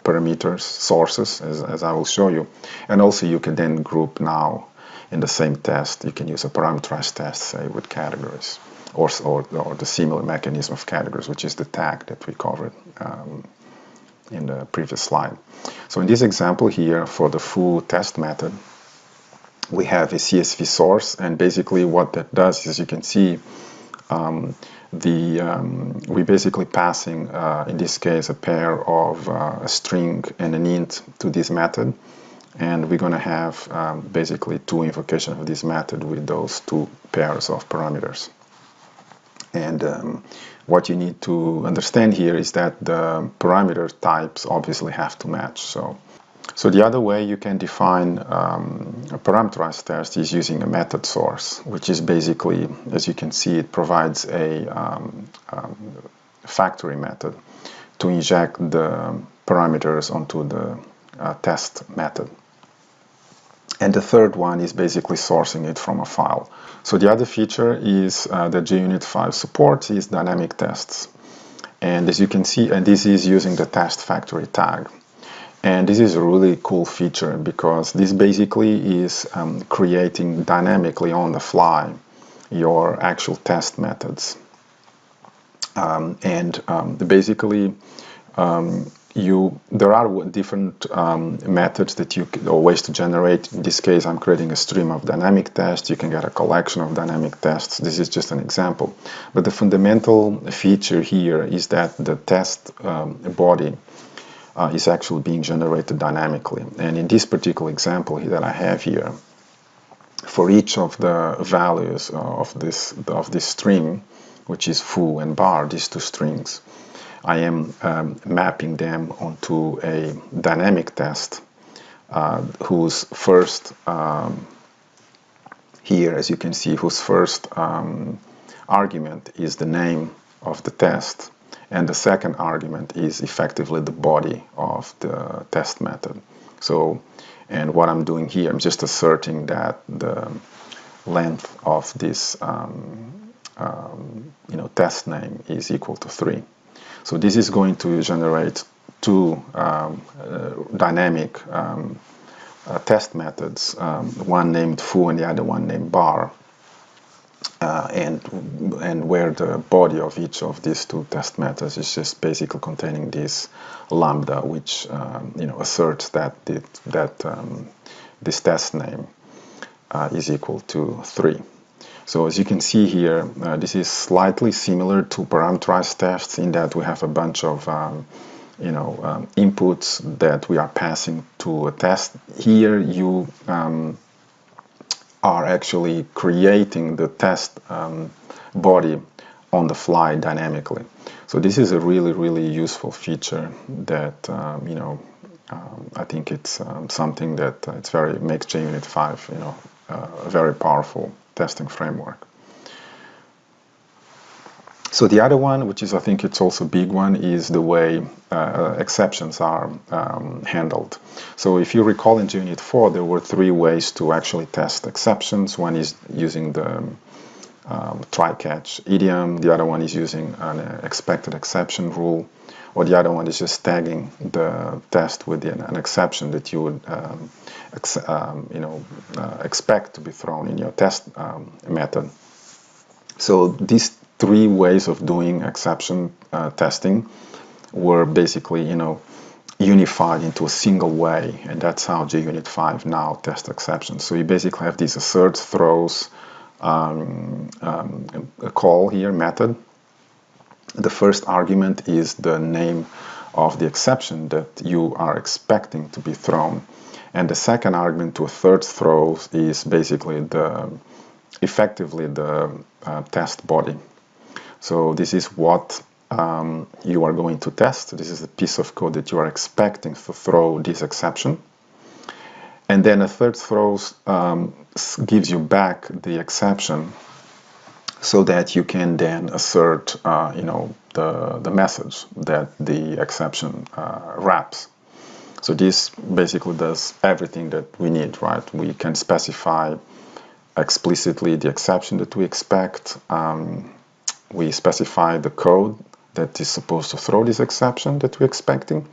parameters, sources, as I will show you, and also you can then group now in the same test. You can use a parameterized test, say, with categories, or the similar mechanism of categories, which is the tag that we covered in the previous slide. So in this example here, for the foo test method, we have a CSV source, and basically what that does is, you can see, we're basically passing, in this case, a pair of a string and an int to this method, and we're going to have basically two invocations of this method with those two pairs of parameters. And what you need to understand here is that the parameter types obviously have to match. So the other way you can define a parameterized test is using a method source, which is basically, as you can see, it provides a factory method to inject the parameters onto the test method. And the third one is basically sourcing it from a file. So the other feature is that JUnit 5 supports is dynamic tests. And as you can see, and this is using the test factory tag. And this is a really cool feature, because this basically is creating dynamically on the fly your actual test methods. Basically, there are different methods that or ways to generate. In this case, I'm creating a stream of dynamic tests. You can get a collection of dynamic tests. This is just an example. But the fundamental feature here is that the test body is actually being generated dynamically. And in this particular example that I have here, for each of the values of this stream, which is foo and bar, these two strings, I am mapping them onto a dynamic test whose first, here as you can see, whose first argument is the name of the test, and the second argument is effectively the body of the test method. So, and what I'm doing here, I'm just asserting that the length of this test name is equal to 3. So this is going to generate two dynamic test methods, one named foo and the other one named bar, and where the body of each of these two test methods is just basically containing this lambda, which asserts that this test name is equal to 3. So as you can see here, this is slightly similar to parameterized tests in that we have a bunch of inputs that we are passing to a test. Here you are actually creating the test body on the fly dynamically. So this is a really useful feature that I think it's something that makes JUnit 5 a very powerful testing framework. So the other one, which is I think it's also a big one, is the way exceptions are handled. So if you recall in JUnit 4, there were 3 ways to actually test exceptions. One is using the try-catch idiom, the other one is using an expected exception rule, or the other one is just tagging the test with an exception that you would expect to be thrown in your test method. So these 3 ways of doing exception testing were basically unified into a single way, and that's how JUnit 5 now tests exceptions. So you basically have these assert, throws, a call here method. The first argument is the name of the exception that you are expecting to be thrown, and the second argument to a third throw is basically effectively the test body. So this is what you are going to test. This is a piece of code that you are expecting to throw this exception. And then a third throw gives you back the exception so that you can then assert the message that the exception wraps. So this basically does everything that we need, right? We can specify explicitly the exception that we expect. We specify the code that is supposed to throw this exception that we're expecting,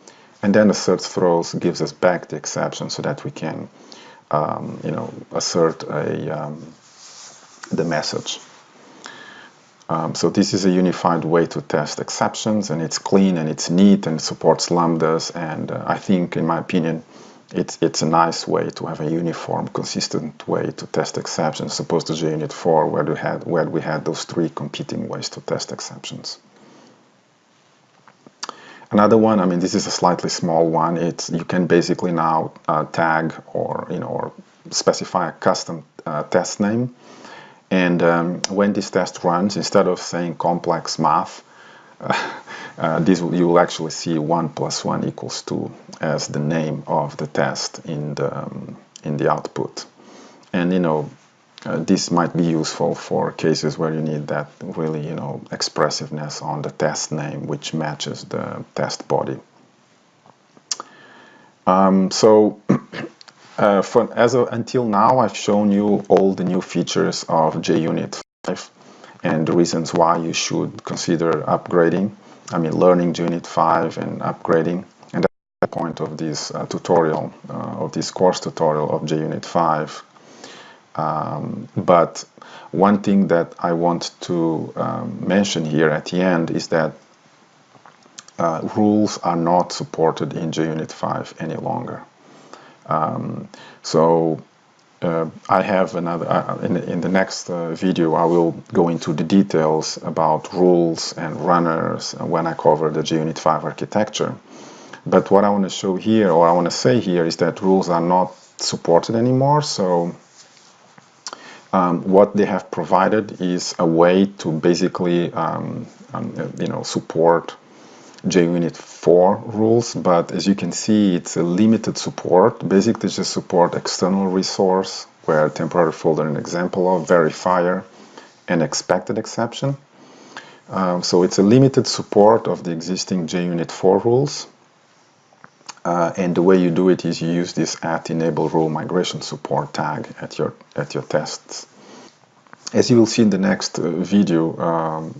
and then assert throws gives us back the exception so that we can assert the message. So this is a unified way to test exceptions, and it's clean and it's neat and supports lambdas, and I think, in my opinion, it's a nice way to have a uniform, consistent way to test exceptions, as opposed to JUnit 4, where we had those 3 competing ways to test exceptions. Another one, I mean, this is a slightly small one. You can basically now tag or specify a custom test name, and when this test runs, instead of saying complex math, you will actually see 1 + 1 = 2 as the name of the test in the output. And this might be useful for cases where you need that really expressiveness on the test name, which matches the test body. Until now, I've shown you all the new features of JUnit 5 and the reasons why you should consider upgrading. I mean, learning JUnit 5 and upgrading. And that's the point of this tutorial, of this course tutorial of JUnit 5. But one thing that I want to mention here at the end is that rules are not supported in JUnit 5 any longer. I have another, in the next video I will go into the details about rules and runners when I cover the JUnit 5 architecture. But what I want to show here, or I want to say here, is that rules are not supported anymore. So what they have provided is a way to basically support JUnit 4 rules, but as you can see, it's a limited support. Basically, just support external resource, where temporary folder an example of, verifier, and expected exception. So it's a limited support of the existing JUnit 4 rules. And the way you do it is you use this @enable rule migration support tag at your tests. As you will see in the next video,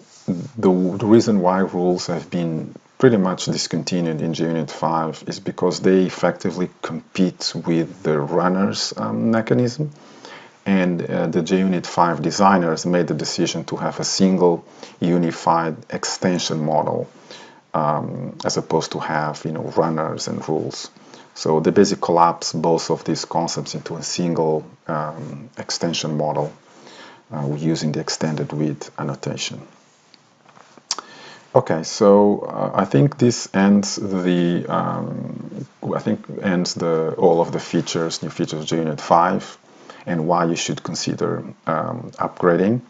the reason why rules have been pretty much discontinued in JUnit 5 is because they effectively compete with the runners mechanism, and the JUnit 5 designers made the decision to have a single unified extension model as opposed to have runners and rules. So they basically collapse both of these concepts into a single extension model using the extended with annotation. Okay, so I think this ends the all of the features, new features of JUnit 5, and why you should consider upgrading.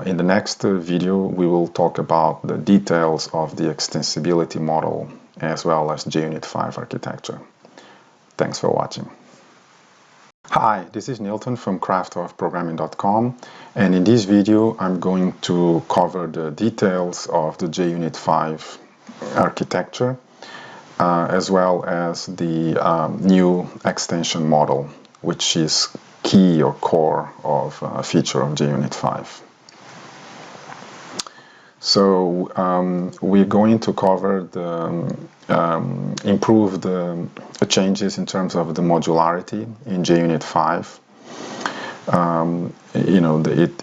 In the next video, we will talk about the details of the extensibility model as well as JUnit 5 architecture. Thanks for watching. Hi, this is Nilton from craftofprogramming.com, and in this video I'm going to cover the details of the JUnit 5 architecture as well as the new extension model, which is key or core of a feature of JUnit 5. So we're going to cover the improve the changes in terms of the modularity in JUnit 5.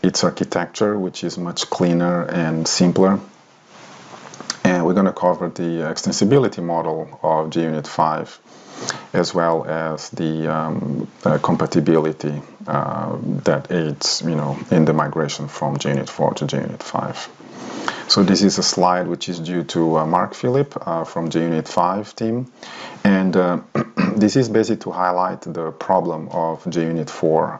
Its architecture, which is much cleaner and simpler. And we're going to cover the extensibility model of JUnit 5, as well as the compatibility that aids, in the migration from JUnit 4 to JUnit 5. So this is a slide which is due to Mark Phillip from JUnit 5 team, and this is basically to highlight the problem of JUnit 4.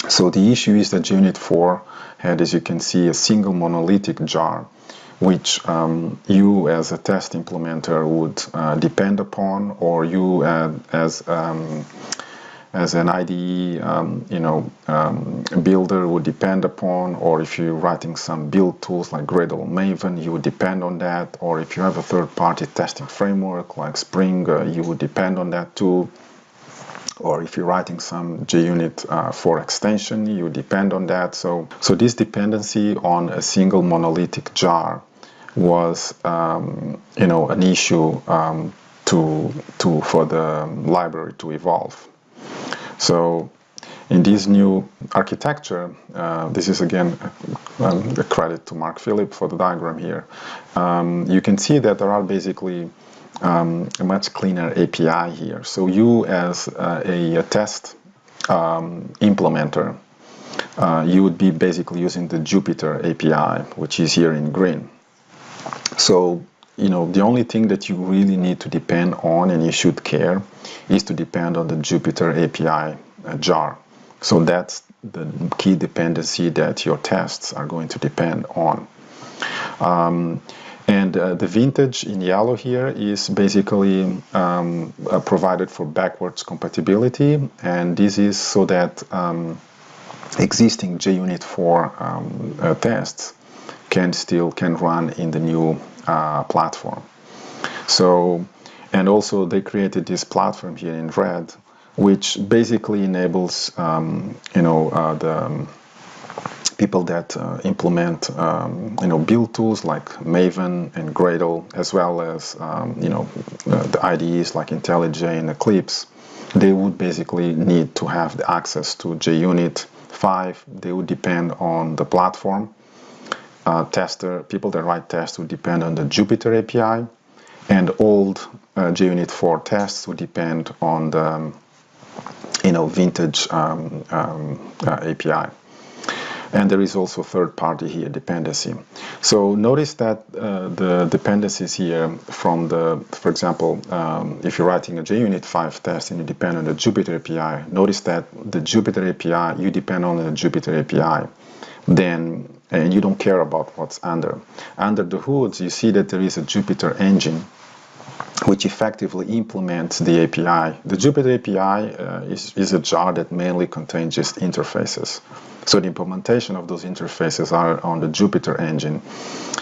So the issue is that JUnit 4 had, as you can see, a single monolithic jar, which you as a test implementer would depend upon, or you as an IDE, builder would depend upon, or if you're writing some build tools like Gradle or Maven, you would depend on that, or if you have a third-party testing framework like Spring, you would depend on that too, or if you're writing some JUnit 4 extension, you would depend on that. So this dependency on a single monolithic jar was, an issue for the library to evolve. So in this new architecture, this is again a credit to Mark Phillip for the diagram here. You can see that there are basically a much cleaner API here. So you as a test implementer, you would be basically using the Jupyter API, which is here in green. So the only thing that you really need to depend on, and you should care, is to depend on the Jupyter API jar. So that's the key dependency that your tests are going to depend on. And the vintage in yellow here is basically provided for backwards compatibility, and this is so that existing JUnit 4 tests can run in the new platform. So, and also they created this platform here in red, which basically enables the people that implement build tools like Maven and Gradle, as well as the IDEs like IntelliJ and Eclipse. They would basically need to have the access to JUnit 5. They would depend on the platform. people that write tests would depend on the Jupyter API, and old JUnit 4 tests would depend on the vintage API. And there is also third-party here dependency. So notice that the dependencies here from for example, if you're writing a JUnit 5 test and you depend on the Jupyter API, notice that the Jupyter API, you depend on the Jupyter API, and you don't care about what's under. Under the hood, you see that there is a Jupyter engine which effectively implements the API. The Jupyter API is a jar that mainly contains just interfaces. So the implementation of those interfaces are on the Jupyter engine,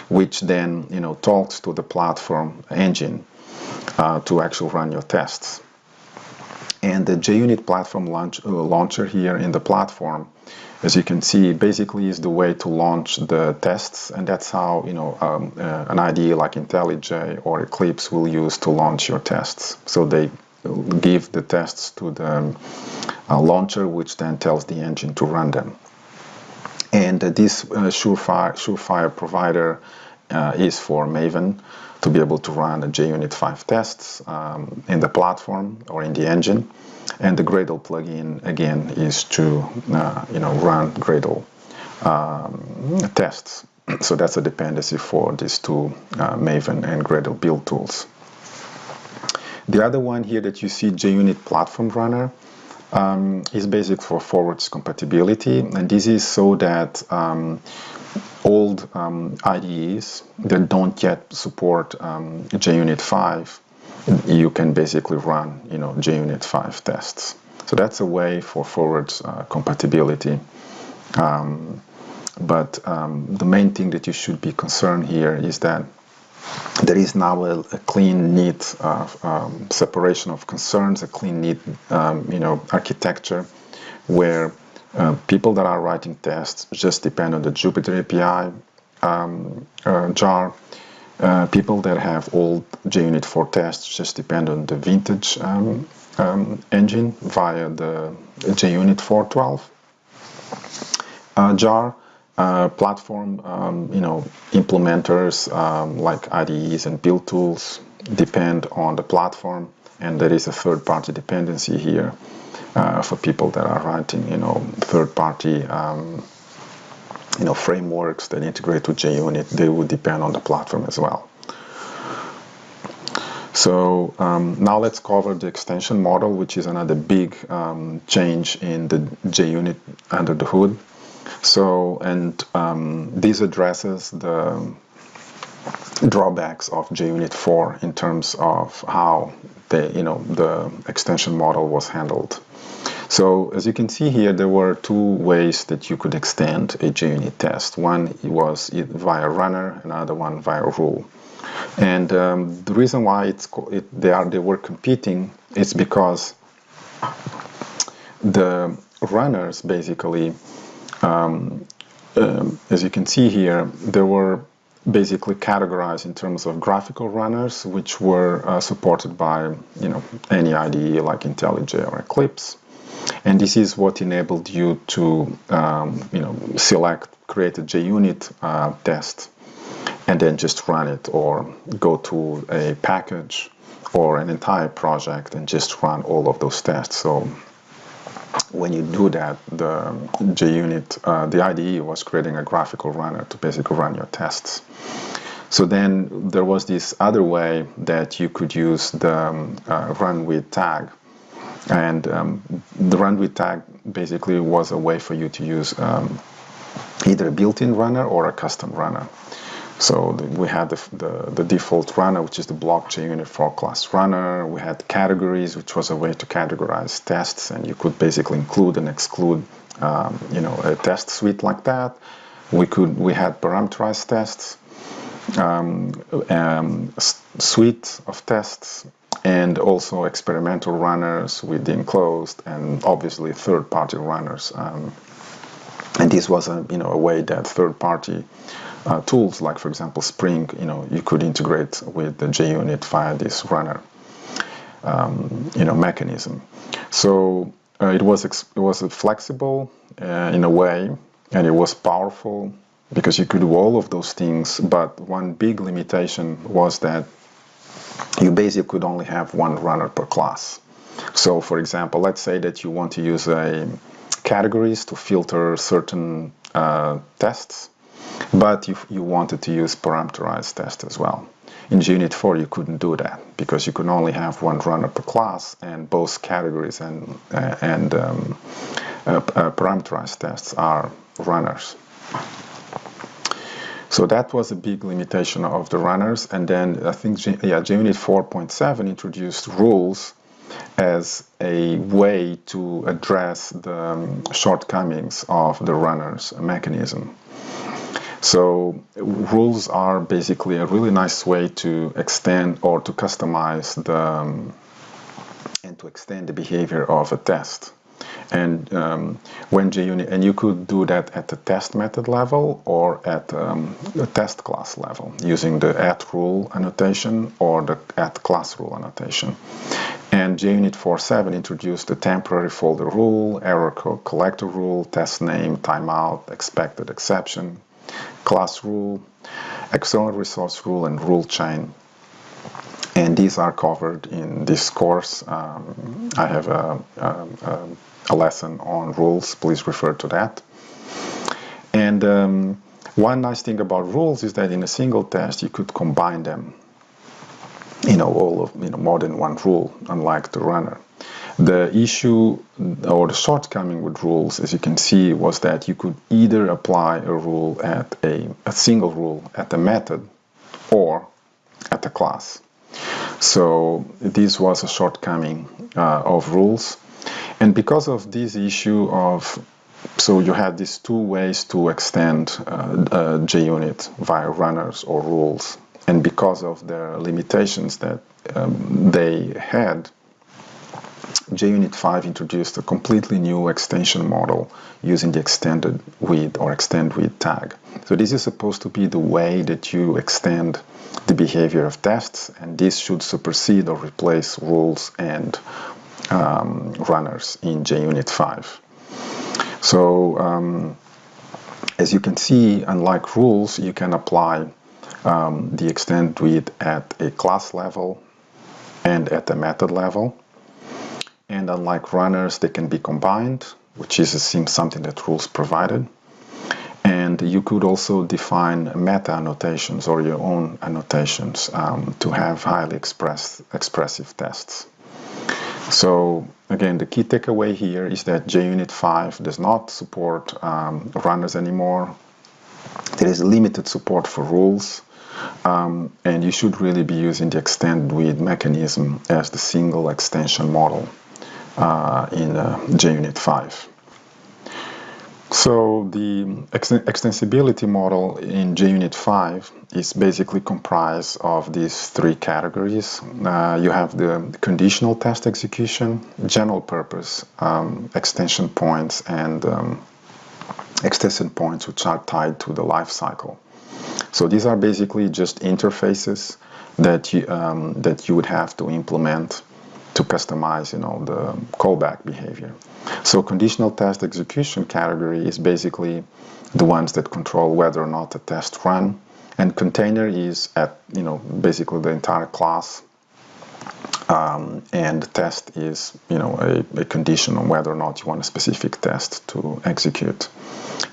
which then talks to the platform engine to actually run your tests. And the JUnit platform launcher here in the platform, as you can see, basically is the way to launch the tests, and that's how an IDE like IntelliJ or Eclipse will use to launch your tests. So they give the tests to the launcher, which then tells the engine to run them. And this surefire provider is for Maven to be able to run a JUnit 5 tests in the platform or in the engine. And the Gradle plugin, again, is to run Gradle tests. So that's a dependency for these two Maven and Gradle build tools. The other one here that you see, JUnit Platform Runner, is basic for forwards compatibility, and this is so that old IDEs that don't yet support JUnit 5, you can basically run JUnit 5 tests. So that's a way for forwards compatibility. But the main thing that you should be concerned here is that there is now a clean, neat separation of concerns, a clean, neat architecture where people that are writing tests just depend on the Jupyter API jar. People that have old JUnit 4 tests just depend on the vintage engine via the JUnit 4.12 jar. Platform, implementers like IDEs and build tools depend on the platform, and there is a third-party dependency here for people that are writing, third-party, frameworks that integrate with JUnit. They would depend on the platform as well. So now let's cover the extension model, which is another big change in the JUnit under the hood. So, and this addresses the drawbacks of JUnit 4 in terms of how the extension model was handled. So, as you can see here, there were two ways that you could extend a JUnit test. One was via runner, another one via rule. And the reason why they were competing is because the runners basically, as you can see here, there were basically categorized in terms of graphical runners, which were supported by any IDE like IntelliJ or Eclipse, and this is what enabled you to create a JUnit test and then just run it, or go to a package or an entire project and just run all of those tests. So when you do that, the JUnit, the IDE was creating a graphical runner to basically run your tests. So then there was this other way that you could use the run with tag. And the run with tag basically was a way for you to use either a built-in runner or a custom runner. So we had the default runner, which is the block JUnit 4 class runner. We had categories, which was a way to categorize tests, and you could basically include and exclude, a test suite like that. We had parameterized tests, suite of tests, and also experimental runners with the enclosed, and obviously third-party runners. And this was a way that third-party tools, like for example Spring, you could integrate with the JUnit via this runner, mechanism. So it was flexible in a way, and it was powerful because you could do all of those things, but one big limitation was that you basically could only have one runner per class. So for example, let's say that you want to use categories to filter certain tests, but you wanted to use parameterized tests as well. In JUnit 4 you couldn't do that because you could only have one runner per class, and both categories and parameterized tests are runners. So that was a big limitation of the runners. And then I think JUnit 4.7 introduced rules as a way to address the shortcomings of the runners mechanism. So rules are basically a really nice way to extend or to customize and to extend the behavior of a test. And when JUnit, and you could do that at the test method level or at the test class level using the @rule annotation or the @class rule annotation. And JUnit 4.7 introduced the temporary folder rule, error code collector rule, test name, timeout, expected exception, class rule, external resource rule, and rule chain. And these are covered in this course. I have a lesson on rules. Please refer to that. And one nice thing about rules is that in a single test you could combine them. More than one rule, unlike the runner. The issue or the shortcoming with rules, as you can see, was that you could either apply a rule at a single rule at the method or at the class. So this was a shortcoming of rules. And because of this issue so you had these two ways to extend JUnit via runners or rules. And because of the limitations that they had, JUnit 5 introduced a completely new extension model using the extended with or extend with tag. So this is supposed to be the way that you extend the behavior of tests, and this should supersede or replace rules and runners in JUnit 5. So as you can see, unlike rules, you can apply the extend with at a class level and at the method level. And unlike runners, they can be combined, which seems something that rules provided. And you could also define meta annotations or your own annotations to have highly expressive tests. So again, the key takeaway here is that JUnit 5 does not support runners anymore. There is limited support for rules. And you should really be using the extend with mechanism as the single extension model in JUnit 5. So the extensibility model in JUnit 5 is basically comprised of these three categories. You have the conditional test execution, general purpose, extension points, and extension points which are tied to the life cycle. So these are basically just interfaces that you would have to implement to customize, the callback behavior. So conditional test execution category is basically the ones that control whether or not a test run, and container is at basically the entire class, and test is a condition on whether or not you want a specific test to execute.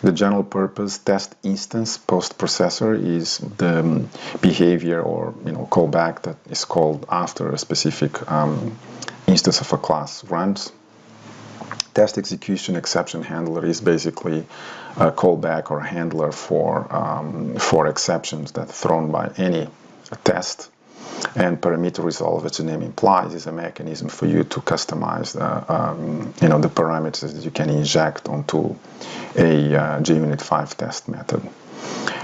The general purpose test instance post-processor is the behavior or callback that is called after a specific instance of a class runs. Test execution exception handler is basically a callback or handler for exceptions that are thrown by any test. And parameter resolve, as the name implies, is a mechanism for you to customize the parameters that you can inject onto a JUnit 5 test method.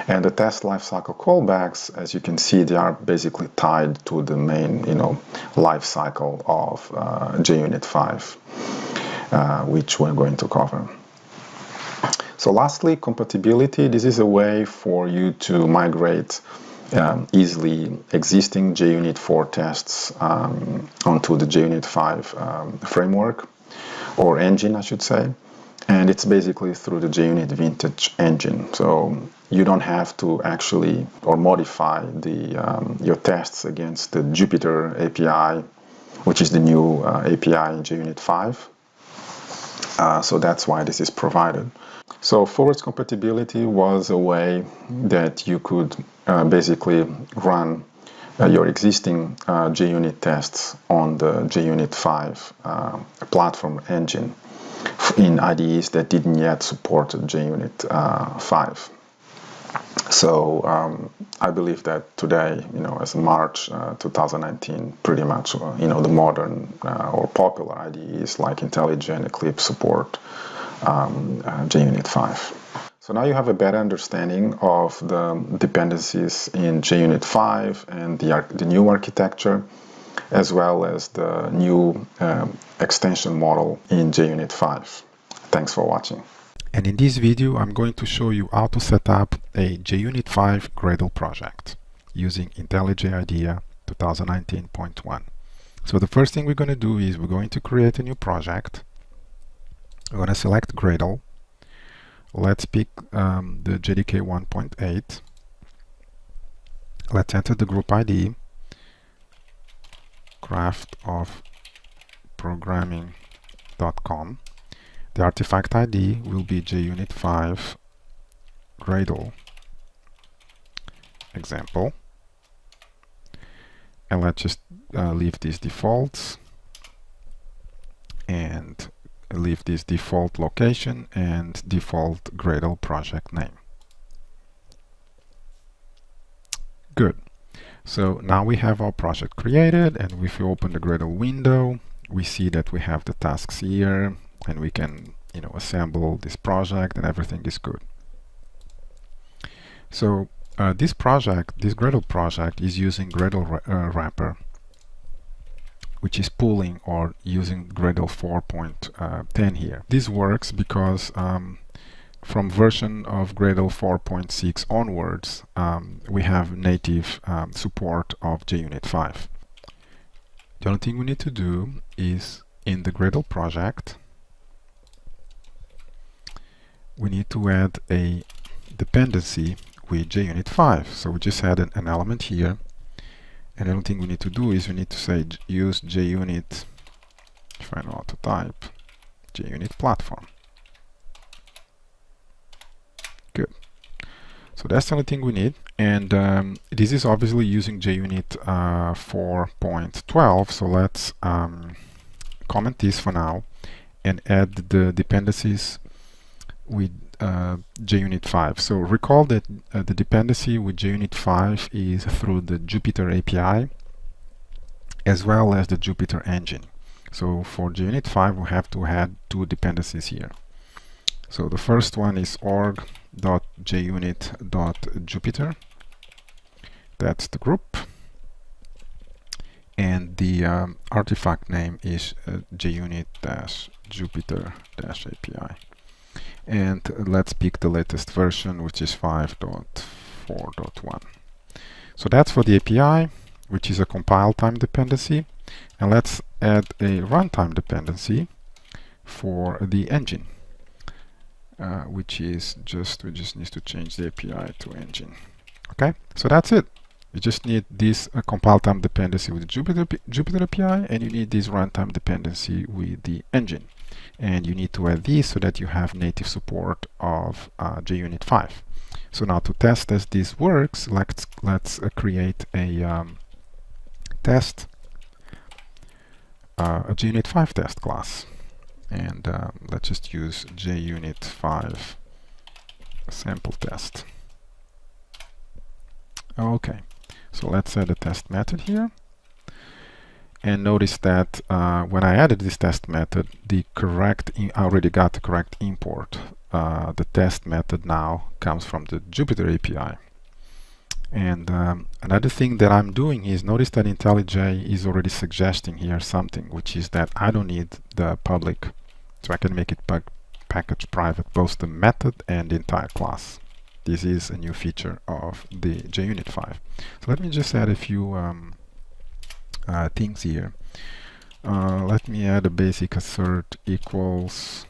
And the test lifecycle callbacks, as you can see, they are basically tied to the main lifecycle of JUnit 5, which we're going to cover. So lastly, compatibility. This is a way for you to migrate easily existing JUnit 4 tests onto the JUnit 5 framework, or engine, I should say. And it's basically through the JUnit Vintage engine. So you don't have to actually or modify the your tests against the Jupyter API, which is the new API in JUnit 5. So that's why this is provided. So forwards compatibility was a way that you could basically run your existing JUnit tests on the JUnit 5 platform engine in IDEs that didn't yet support JUnit 5. So I believe that today, as March 2019, pretty much, the modern or popular IDEs like IntelliJ and Eclipse support JUnit 5. So now you have a better understanding of the dependencies in JUnit 5 and the new architecture, as well as the new extension model in JUnit 5. Thanks for watching. And in this video, I'm going to show you how to set up a JUnit 5 Gradle project using IntelliJ IDEA 2019.1. So the first thing we're going to do is we're going to create a new project. We're going to select Gradle. Let's pick the JDK 1.8. Let's enter the group ID, craftofprogramming.com. The artifact ID will be JUnit 5 Gradle example. And let's just leave these defaults and leave this default location and default Gradle project name. Good. So now we have our project created, and if we open the Gradle window, we see that we have the tasks here, and we can assemble this project, and everything is good. So this Gradle project is using Gradle wrapper, which is pulling or using Gradle 4.10 here. This works because from version of Gradle 4.6 onwards, we have native support of JUnit 5. The only thing we need to do is in the Gradle project, we need to add a dependency with JUnit 5. So we just add an element here, and the only thing we need to do is we need to say use JUnit, if I know how to type, JUnit platform. Good. So that's the only thing we need, and this is obviously using JUnit 4.12. So let's comment this for now and add the dependencies with JUnit 5. So recall that the dependency with JUnit 5 is through the Jupyter API as well as the Jupyter engine. So for JUnit 5 we have to add two dependencies here. So the first one is org.junit.jupyter. That's the group, and the artifact name is JUnit-jupyter-API. And let's pick the latest version, which is 5.4.1. So that's for the API, which is a compile time dependency. And let's add a runtime dependency for the engine, which is we just need to change the API to engine. Okay, so that's it. You just need this compile time dependency with the Jupyter API, and you need this runtime dependency with the engine. And you need to add these so that you have native support of JUnit 5. So now to test as this works, let's create a test, a JUnit 5 test class. And let's just use JUnit 5 sample test. Okay, so let's add a test method here. And notice that when I added this test method, I already got the correct import. The test method now comes from the Jupyter API. And another thing that I'm doing is notice that IntelliJ is already suggesting here something, which is that I don't need the public, so I can make it package private, both the method and the entire class. This is a new feature of the JUnit 5. So let me just add a few things here. Let me add a basic assert equals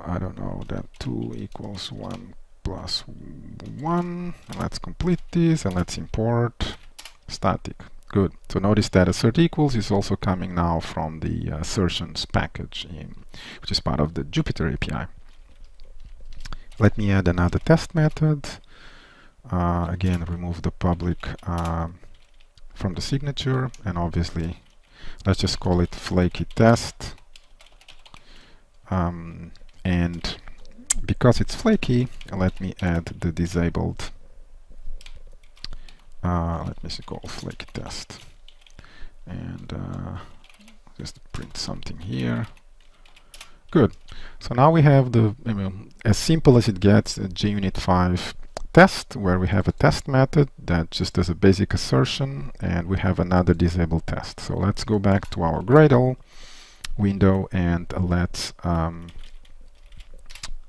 I don't know, that 2 equals 1 plus 1. Let's complete this and let's import static. Good. So notice that assert equals is also coming now from the assertions package, which is part of the Jupyter API. Let me add another test method. Again, remove the public from the signature, and obviously let's just call it flaky test. And because it's flaky, let me add the disabled. Let me call flaky test, and just print something here. Good. So now we have the as simple as it gets, a JUnit 5 test, where we have a test method that just does a basic assertion, and we have another disabled test. So let's go back to our Gradle window and let's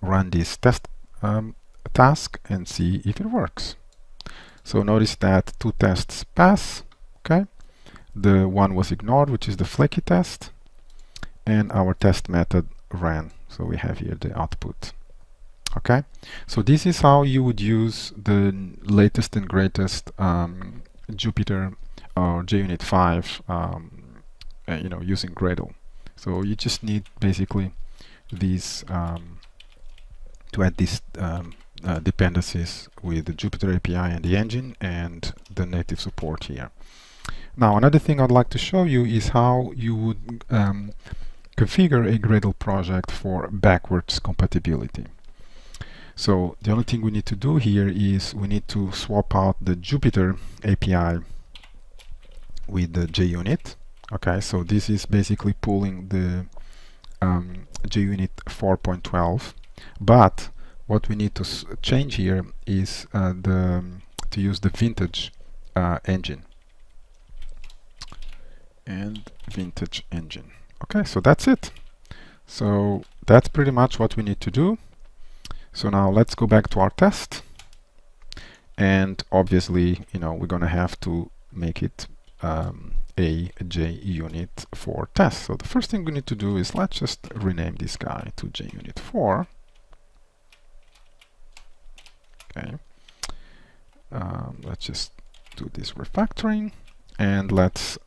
run this test task and see if it works. So notice that 2 tests pass. Okay, the one was ignored, which is the flaky test, and our test method ran. So we have here the output. Okay, so this is how you would use the latest and greatest Jupyter or JUnit 5 using Gradle. So you just need basically these to add these dependencies with the Jupyter API and the engine and the native support here. Now another thing I'd like to show you is how you would configure a Gradle project for backwards compatibility. So the only thing we need to do here is we need to swap out the Jupyter API with the JUnit. Okay, so this is basically pulling the JUnit 4.12, but what we need to change here is to use the vintage engine and vintage engine. Okay, so that's it. So that's pretty much what we need to do. So now let's go back to our test, and obviously we're gonna have to make it a JUnit 4 test. So the first thing we need to do is let's just rename this guy to JUnit 4. Okay, let's just do this refactoring, and let's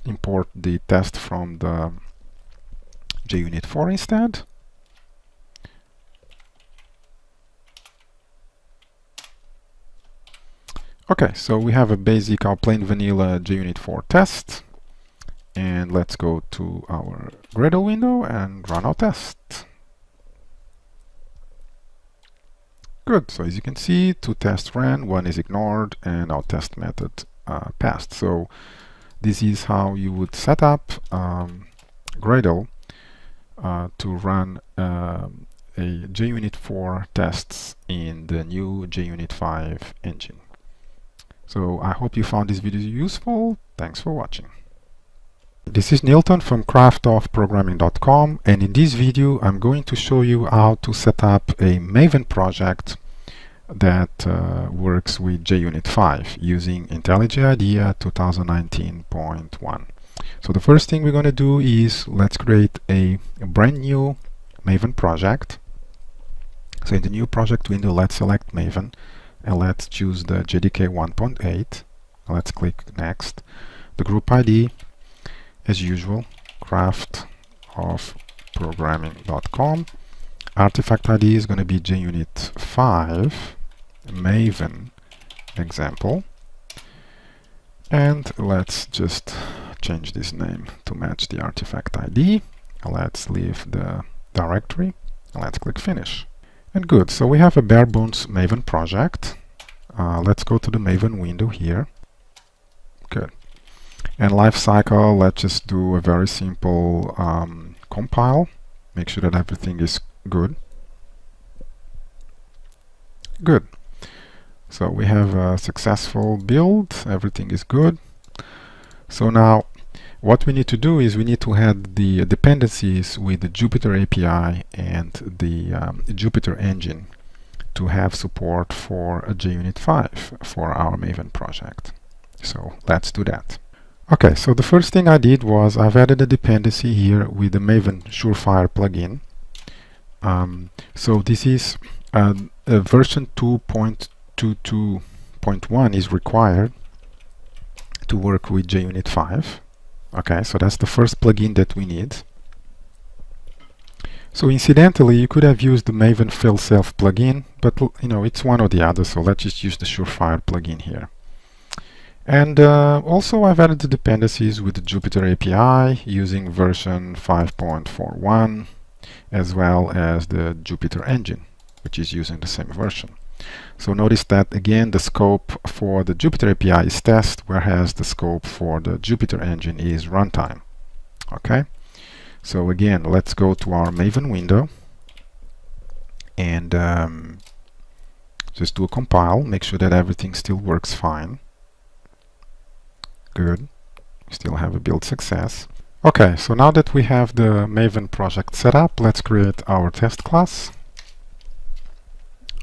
import the test from the JUnit 4 instead. Okay, so we have a basic, our plain vanilla JUnit 4 test, and let's go to our Gradle window and run our test. Good, so as you can see, 2 tests ran, 1 is ignored, and our test method passed. So this is how you would set up Gradle to run a JUnit 4 tests in the new JUnit 5 engine. So I hope you found this video useful. Thanks for watching. This is Nilton from craftoffprogramming.com, and in this video I'm going to show you how to set up a Maven project that works with JUnit 5 using IntelliJ IDEA 2019.1. So the first thing we're going to do is let's create a brand new Maven project. So in the new project window, let's select Maven and let's choose the JDK 1.8. Let's click next. The group ID, as usual, craftoffprogramming.com. Artifact ID is going to be JUnit 5 Maven example, and let's just change this name to match the artifact ID. Let's leave the directory and let's click finish. And good, so we have a bare bones Maven project. Let's go to the Maven window here. Good. And lifecycle, let's just do a very simple compile. Make sure that everything is good. Good. So we have a successful build, everything is good. So now what we need to do is we need to add the dependencies with the Jupyter API and the Jupyter engine to have support for a JUnit 5 for our Maven project. So let's do that. Okay, so the first thing I did was I've added a dependency here with the Maven Surefire plugin. So this is version 2.22.1 is required to work with JUnit 5. Okay, so that's the first plugin that we need. So incidentally, you could have used the Maven failsafe plugin, but you know, it's one or the other, so let's just use the Surefire plugin here. And also I've added the dependencies with the Jupyter API using version 5.41, as well as the Jupyter engine, which is using the same version. So notice that again the scope for the Jupyter API is test, whereas the scope for the Jupyter engine is runtime. Okay, so again, let's go to our Maven window and just do a compile, make sure that everything still works fine. Good, still have a build success. Okay, so now that we have the Maven project set up, let's create our test class.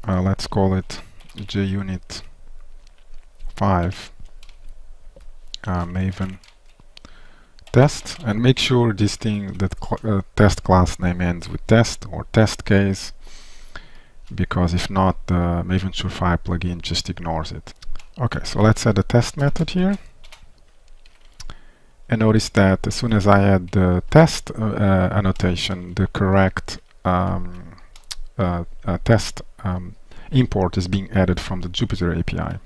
Let's call it JUnit 5 Maven test, and make sure this thing that test class name ends with test or test case, because if not, the Maven Surefire plugin just ignores it. Okay, so let's add a test method here. And notice that as soon as I add the test annotation, the correct test import is being added from the Jupyter API.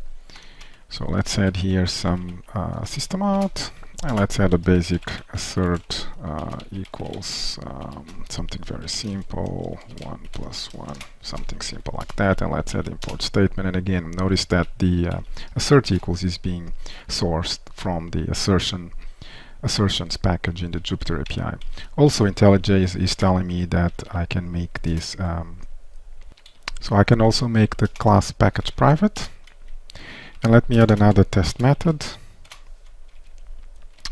So let's add here some system out, and let's add a basic assert equals something very simple, 1 + 1, something simple like that, and let's add import statement. And again, notice that the assert equals is being sourced from the assertions package in the Jupyter API. Also, IntelliJ is telling me that I can make this, so I can also make the class package private. And let me add another test method.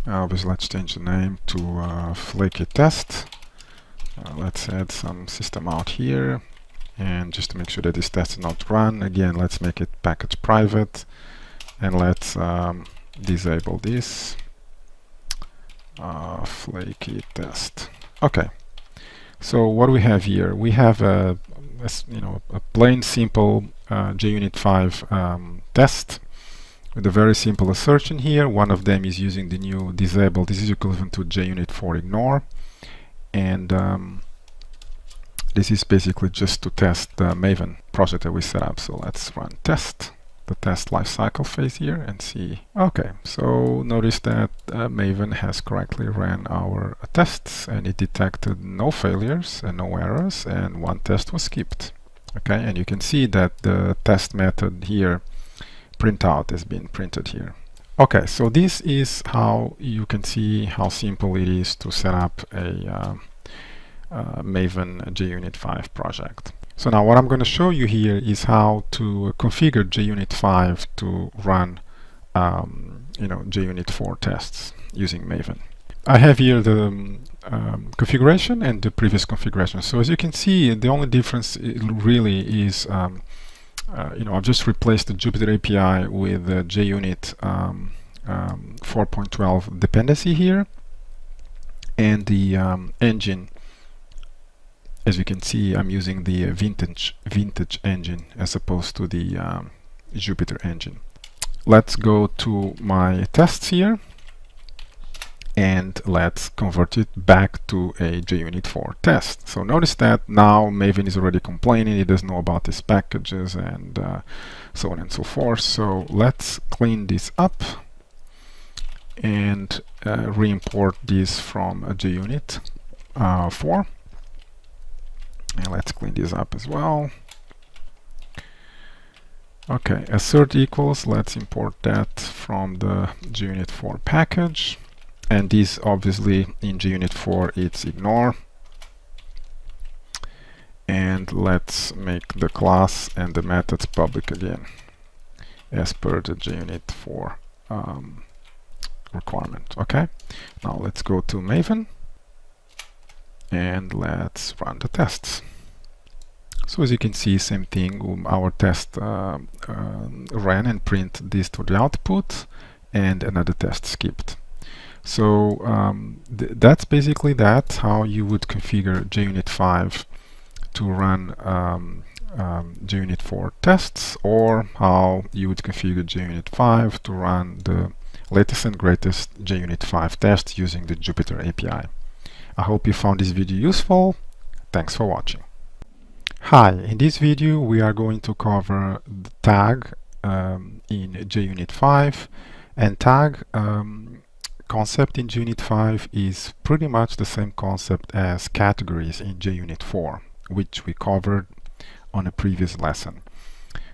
Obviously, let's change the name to flaky test. Let's add some system out here, and just to make sure that this test is not run, again, let's make it package private, and let's disable this. Flaky test. Okay, so what do we have here? We have a plain simple JUnit 5 test with a very simple assertion here. One of them is using the new disable. This is equivalent to JUnit 4 ignore, and this is basically just to test the Maven project that we set up. So let's run test, the test lifecycle phase here, and see. Okay, so notice that Maven has correctly ran our tests, and it detected no failures and no errors, and one test was skipped. Okay, and you can see that the test method here, printout, has been printed here. Okay, so this is how you can see how simple it is to set up a Maven JUnit 5 project. So now what I'm going to show you here is how to configure JUnit 5 to run JUnit 4 tests using Maven. I have here the configuration and the previous configuration. So as you can see, the only difference really is I've just replaced the Jupyter API with the JUnit 4.12 dependency here, and the engine. As you can see, I'm using the vintage engine as opposed to the Jupyter engine. Let's go to my tests here, and let's convert it back to a JUnit 4 test. So notice that now Maven is already complaining, it doesn't know about these packages, and so on and so forth. So let's clean this up and re-import this from a JUnit 4. And let's clean this up as well. Okay, assert equals, let's import that from the JUnit 4 package. And this obviously in JUnit 4 it's ignore. And let's make the class and the methods public again, as per the JUnit 4 requirement. Okay, now let's go to Maven and let's run the tests. So as you can see, same thing, our test ran and print this to the output, and another test skipped. So that's basically how you would configure JUnit 5 to run JUnit 4 tests, or how you would configure JUnit 5 to run the latest and greatest JUnit 5 tests using the Jupyter API. I hope you found this video useful. Thanks for watching. Hi, in this video we are going to cover the tag in JUnit 5, and tag concept in JUnit 5 is pretty much the same concept as categories in JUnit 4, which we covered on a previous lesson.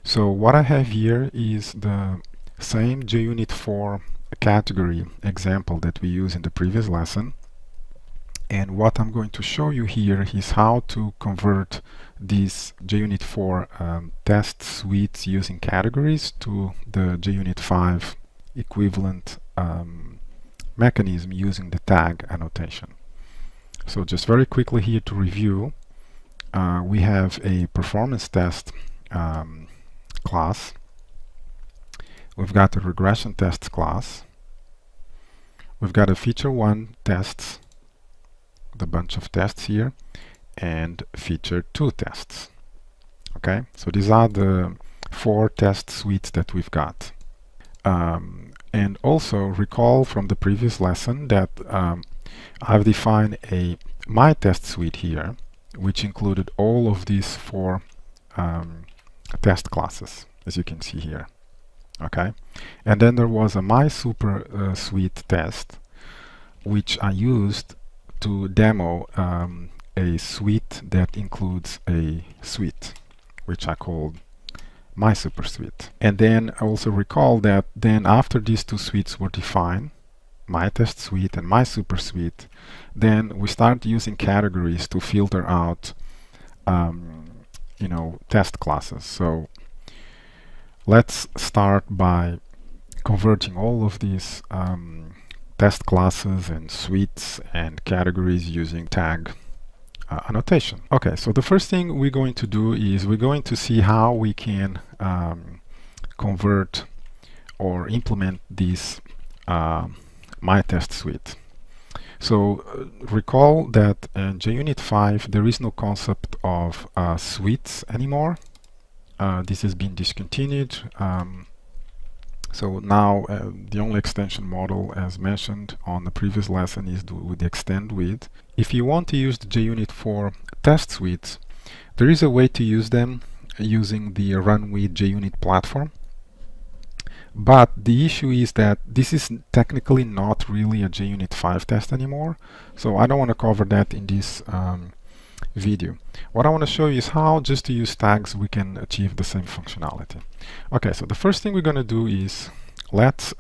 So what I have here is the same JUnit 4 category example that we used in the previous lesson, and what I'm going to show you here is how to convert these JUnit 4 test suites using categories to the JUnit 5 equivalent mechanism using the tag annotation. So just very quickly here to review, we have a performance test class. We've got a regression tests class. We've got a feature 1 tests, the bunch of tests here, and feature 2 tests. Okay, so these are the 4 test suites that we've got. And also recall from the previous lesson that I've defined a my test suite here, which included all of these 4 test classes, as you can see here. Okay, and then there was a my super suite test, which I used to demo a suite that includes a suite, which I called my super suite. And then I also recall that then after these 2 suites were defined, my test suite and my super suite, then we start using categories to filter out test classes. So let's start by converting all of these test classes and suites and categories using tag annotation. Okay, so the first thing we're going to do is we're going to see how we can convert or implement this my test suite. So recall that in JUnit 5 there is no concept of suites anymore. This has been discontinued. So now the only extension model, as mentioned on the previous lesson, is with the extend with. If you want to use the JUnit 4 test suites, there is a way to use them using the Run with JUnit platform. But the issue is that this is technically not really a JUnit 5 test anymore, so I don't want to cover that in this video. What I want to show you is how just to use tags we can achieve the same functionality. Okay, so the first thing we're going to do is let's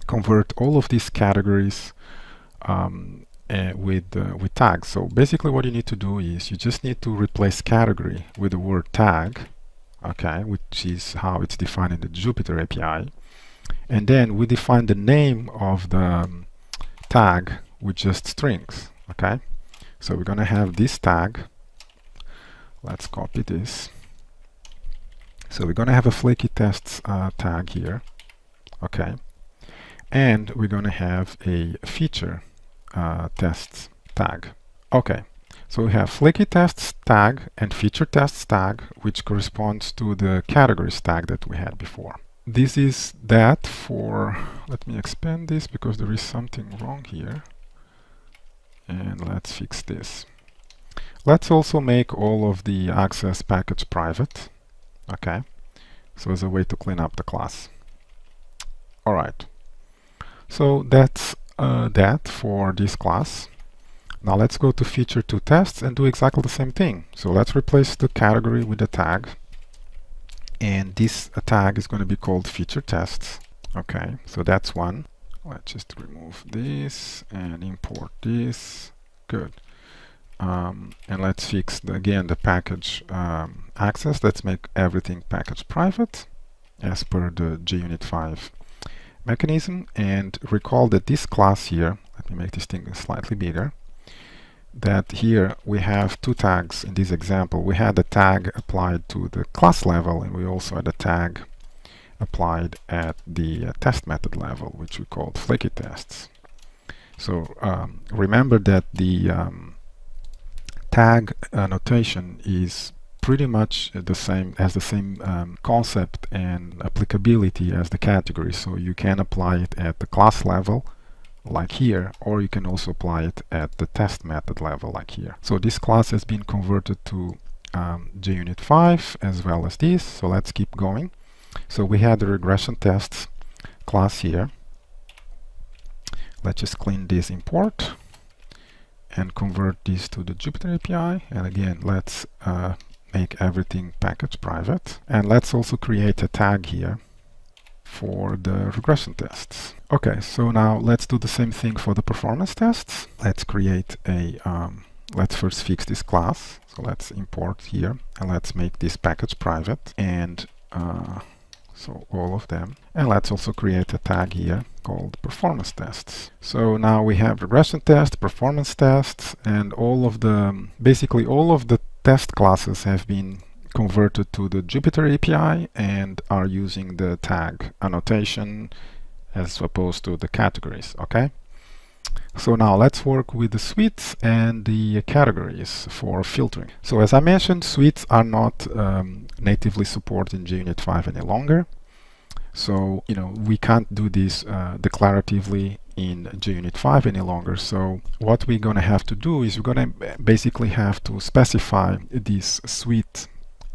convert all of these categories with tags. So basically what you need to do is you just need to replace category with the word tag, okay, which is how it's defined in the Jupyter API, and then we define the name of the tag with just strings. Okay, so we're gonna have this tag. Let's copy this. So we're gonna have a flaky tests tag here. Okay, and we're gonna have a feature tests tag. Okay, so we have flaky tests tag and feature tests tag, which corresponds to the categories tag that we had before. This is that for, let me expand this because there is something wrong here, and let's fix this. Let's also make all of the access package private. Okay, so as a way to clean up the class. All right, so that's that for this class. Now let's go to feature 2 tests and do exactly the same thing. So let's replace the category with the tag, and this tag is going to be called feature tests. Okay, so that's one. Let's just remove this and import this. Good. And let's fix again the package access. Let's make everything package private as per the JUnit 5 mechanism, and recall that this class here, let me make this thing slightly bigger, that here we have 2 tags in this example. We had a tag applied to the class level, and we also had a tag applied at the test method level, which we called flaky tests. So remember that the tag notation is pretty much the same concept and applicability as the category. So you can apply it at the class level like here, or you can also apply it at the test method level like here. So this class has been converted to JUnit 5 as well as this. So let's keep going. So we had the regression tests class here. Let's just clean this import and convert this to the Jupyter API. And again, let's make everything package private. And let's also create a tag here for the regression tests. Okay, so now let's do the same thing for the performance tests. Let's create a, let's first fix this class. So let's import here and let's make this package private, and so all of them. And let's also create a tag here called performance tests. So now we have regression tests, performance tests, and all of the, basically all of the test classes have been converted to the Jupyter API and are using the tag annotation as opposed to the categories. Okay, so now let's work with the suites and the categories for filtering. So as I mentioned, suites are not natively supported in JUnit 5 any longer. So we can't do this declaratively in JUnit 5 any longer. So what we're going to have to do is we're going to basically have to specify this suite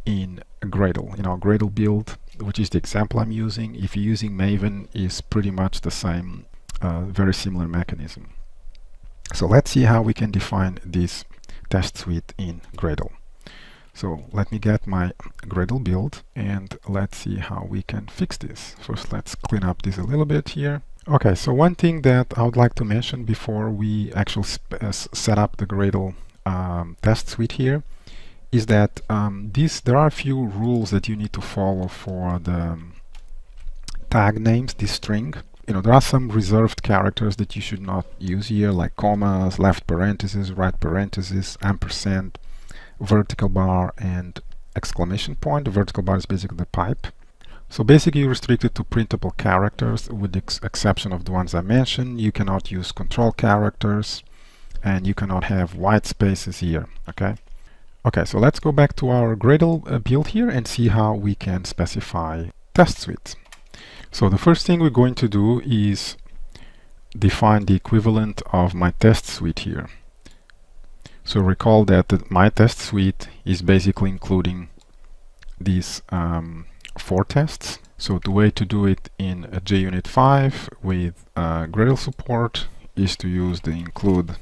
in Gradle. Gradle build, which is the example I'm using. If you're using Maven, is pretty much the same, very similar mechanism. So let's see how we can define this test suite in Gradle. So let me get my Gradle build and let's see how we can fix this. First, let's clean up this a little bit here. Okay, so one thing that I would like to mention before we actually set up the Gradle test suite here is that there are a few rules that you need to follow for the tag names, this string. There are some reserved characters that you should not use here, like commas, left parentheses, right parentheses, ampersand, vertical bar, and exclamation point. The vertical bar is basically the pipe. So basically you're restricted to printable characters with the exception of the ones I mentioned. You cannot use control characters and you cannot have white spaces here. Okay, so let's go back to our Gradle build here and see how we can specify test suites. So the first thing we're going to do is define the equivalent of my test suite here. So recall that my test suite is basically including these 4 tests. So the way to do it in JUnit 5 with Gradle support is to use the include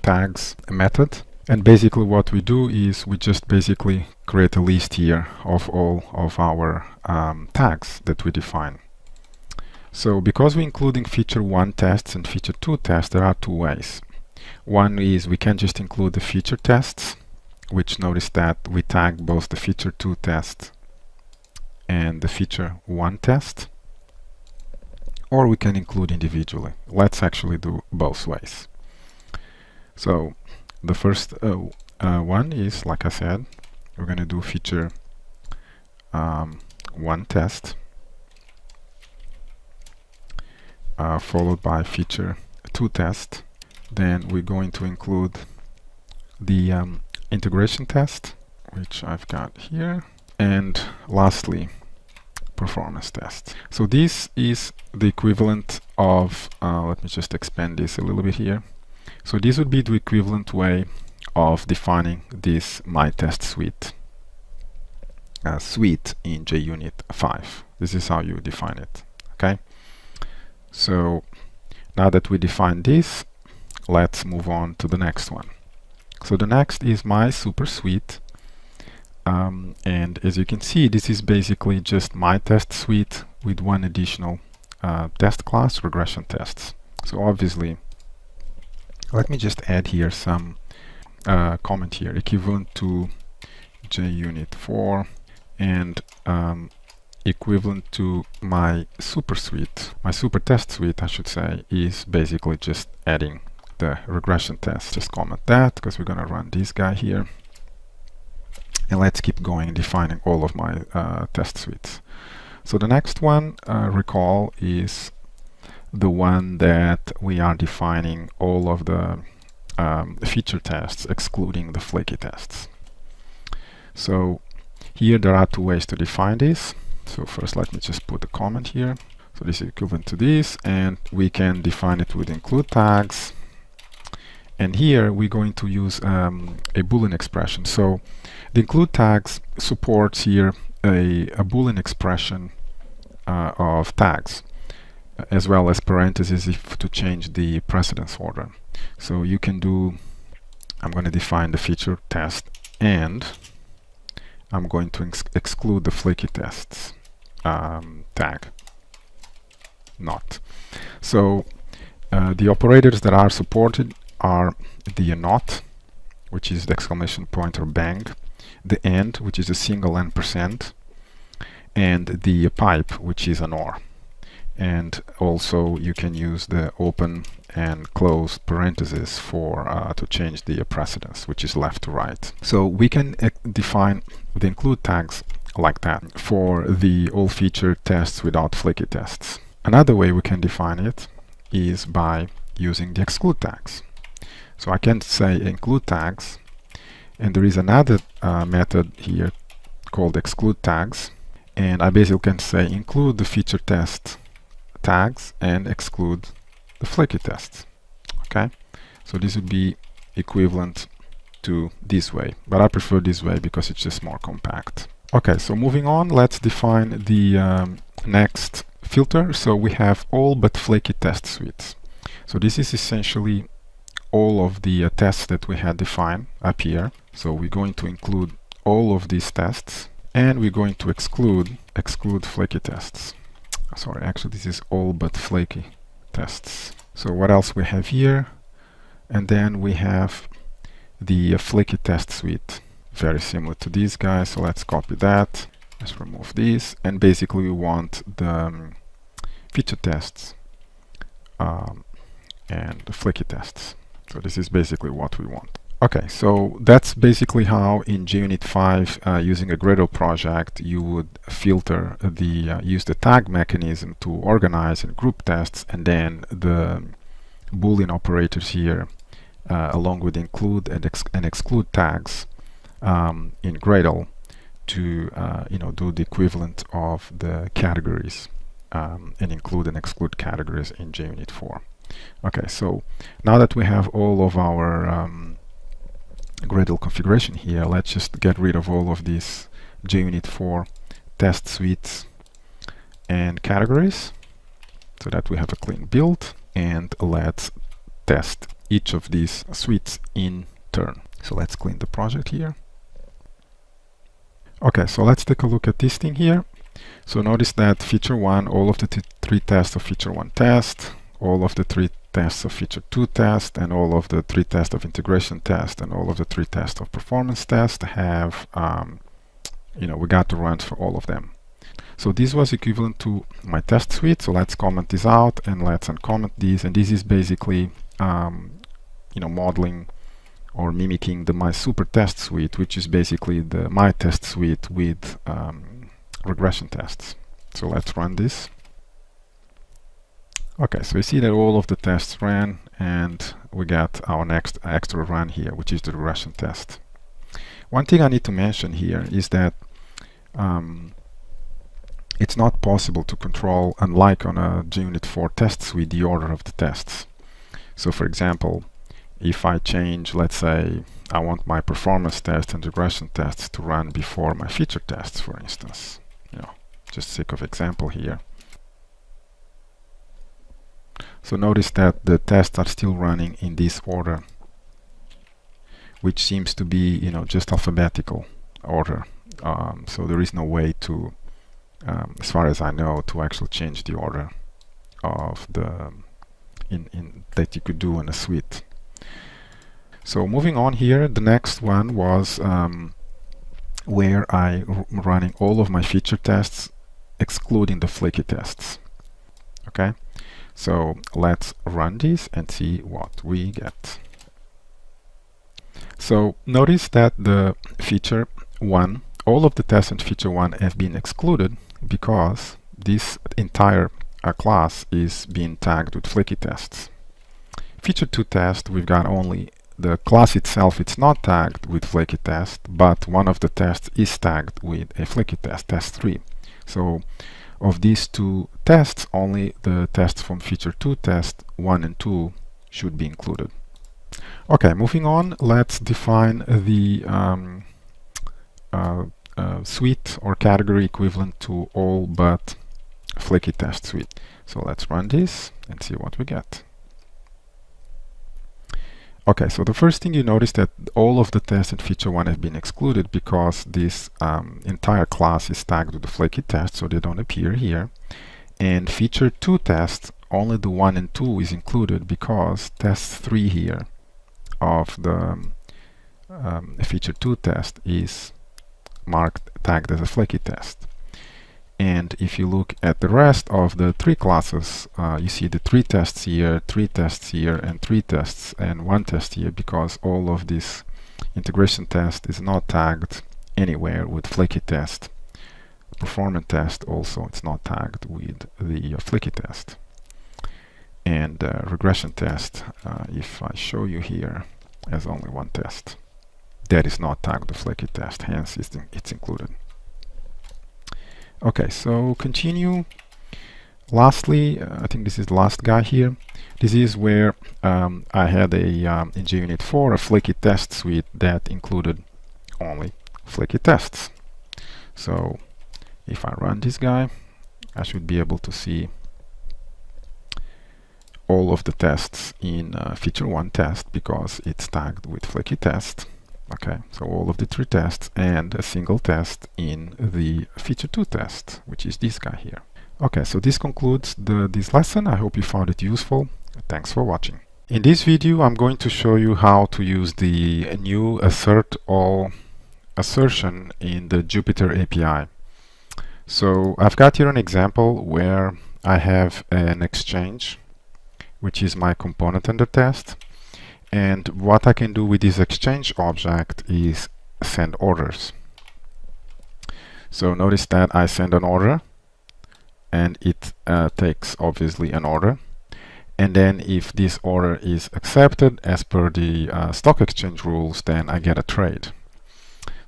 tags method. And basically what we do is we just basically create a list here of all of our tags that we define. So because we're including feature 1 tests and feature 2 tests, there are 2 ways. One is we can just include the feature tests, which notice that we tag both the feature 2 test and the feature 1 test, or we can include individually. Let's actually do both ways. So the first one is, like I said, we're going to do feature 1 test followed by feature 2 test. Then we're going to include the integration test, which I've got here, and lastly performance test. So this is the equivalent of let me just expand this a little bit here. So this would be the equivalent way of defining this my test suite in JUnit 5. This is how you define it. Okay, so now that we define this, let's move on to the next one. So the next is my super suite, and as you can see, this is basically just my test suite with one additional test class, regression tests. So obviously, let me just add here some comment here, equivalent to JUnit 4 and equivalent to my super suite. My super test suite, I should say, is basically just adding the regression test. Just comment that because we're going to run this guy here. And let's keep going, defining all of my test suites. So the next one, recall, is the one that we are defining all of the feature tests, excluding the flaky tests. So here there are two ways to define this. So first let me just put a comment here. So this is equivalent to this, and we can define it with include tags. And here we're going to use a Boolean expression. So the include tags supports here a Boolean expression of tags, as well as parentheses if to change the precedence order. So you can do, I'm going to define the feature test, and I'm going to exclude the flaky tests tag, not. So the operators that are supported are the not, which is the exclamation point or bang, the and, which is a single %, and the pipe, which is an or. And also you can use the open and close parentheses for to change the precedence, which is left to right. So we can define the include tags like that for the all feature tests without flaky tests. Another way we can define it is by using the exclude tags. So I can say include tags, and there is another method here called exclude tags, and I basically can say include the feature test tags and exclude the flaky tests. Okay, so this would be equivalent to this way, but I prefer this way because it's just more compact. Okay, so moving on, let's define the next filter. So we have all but flaky test suites. So this is essentially all of the tests that we had defined up here. So we're going to include all of these tests, and we're going to exclude flaky tests. Sorry, actually this is all but flaky tests. So what else we have here? And then we have the flaky test suite, very similar to these guys. So let's copy that. Let's remove this, and basically we want the feature tests and the flaky tests. So this is basically what we want. Okay, so that's basically how in JUnit 5, using a Gradle project, you would filter use the tag mechanism to organize and group tests, and then the Boolean operators here, along with include and exclude tags in Gradle to do the equivalent of the categories and include and exclude categories in JUnit 4. Okay, so now that we have all of our Gradle configuration here, let's just get rid of all of these JUnit 4 test suites and categories so that we have a clean build, and let's test each of these suites in turn. So let's clean the project here. Okay, so let's take a look at this thing here. So notice that feature 1, all of the 3 tests of feature 1 test, all of the 3 tests of feature 2 test, and all of the 3 tests of integration test, and all of the 3 tests of performance test have, we got the runs for all of them. So this was equivalent to my test suite. So let's comment this out and let's uncomment these. And this is basically, modeling or mimicking the my super test suite, which is basically the my test suite with regression tests. So let's run this. Okay, so you see that all of the tests ran, and we got our next extra run here, which is the regression test. One thing I need to mention here is that it's not possible to control, unlike on a JUnit 4 test suite, the order of the tests. So for example, if I change, let's say I want my performance test and regression tests to run before my feature tests, for instance, just sake of example here. So notice that the tests are still running in this order, which seems to be, just alphabetical order. So there is no way to, as far as I know, to actually change the order of the that you could do in a suite. So moving on here, the next one was where I running all of my feature tests, excluding the flaky tests. Okay. So let's run this and see what we get. So notice that the feature 1, all of the tests in feature 1 have been excluded because this entire class is being tagged with flaky tests. Feature 2 test, we've got only the class itself, it's not tagged with flaky test, but one of the tests is tagged with a flaky test, test 3. So of these two tests, only the tests from feature 2 test 1 and 2 should be included. Okay, moving on, let's define the suite or category equivalent to all but flaky test suite. So let's run this and see what we get. Okay, so the first thing you notice that all of the tests in feature 1 have been excluded because this entire class is tagged with the flaky test, so they don't appear here. And feature 2 tests, only the 1 and 2 is included because test 3 here of the feature 2 test is tagged as a flaky test. And if you look at the rest of the 3 classes, you see the 3 tests here, 3 tests here, and 3 tests and 1 test here, because all of this integration test is not tagged anywhere with flaky test. Performance test also, it's not tagged with the flaky test. And regression test, if I show you here, has only 1 test. That is not tagged with flaky test, hence it's included. Okay, so continue. Lastly, I think this is the last guy here. This is where I had a in JUnit 4 a flaky test suite that included only flaky tests. So if I run this guy, I should be able to see all of the tests in feature 1 test because it's tagged with flaky test. Okay, so all of the 3 tests and a single test in the feature 2 test, which is this guy here. Okay, so this concludes this lesson. I hope you found it useful. Thanks for watching. In this video, I'm going to show you how to use the new assert all assertion in the Jupyter API. So I've got here an example where I have an exchange, which is my component under test. And what I can do with this exchange object is send orders. So notice that I send an order and it takes obviously an order. And then if this order is accepted as per the stock exchange rules, then I get a trade.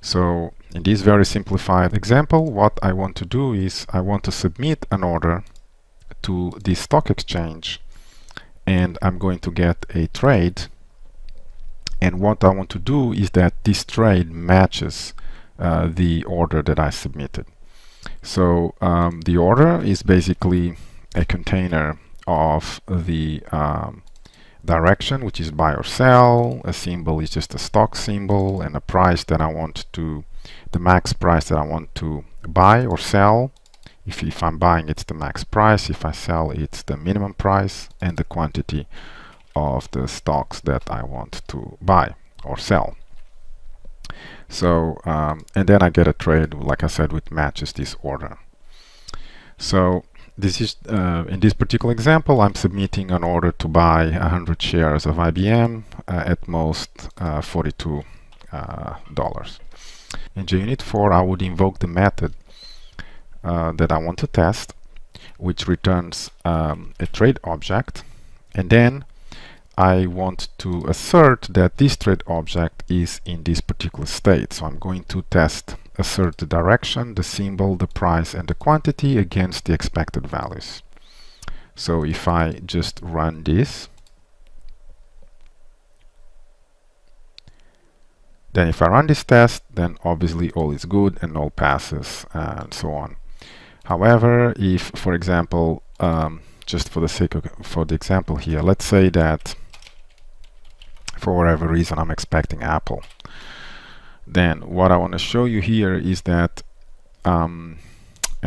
So in this very simplified example, what I want to do is I want to submit an order to the stock exchange and I'm going to get a trade. And what I want to do is that this trade matches the order that I submitted. So the order is basically a container of the direction, which is buy or sell. A symbol is just a stock symbol, and a price that I want to, the max price that I want to buy or sell. If I'm buying, it's the max price. If I sell, it's the minimum price, and the quantity of the stocks that I want to buy or sell. So and then I get a trade, like I said, which matches this order. So this is in this particular example, I'm submitting an order to buy 100 shares of IBM at most $42. In JUnit 4, I would invoke the method that I want to test, which returns a trade object, and then I want to assert that this trade object is in this particular state. So I'm going to assert the direction, the symbol, the price, and the quantity against the expected values. So if I just run this, then if I run this test, then obviously all is good and all passes and so on. However, if, for example, just for the sake of the example here, let's say that for whatever reason I'm expecting Apple, then what I want to show you here is that and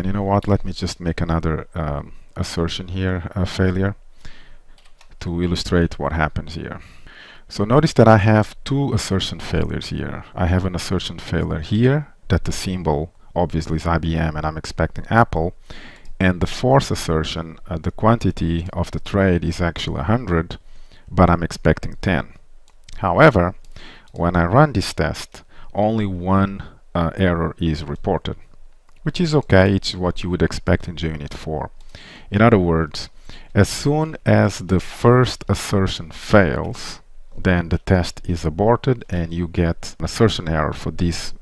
you know what, let me just make another assertion here, a failure, to illustrate what happens here. So notice that I have 2 assertion failures here. I have an assertion failure here that the symbol obviously is IBM and I'm expecting Apple, and the fourth assertion, the quantity of the trade is actually 100, but I'm expecting 10. However, when I run this test, only one error is reported, which is okay. It's what you would expect in JUnit 4. In other words, as soon as the first assertion fails, then the test is aborted and you get an assertion error for this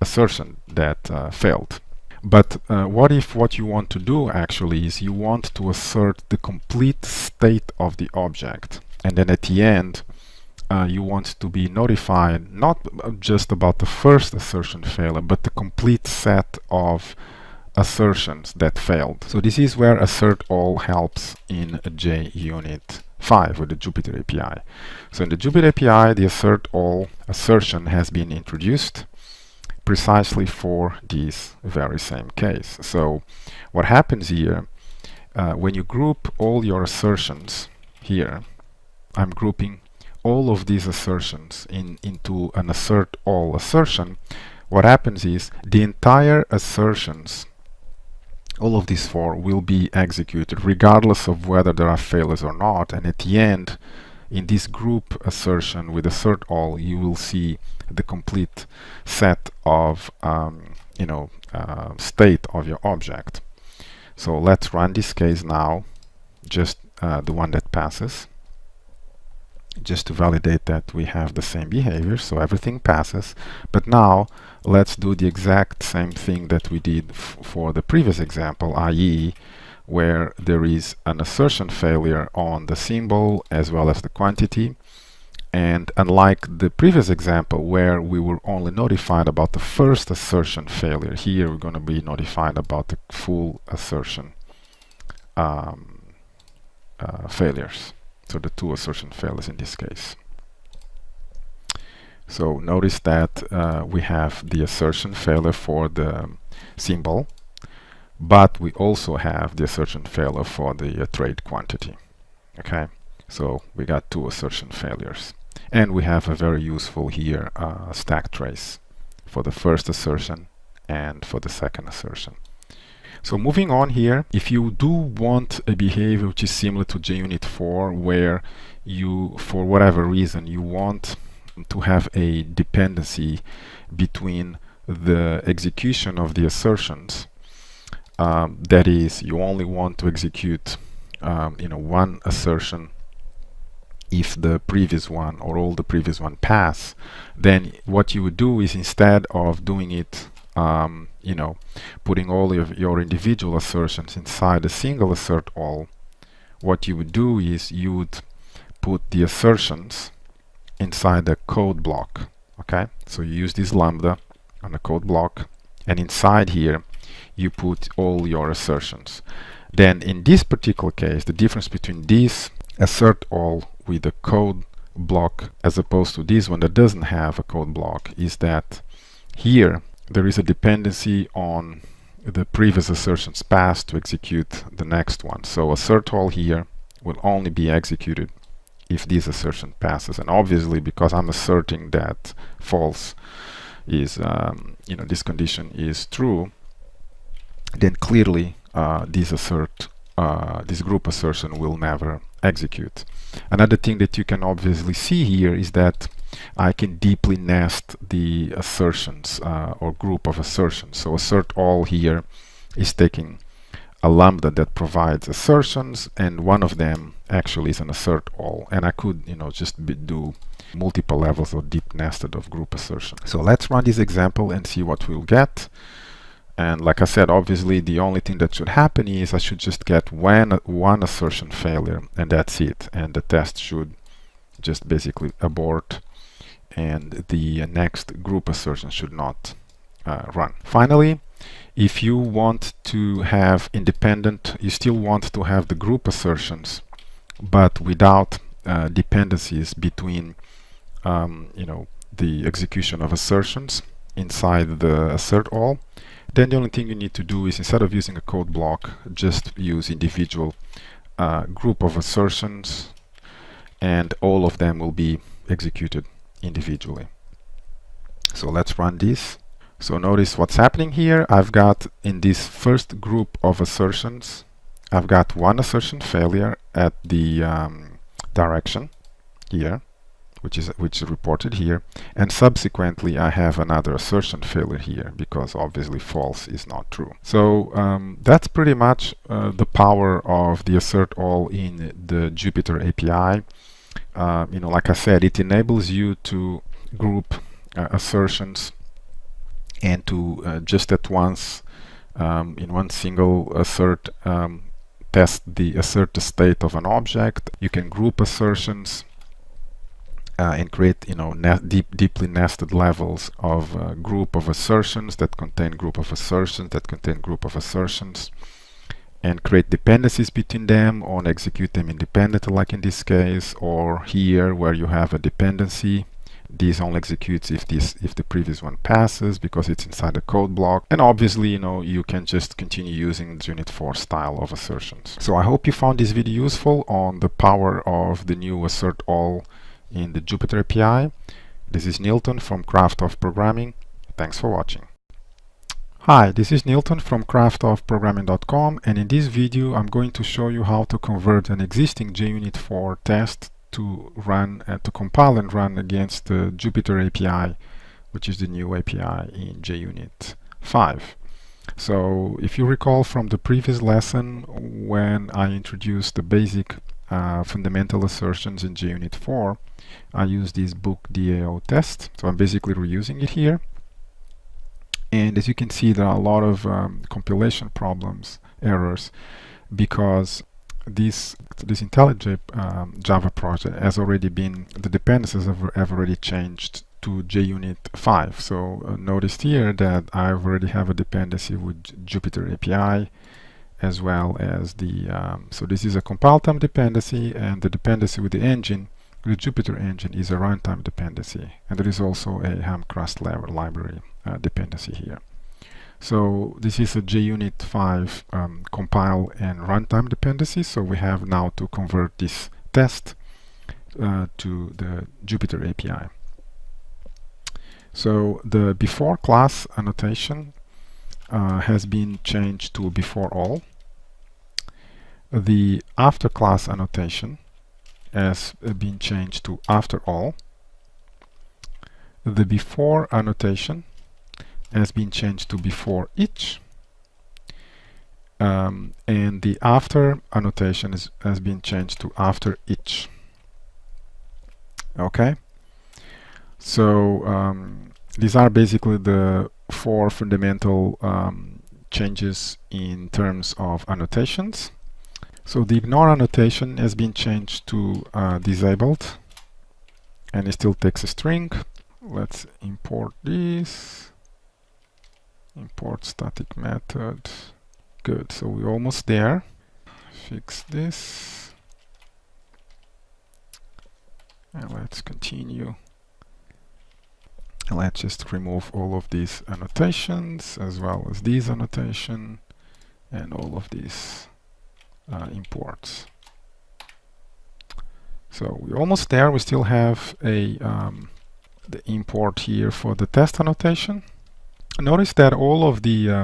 assertion that failed. But what if what you want to do actually is you want to assert the complete state of the object, and then at the end you want to be notified not just about the first assertion failure, but the complete set of assertions that failed. So this is where assert all helps in JUnit 5 with the Jupyter API. So in the Jupyter API, the assert all assertion has been introduced precisely for this very same case. So what happens here, when you group all your assertions here, I'm grouping all of these assertions into an assert all assertion. What happens is the entire assertions, all of these four, will be executed regardless of whether there are failures or not, and at the end in this group assertion with assert all you will see the complete set of state of your object. So let's run this case now, just the one that passes, just to validate that we have the same behavior. So everything passes, but now let's do the exact same thing that we did for the previous example, i.e. where there is an assertion failure on the symbol as well as the quantity. And unlike the previous example where we were only notified about the first assertion failure, here we're going to be notified about the full assertion failures. So the two assertion failures in this case. So notice that we have the assertion failure for the symbol, but we also have the assertion failure for the trade quantity. Okay, so we got two assertion failures, and we have a very useful here stack trace for the first assertion and for the second assertion. So moving on here, if you do want a behavior which is similar to JUnit 4, where you, for whatever reason, you want to have a dependency between the execution of the assertions, that is, you only want to execute one assertion if the previous one or all the previous one pass, then what you would do is, instead of doing it putting all of your individual assertions inside a single assert all, what you would do is you would put the assertions inside the code block. Okay, so you use this lambda on the code block, and inside here you put all your assertions. Then in this particular case, the difference between this assert all with the code block as opposed to this one that doesn't have a code block is that here there is a dependency on the previous assertions passed to execute the next one. So assert all here will only be executed if this assertion passes, and obviously because I'm asserting that false is this condition is true, then clearly this group assertion will never execute. Another thing that you can obviously see here is that I can deeply nest the assertions or group of assertions. So assert all here is taking a lambda that provides assertions, and one of them actually is an assert all, and I could just do multiple levels of deep nested of group assertion. So let's run this example and see what we'll get. And like I said, obviously the only thing that should happen is I should just get one assertion failure, and that's it, and the test should just basically abort, and the next group assertion should not run. Finally, if you want to have independent, you still want to have the group assertions, but without dependencies between the execution of assertions inside the assert all, then the only thing you need to do is, instead of using a code block, just use individual group of assertions, and all of them will be executed individually. So let's run this. So notice what's happening here. I've got, in this first group of assertions, I've got one assertion failure at the direction here, which is reported here, and subsequently I have another assertion failure here because obviously false is not true. So that's pretty much the power of the assert all in the Jupyter API. like I said, it enables you to group assertions and to just at once in one single assert test the state of an object. You can group assertions and create deeply nested levels of group of assertions that contain group of assertions that contain group of assertions, and create dependencies between them or execute them independently, like in this case, or here where you have a dependency. This only executes if the previous one passes because it's inside the code block. And obviously, you can just continue using the JUnit 4 style of assertions. So I hope you found this video useful on the power of the new assert all in the Jupyter API. This is Nilton from Craft of Programming. Thanks for watching. Hi, this is Nilton from craftofprogramming.com, and in this video I'm going to show you how to convert an existing JUnit 4 test to run to compile and run against the Jupyter API, which is the new API in JUnit 5. So if you recall from the previous lesson, when I introduced the basic fundamental assertions in JUnit 4, I used this book DAO test. So I'm basically reusing it here. And as you can see, there are a lot of compilation errors, because this IntelliJ Java project has already been, the dependencies have already changed to JUnit 5. So notice here that I already have a dependency with Jupyter API, as well as the so this is a compile time dependency, and the dependency with the engine, the Jupyter engine, is a runtime dependency, and there is also a Hamcrust library dependency here. So this is a JUnit 5 compile and runtime dependency. So we have now to convert this test to the Jupyter API. So the before class annotation has been changed to before all. The after class annotation has been changed to after all. The before annotation has been changed to before each, and the after annotation has been changed to after each. Okay, so these are basically the four fundamental changes in terms of annotations. So the ignore annotation has been changed to disabled, and it still takes a string. Let's import this. Import static method. Good, so we're almost there. Fix this. And let's continue. Let's just remove all of these annotations, as well as these annotation, and all of these imports. So we're almost there. We still have a the import here for the test annotation. Notice that all of the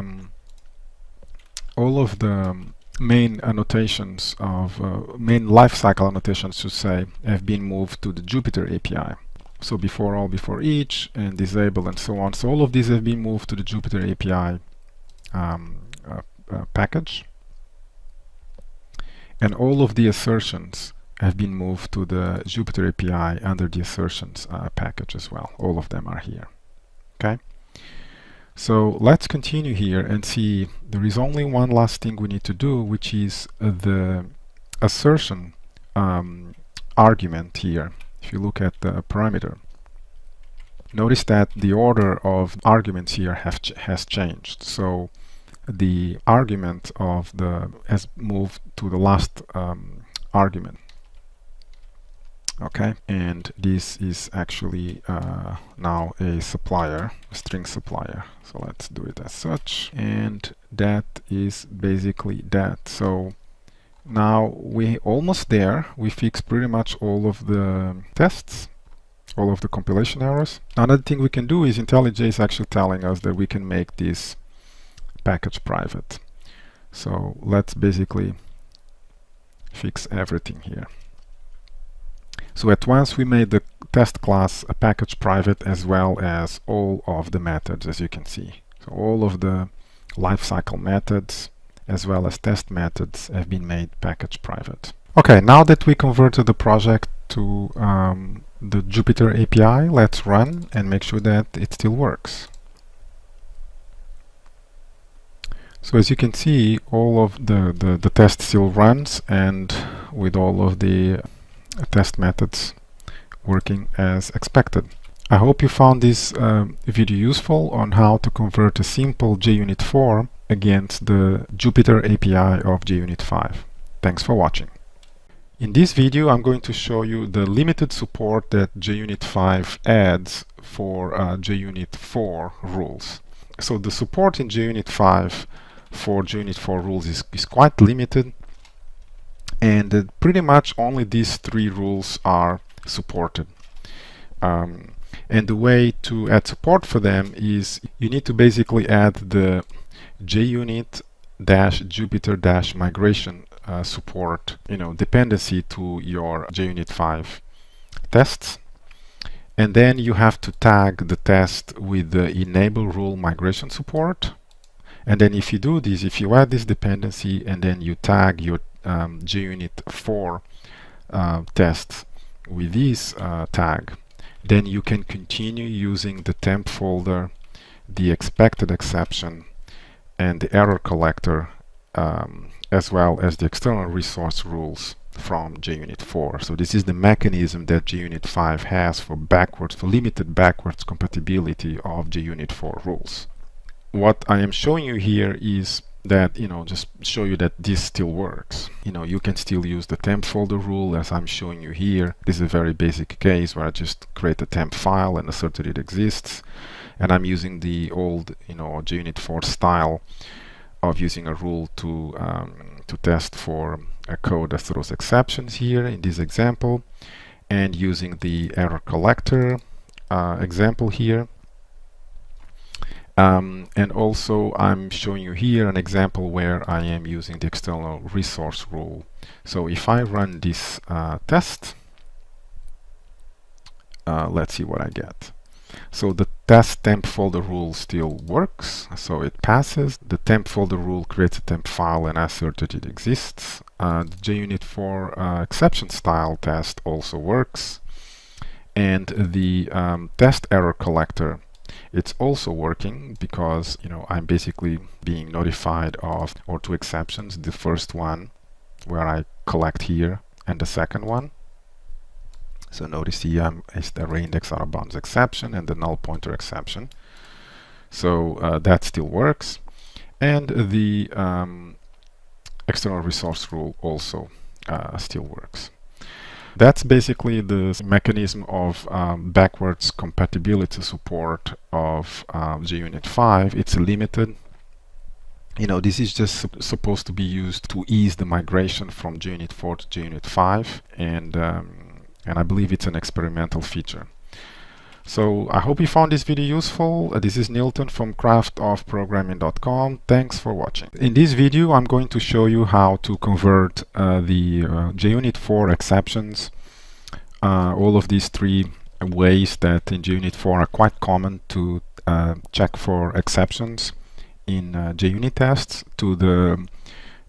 main annotations of main lifecycle annotations, to say, have been moved to the Jupyter API. So before all, before each, and disable, and so on. So all of these have been moved to the Jupyter API package, and all of the assertions have been moved to the Jupyter API under the assertions package as well. All of them are here. Okay. So let's continue here and see there is only one last thing we need to do, which is the assertion argument here. If you look at the parameter, notice that the order of arguments here has changed. So the argument of has moved to the last argument. Okay, and this is actually now a supplier, a string supplier. So let's do it as such, and that is basically that. So now we're almost there. We fixed pretty much all of the tests, all of the compilation errors. Another thing we can do is IntelliJ is actually telling us that we can make this package private. So let's basically fix everything here. So at once we made the test class a package private, as well as all of the methods, as you can see. So all of the lifecycle methods, as well as test methods, have been made package private. Okay, now that we converted the project to the Jupyter API. Let's run and make sure that it still works. So as you can see, all of the test still runs, and with all of the test methods working as expected. I hope you found this video useful on how to convert a simple JUnit 4 against the Jupyter API of JUnit 5. Thanks for watching. In this video, I'm going to show you the limited support that JUnit 5 adds for JUnit 4 rules. So the support in JUnit 5 for JUnit 4 rules is quite limited, and pretty much only these 3 rules are supported. And the way to add support for them is you need to basically add the JUnit-Jupyter-migration support, dependency to your JUnit 5 tests, and then you have to tag the test with the enable rule migration support. And then if you do this, if you add this dependency and then you tag your JUnit 4 tests with this tag, then you can continue using the temp folder, the expected exception, and the error collector, as well as the external resource rules from JUnit 4. So this is the mechanism that JUnit 5 has for limited backwards compatibility of JUnit 4 rules. What I am showing you here is that, just show you that this still works. You can still use the temp folder rule as I'm showing you here. This is a very basic case where I just create a temp file and assert that it exists. And I'm using the old, JUnit 4 style of using a rule to test for a code that throws exceptions here in this example, and using the error collector example here. And also I'm showing you here an example where I am using the external resource rule. So if I run this test, let's see what I get. So the test temp folder rule still works, so it passes. The temp folder rule creates a temp file and asserts that it exists. The JUnit 4 exception style test also works, and the test error collector, it's also working because I'm basically being notified of 2 exceptions. The first one where I collect here, and the second one. So notice here is the array index out of bounds exception and the null pointer exception. So that still works, and the external resource rule also still works. That's basically the mechanism of backwards compatibility support of JUnit 5. It's limited. This is just supposed to be used to ease the migration from JUnit 4 to JUnit 5, and I believe it's an experimental feature. So I hope you found this video useful. This is Nilton from craftofprogramming.com. Thanks for watching. In this video, I'm going to show you how to convert the JUnit 4 exceptions, all of these 3 ways that in JUnit 4 are quite common to check for exceptions in JUnit tests, to the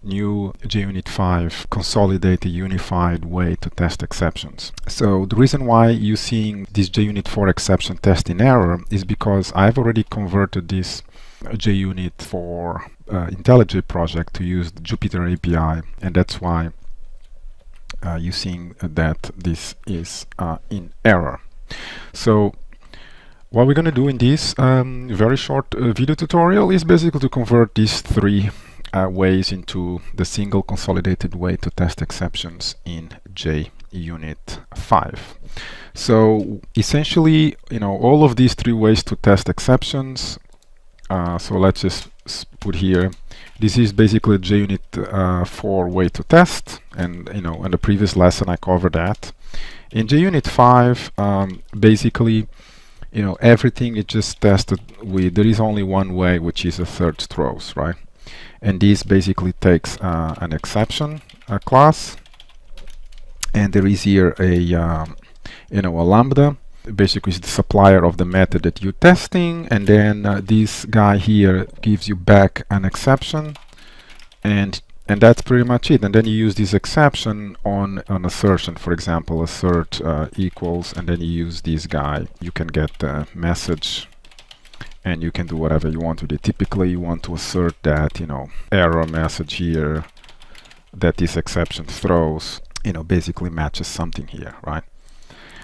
new JUnit 5 consolidated unified way to test exceptions. So the reason why you're seeing this JUnit 4 exception test in error is because I've already converted this JUnit 4 IntelliJ project to use the Jupyter API, and that's why you're seeing that this is in error. So what we're going to do in this very short video tutorial is basically to convert these 3 ways into the single consolidated way to test exceptions in JUnit 5. So essentially, all of these 3 ways to test exceptions. So let's just put here, this is basically a JUnit 4 way to test, and in the previous lesson I covered that. In JUnit 5, basically, everything is just tested with, there is only one way, which is a third throws, right? And this basically takes an exception class, and there is here a lambda, basically is the supplier of the method that you're testing, and then this guy here gives you back an exception, and And that's pretty much it. And then you use this exception on an assertion. For example, assert equals, and then you use this guy. You can get the message and you can do whatever you want with it. Typically you want to assert that, error message here that this exception throws, basically matches something here, right?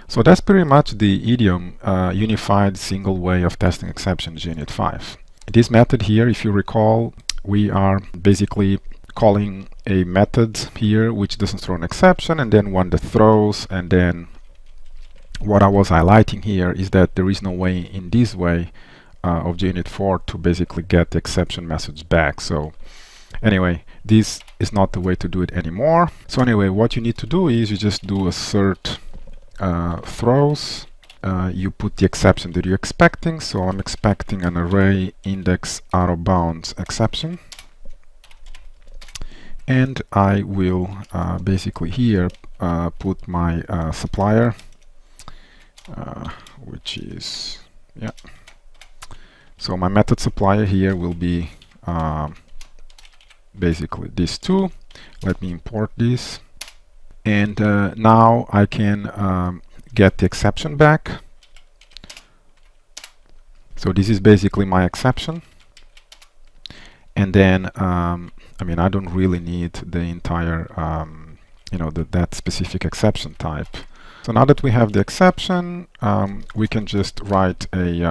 So that's pretty much the idiom, unified single way of testing exceptions, JUnit 5. This method here, if you recall, we are basically calling a method here which doesn't throw an exception, and then one that throws. And then what I was highlighting here is that there is no way in this way of JUnit 4 to basically get the exception message back. So anyway, this is not the way to do it anymore. So anyway, what you need to do is you just do assert throws. You put the exception that you're expecting. So I'm expecting an array index out of bounds exception. And I will basically here put my supplier, which is, so my method supplier here will be basically this two. Let me import this. And now I can get the exception back. So this is basically my exception. And then I don't really need the entire that specific exception type. So now that we have the exception, we can just write a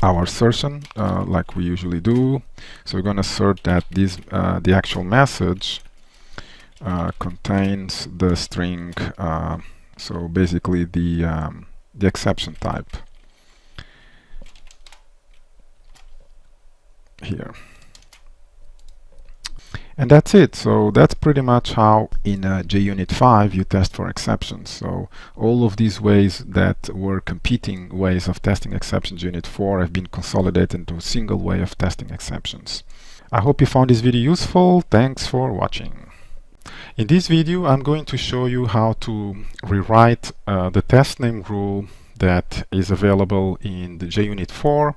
our assertion like we usually do. So we're going to assert that this the actual message contains the string, so basically the exception type here. And that's it. So that's pretty much how in JUnit 5 you test for exceptions. So all of these ways that were competing ways of testing exceptions in JUnit 4 have been consolidated into a single way of testing exceptions. I hope you found this video useful. Thanks for watching. In this video I'm going to show you how to rewrite the test name rule that is available in the JUnit 4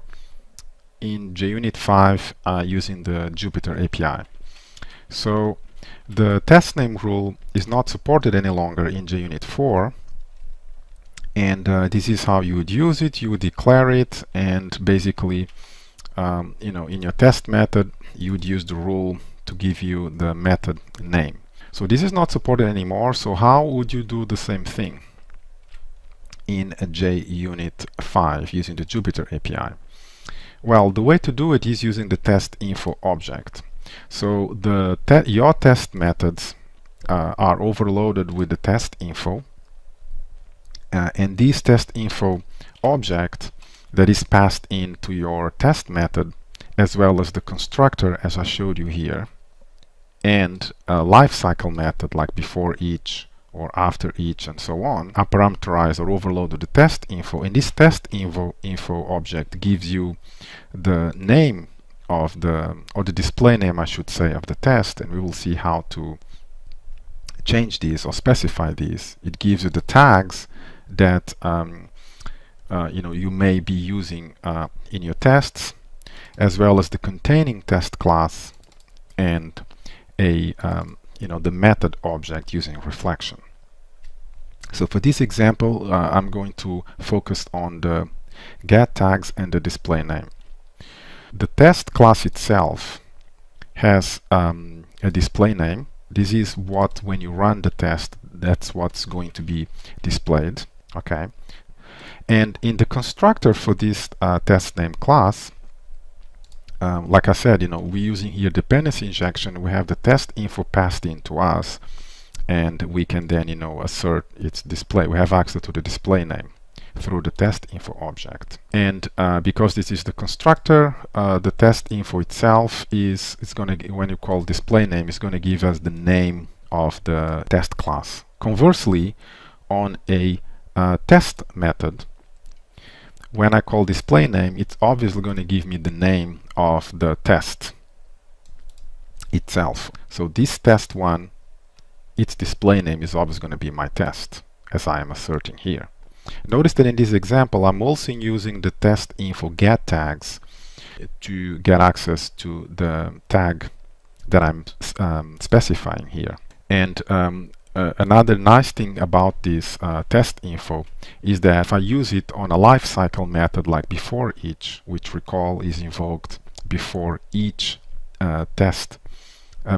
in JUnit 5 using the Jupyter API. So the test name rule is not supported any longer in JUnit 4, and this is how you would use it. You would declare it, and basically in your test method you would use the rule to give you the method name. So this is not supported anymore. So how would you do the same thing in a JUnit 5 using the Jupyter API? Well, the way to do it is using the test info object. So your test methods are overloaded with the test info, and this test info object that is passed into your test method, as well as the constructor as I showed you here, and a lifecycle method like before each or after each and so on, are parameterized or overloaded with the test info. And this test info object gives you the name of the display name, I should say, of the test, and we will see how to change these or specify these. It gives you the tags that you may be using in your tests, as well as the containing test class and a the method object using reflection. So for this example, I'm going to focus on the get tags and the display name. The test class itself has a display name. This is what, when you run the test, that's what's going to be displayed. Okay. And in the constructor for this test name class, like I said, we're using here dependency injection. We have the test info passed into us, and we can then assert its display. We have access to the display name through the test info object. And because this is the constructor, the test info itself is going to, when you call display name, is going to give us the name of the test class. Conversely, on a test method, when I call display name, it's obviously going to give me the name of the test itself. So this test one, its display name is always going to be my test, as I am asserting here. Notice that in this example I'm also using the test info get tags to get access to the tag that I'm specifying here. And another nice thing about this test info is that if I use it on a lifecycle method like before each, which recall is invoked before each test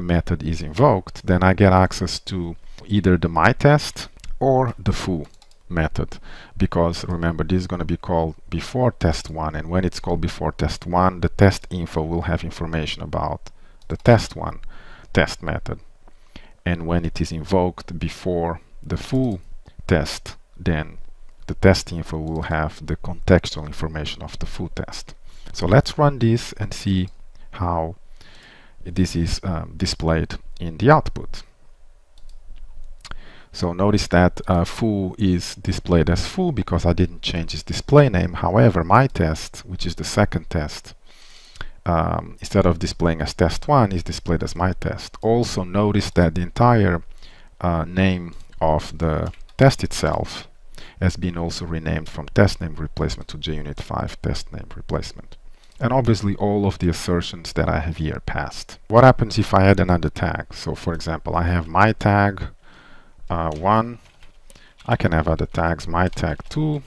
method is invoked, then I get access to either the myTest or the foo method, because remember, this is going to be called before test 1, and when it's called before test 1, the test info will have information about the test 1 test method. And when it is invoked before the foo test, then the test info will have the contextual information of the foo test. So let's run this and see how this is displayed in the output. So notice that foo is displayed as foo because I didn't change its display name. However, my test, which is the second test, instead of displaying as test 1, is displayed as my test. Also notice that the entire name of the test itself has been also renamed from test name replacement to JUnit 5 test name replacement. And obviously all of the assertions that I have here passed. What happens if I add another tag? So for example, I have my tag 1, I can have other tags, my tag 2,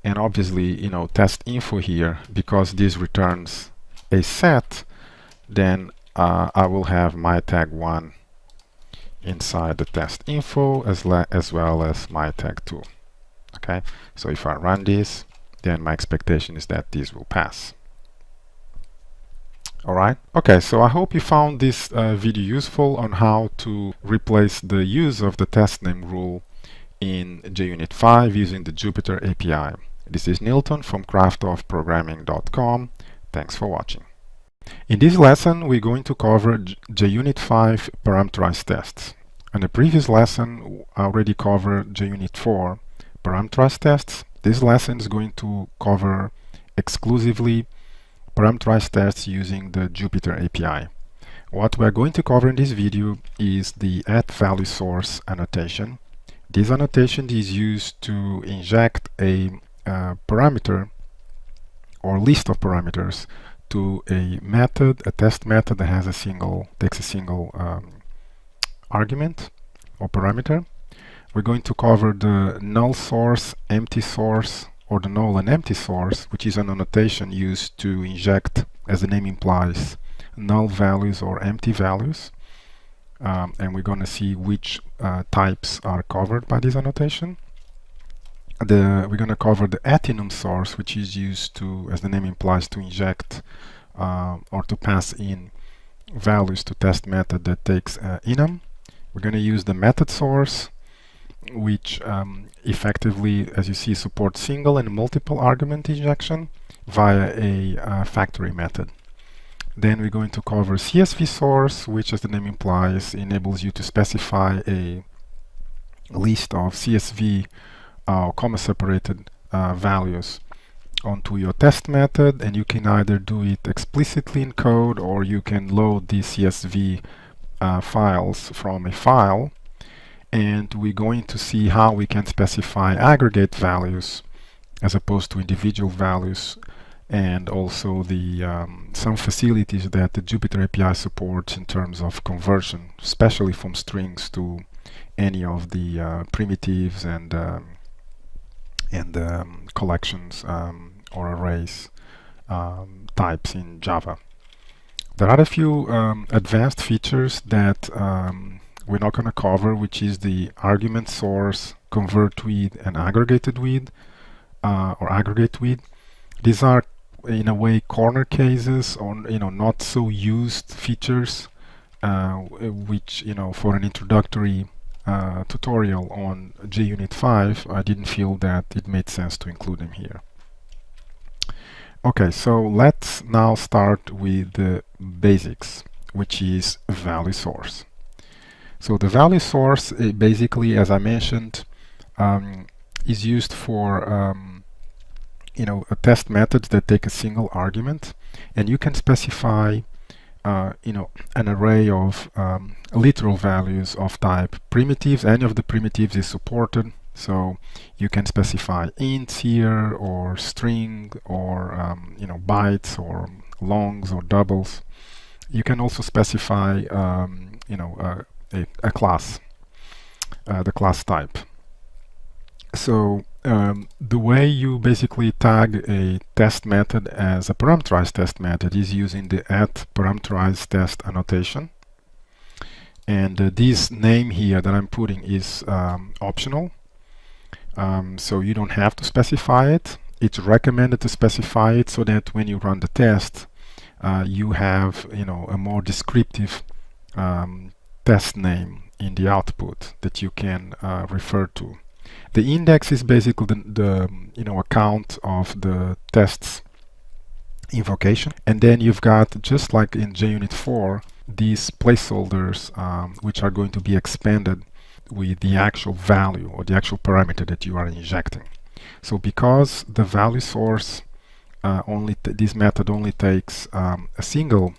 and obviously, you know, test info here, because this returns a set, then I will have my tag 1 inside the test info as well as my tag 2. Okay, so if I run this, then my expectation is that this will pass. Alright, okay, so I hope you found this video useful on how to replace the use of the test name rule in JUnit 5 using the Jupyter API. This is Nilton from craftofprogramming.com. Thanks for watching. In this lesson, we're going to cover JUnit 5 parameterized tests. In the previous lesson, I already covered JUnit 4 parameterized tests. This lesson is going to cover exclusively parameterized tests using the Jupyter API. What we're going to cover in this video is the @ValueSource annotation. This annotation is used to inject a parameter or list of parameters to a method, a test method that has takes a single argument or parameter. We're going to cover the null source, empty source, or the null and empty source, which is an annotation used to inject, as the name implies, null values or empty values. And we're going to see which types are covered by this annotation. We're going to cover the @enum source, which is used to, as the name implies, to inject or to pass in values to test method that takes enum. We're going to use the method source, which effectively, as you see, supports single and multiple argument injection via a factory method. Then we're going to cover CSV source, which, as the name implies, enables you to specify a list of CSV comma-separated values onto your test method, and you can either do it explicitly in code, or you can load these CSV files from a file. And we're going to see how we can specify aggregate values as opposed to individual values, and also the some facilities that the Jupyter API supports in terms of conversion, especially from strings to any of the primitives and collections or arrays types in Java. There are a few advanced features that we're not going to cover, which is the argument source, convert with, and aggregated with, or aggregate with. These are, in a way, corner cases, or not so used features, which for an introductory tutorial on JUnit 5, I didn't feel that it made sense to include them here. Okay, so let's now start with the basics, which is value source. So the value source, basically, as I mentioned, is used for a test methods that take a single argument, and you can specify an array of literal values of type primitives. Any of the primitives is supported, so you can specify ints here, or string, or bytes, or longs, or doubles. you can also specify a class, the class type. So the way you basically tag a test method as a parameterized test method is using the @parameterized test annotation. And this name here that I'm putting is optional. So you don't have to specify it. It's recommended to specify it so that when you run the test, you have a more descriptive test name in the output that you can refer to. The index is basically the account of the test's invocation, and then you've got, just like in JUnit 4, these placeholders which are going to be expanded with the actual value or the actual parameter that you are injecting. So because the value source this method only takes a single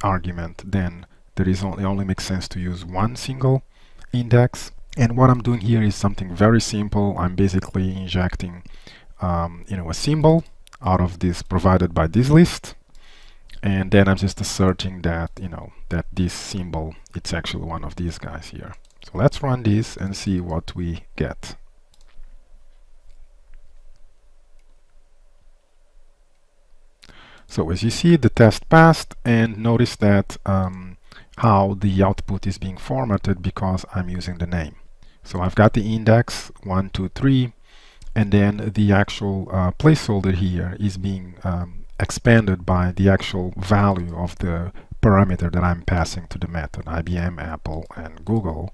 argument, then it only makes sense to use one single index. And what I'm doing here is something very simple. I'm basically injecting a symbol out of this provided by this list, and then I'm just asserting that that this symbol, it's actually one of these guys here. So let's run this and see what we get. So as you see, the test passed, and notice that how the output is being formatted because I'm using the name. So I've got the index 1, 2, 3, and then the actual placeholder here is being expanded by the actual value of the parameter that I'm passing to the method, IBM, Apple, and Google,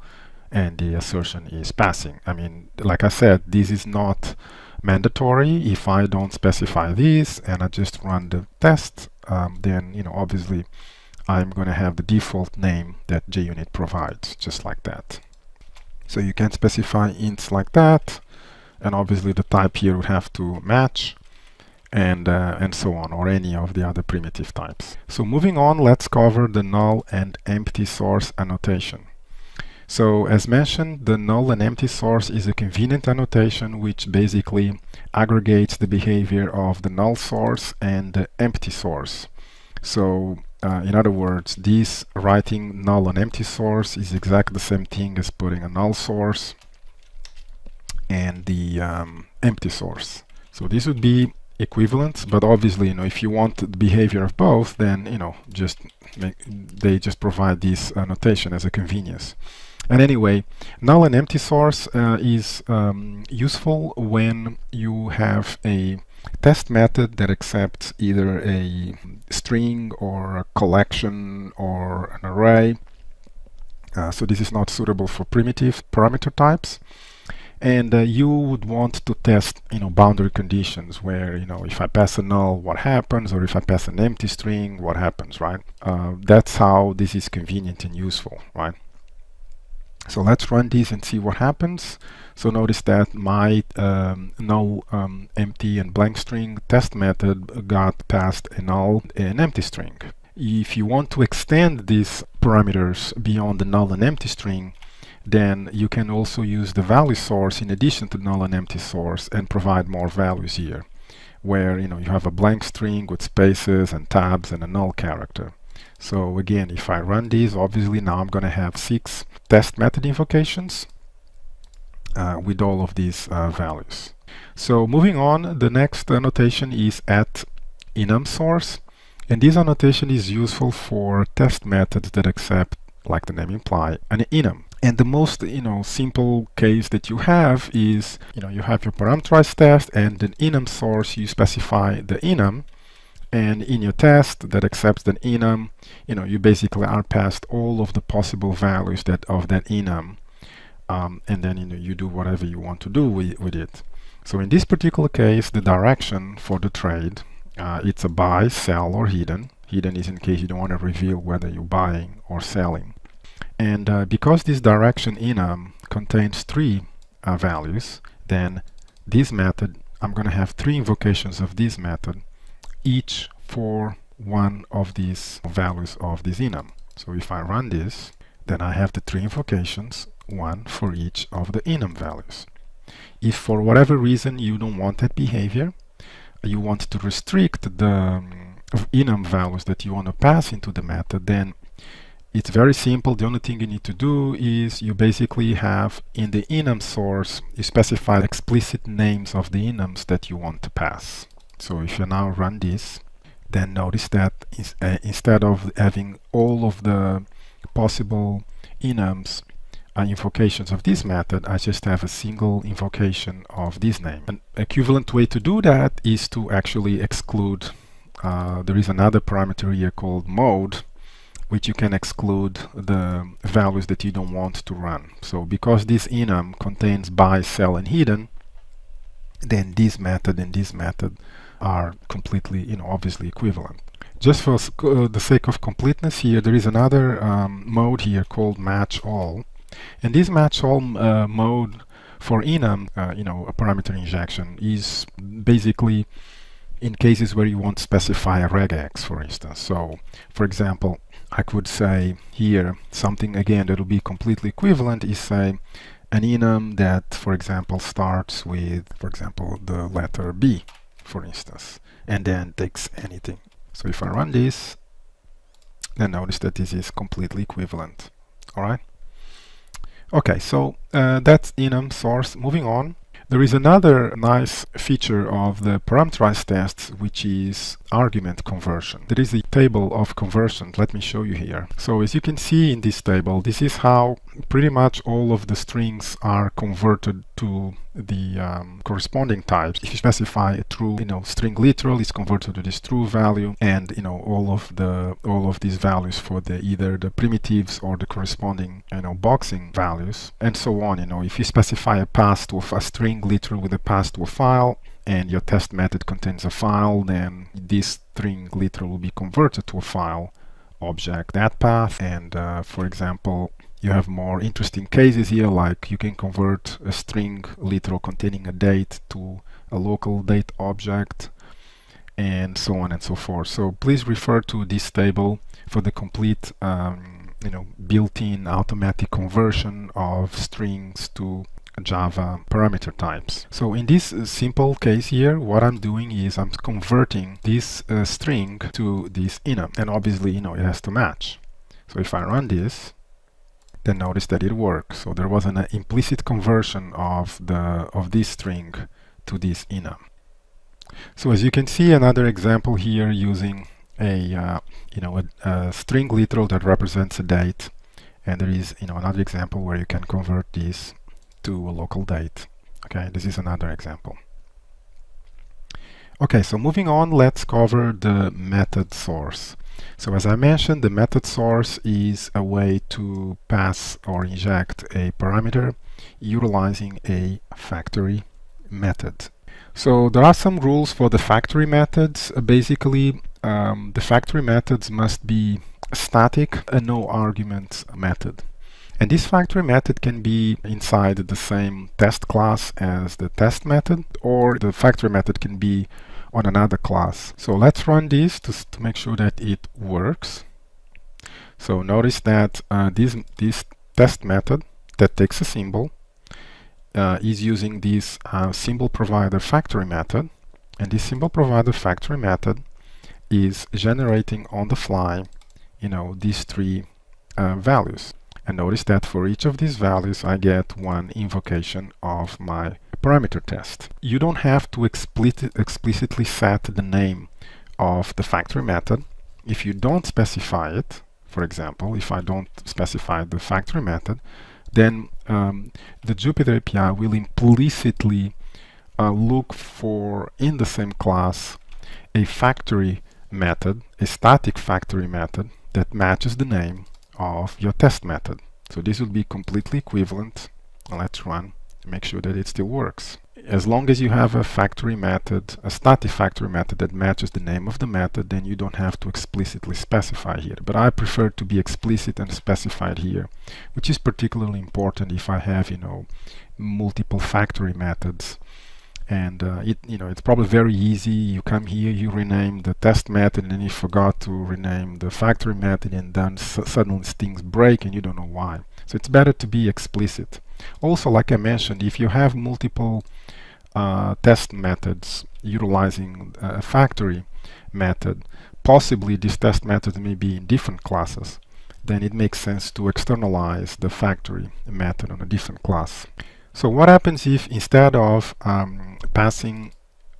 and the assertion is passing. I mean, like I said, this is not mandatory. If I don't specify this and I just run the test, then obviously I'm going to have the default name that JUnit provides, just like that. So you can specify ints like that, and obviously the type here would have to match, and so on, or any of the other primitive types. So moving on, let's cover the null and empty source annotation. So as mentioned, the null and empty source is a convenient annotation which basically aggregates the behavior of the null source and the empty source. So in other words, this writing null and empty source is exactly the same thing as putting a null source and the empty source. So this would be equivalent, but obviously, if you want the behavior of both, then they just provide this notation as a convenience. And anyway, null and empty source is useful when you have a test method that accepts either a string or a collection or an array. So this is not suitable for primitive parameter types. And you would want to test boundary conditions where if I pass a null, what happens, or if I pass an empty string, what happens, right? That's how this is convenient and useful, right? So let's run this and see what happens. So notice that my null, empty, and blank string test method got passed a null and empty string. If you want to extend these parameters beyond the null and empty string, then you can also use the value source in addition to null and empty source and provide more values here, where you have a blank string with spaces and tabs and a null character. So again, if I run these, obviously now I'm going to have 6 test method invocations with all of these values. So moving on, the next annotation is @enum source, and this annotation is useful for test methods that accept, like the name implies, an enum. And the most simple case that you have is you have your parameterized test, and an enum source, you specify the enum, and in your test that accepts the enum, you basically are passed all of the possible values of that enum, and then you do whatever you want to do with it. So in this particular case, the direction for the trade, it's a buy, sell, or hidden. Hidden is in case you don't want to reveal whether you're buying or selling. And because this direction enum contains 3 values, then this method, I'm going to have 3 invocations of this method, each for one of these values of this enum. So if I run this, then I have the 3 invocations, one for each of the enum values. If for whatever reason you don't want that behavior, you want to restrict the enum values that you want to pass into the method, then it's very simple. The only thing you need to do is you basically have in the enum source, you specify explicit names of the enums that you want to pass. So if you now run this, then notice that instead of having all of the possible enums invocations of this method, I just have a single invocation of this name. An equivalent way to do that is to actually exclude. There is another parameter here called mode, which you can exclude the values that you don't want to run. So because this enum contains by, cell, and hidden, then this method and this method are completely, obviously equivalent. Just for the sake of completeness here, there is another mode here called match all. And this match all mode for enum, a parameter injection, is basically in cases where you want to specify a regex, for instance. So, for example, I could say here something again that will be completely equivalent is say an enum that, for example, starts with, for example, the letter B, for instance, and then takes anything. So if I run this, then notice that this is completely equivalent. All right. Okay, so that's enum source. Moving on, there is another nice feature of the parameterized tests, which is argument conversion. There is a table of conversions. Let me show you here. So as you can see in this table, this is how pretty much all of the strings are converted to the corresponding types. If you specify a true, string literal, it's converted to this true value, and all of these values for either the primitives or the corresponding boxing values, and so on. If you specify a path to a string literal with a path to a file, and your test method contains a file, then this string literal will be converted to a file object, that path. And for example, you have more interesting cases here, like you can convert a string literal containing a date to a local date object, and so on and so forth. So please refer to this table for the complete built-in automatic conversion of strings to Java parameter types. So in this simple case here, what I'm doing is I'm converting this string to this enum, and obviously it has to match. So if I run this, then notice that it works. So there was an implicit conversion of this string to this enum. So as you can see, another example here using a string literal that represents a date, and there is another example where you can convert this to a local date. Okay, this is another example. Okay, so moving on, let's cover the method source. So as I mentioned, the method source is a way to pass or inject a parameter utilizing a factory method. So there are some rules for the factory methods. Basically, the factory methods must be static, a no argument method. And this factory method can be inside the same test class as the test method, or the factory method can be on another class. So let's run this to make sure that it works. So notice that this test method that takes a symbol is using this symbol provider factory method, and this symbol provider factory method is generating on the fly these three values. And notice that for each of these values I get one invocation of my parameter test. You don't have to explicitly set the name of the factory method. If you don't specify it, for example, if I don't specify the factory method, then the Jupyter API will implicitly look for, in the same class, a factory method, a static factory method that matches the name of your test method. So this will be completely equivalent. Let's run to make sure that it still works. As long as you have a factory method, a static factory method that matches the name of the method, then you don't have to explicitly specify here. But I prefer to be explicit and specified here, which is particularly important if I have multiple factory methods. And it's probably very easy. You come here, you rename the test method, and then you forgot to rename the factory method, and then suddenly things break and you don't know why. So it's better to be explicit. Also, like I mentioned, if you have multiple test methods utilizing a factory method, possibly this test method may be in different classes, then it makes sense to externalize the factory method on a different class. So what happens if instead of passing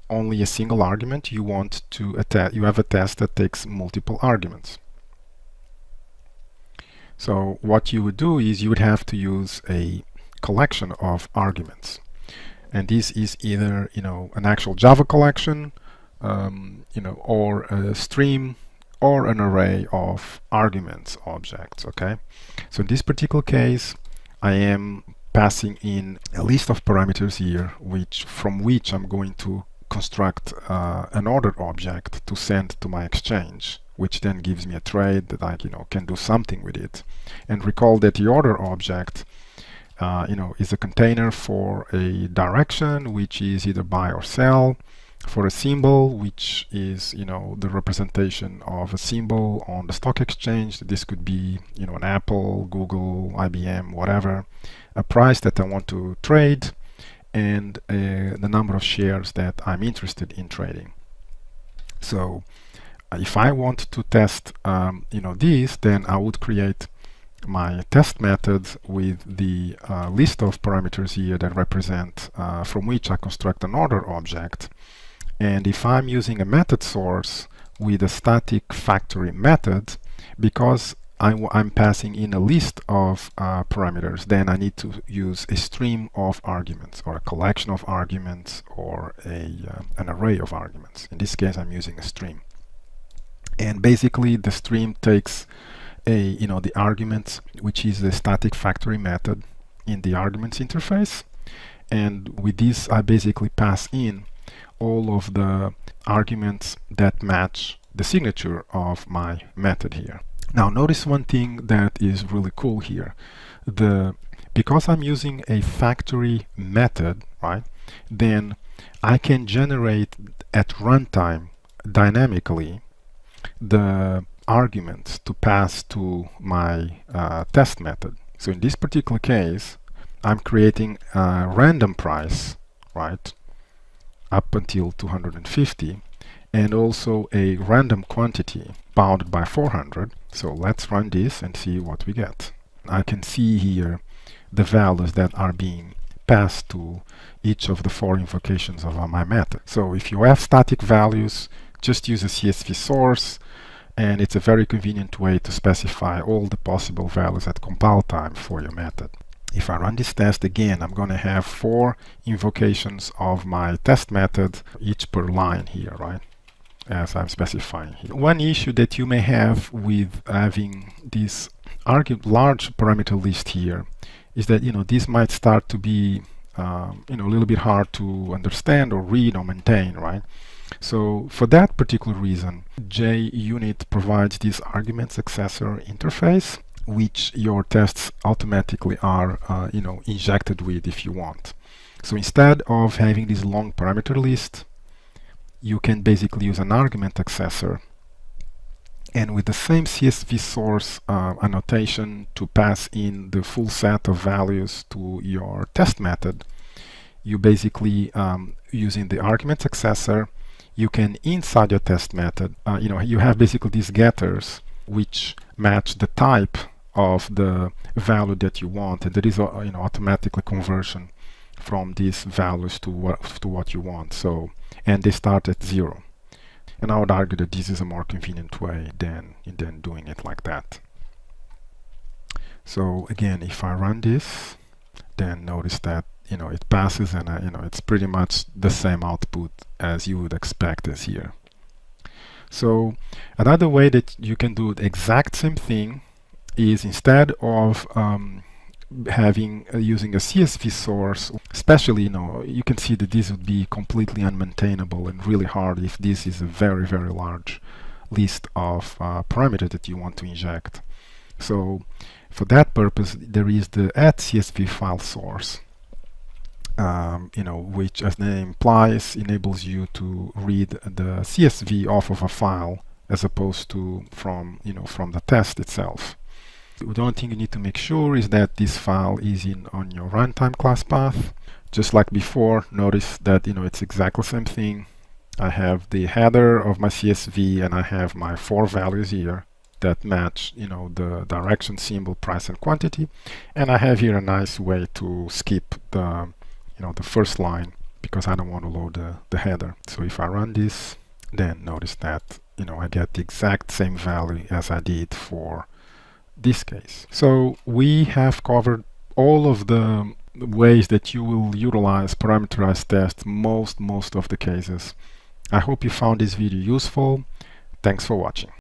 only a single argument, you have a test that takes multiple arguments? So what you would do is you would have to use a collection of arguments, and this is either an actual Java collection, or a stream or an array of arguments objects. Okay, so in this particular case, I am passing in a list of parameters here, from which I'm going to construct an order object to send to my exchange, which then gives me a trade that I can do something with it. And recall that the order object is a container for a direction, which is either buy or sell, for a symbol, which is the representation of a symbol on the stock exchange. This could be an Apple, Google, IBM, whatever, a price that I want to trade, and the number of shares that I'm interested in trading. So if I want to test this, then I would create my test method with the list of parameters here that represent from which I construct an order object. And if I'm using a method source with a static factory method, because I'm passing in a list of parameters, then I need to use a stream of arguments, or a collection of arguments, or an array of arguments. In this case, I'm using a stream. And basically, the stream takes the arguments, which is the static factory method in the arguments interface. And with this, I basically pass in all of the arguments that match the signature of my method here. Now notice one thing that is really cool here. Because I'm using a factory method, right, then I can generate at runtime dynamically the arguments to pass to my test method. So in this particular case, I'm creating a random price, right, up until 250, and also a random quantity bounded by 400. So let's run this and see what we get. I can see here the values that are being passed to each of the 4 invocations of my method. So if you have static values, just use a CSV source, and it's a very convenient way to specify all the possible values at compile time for your method. If I run this test again, I'm going to have 4 invocations of my test method, each per line here, right, as I'm specifying here. One issue that you may have with having this large parameter list here is that this might start to be a little bit hard to understand or read or maintain, right? So for that particular reason, JUnit provides this arguments accessor interface, which your tests automatically are injected with if you want. So instead of having this long parameter list, you can basically use an argument accessor, and with the same CSV source annotation to pass in the full set of values to your test method, you basically using the argument accessor, you can inside your test method, you have basically these getters which match the type of the value that you want, and there is automatically conversion from these values to what you want. So, and they start at 0. And I would argue that this is a more convenient way than doing it like that. So again, if I run this, then notice that it passes, and it's pretty much the same output as you would expect as here. So another way that you can do the exact same thing is, instead of using a CSV source, especially you can see that this would be completely unmaintainable and really hard if this is a very, very large list of parameters that you want to inject. So for that purpose, there is the add CSV file source, which, as the name implies, enables you to read the CSV off of a file as opposed to from the test itself. The only thing you need to make sure is that this file is on your runtime class path. Just like before, notice that it's exactly the same thing. I have the header of my CSV, and I have my 4 values here that match, you know, the direction symbol, price, and quantity. And I have here a nice way to skip the, you know, the first line, because I don't want to load the header. So if I run this, then notice that, you know, I get the exact same value as I did for this case. So we have covered all of the ways that you will utilize parameterized tests most of the cases. I hope you found this video useful. Thanks for watching.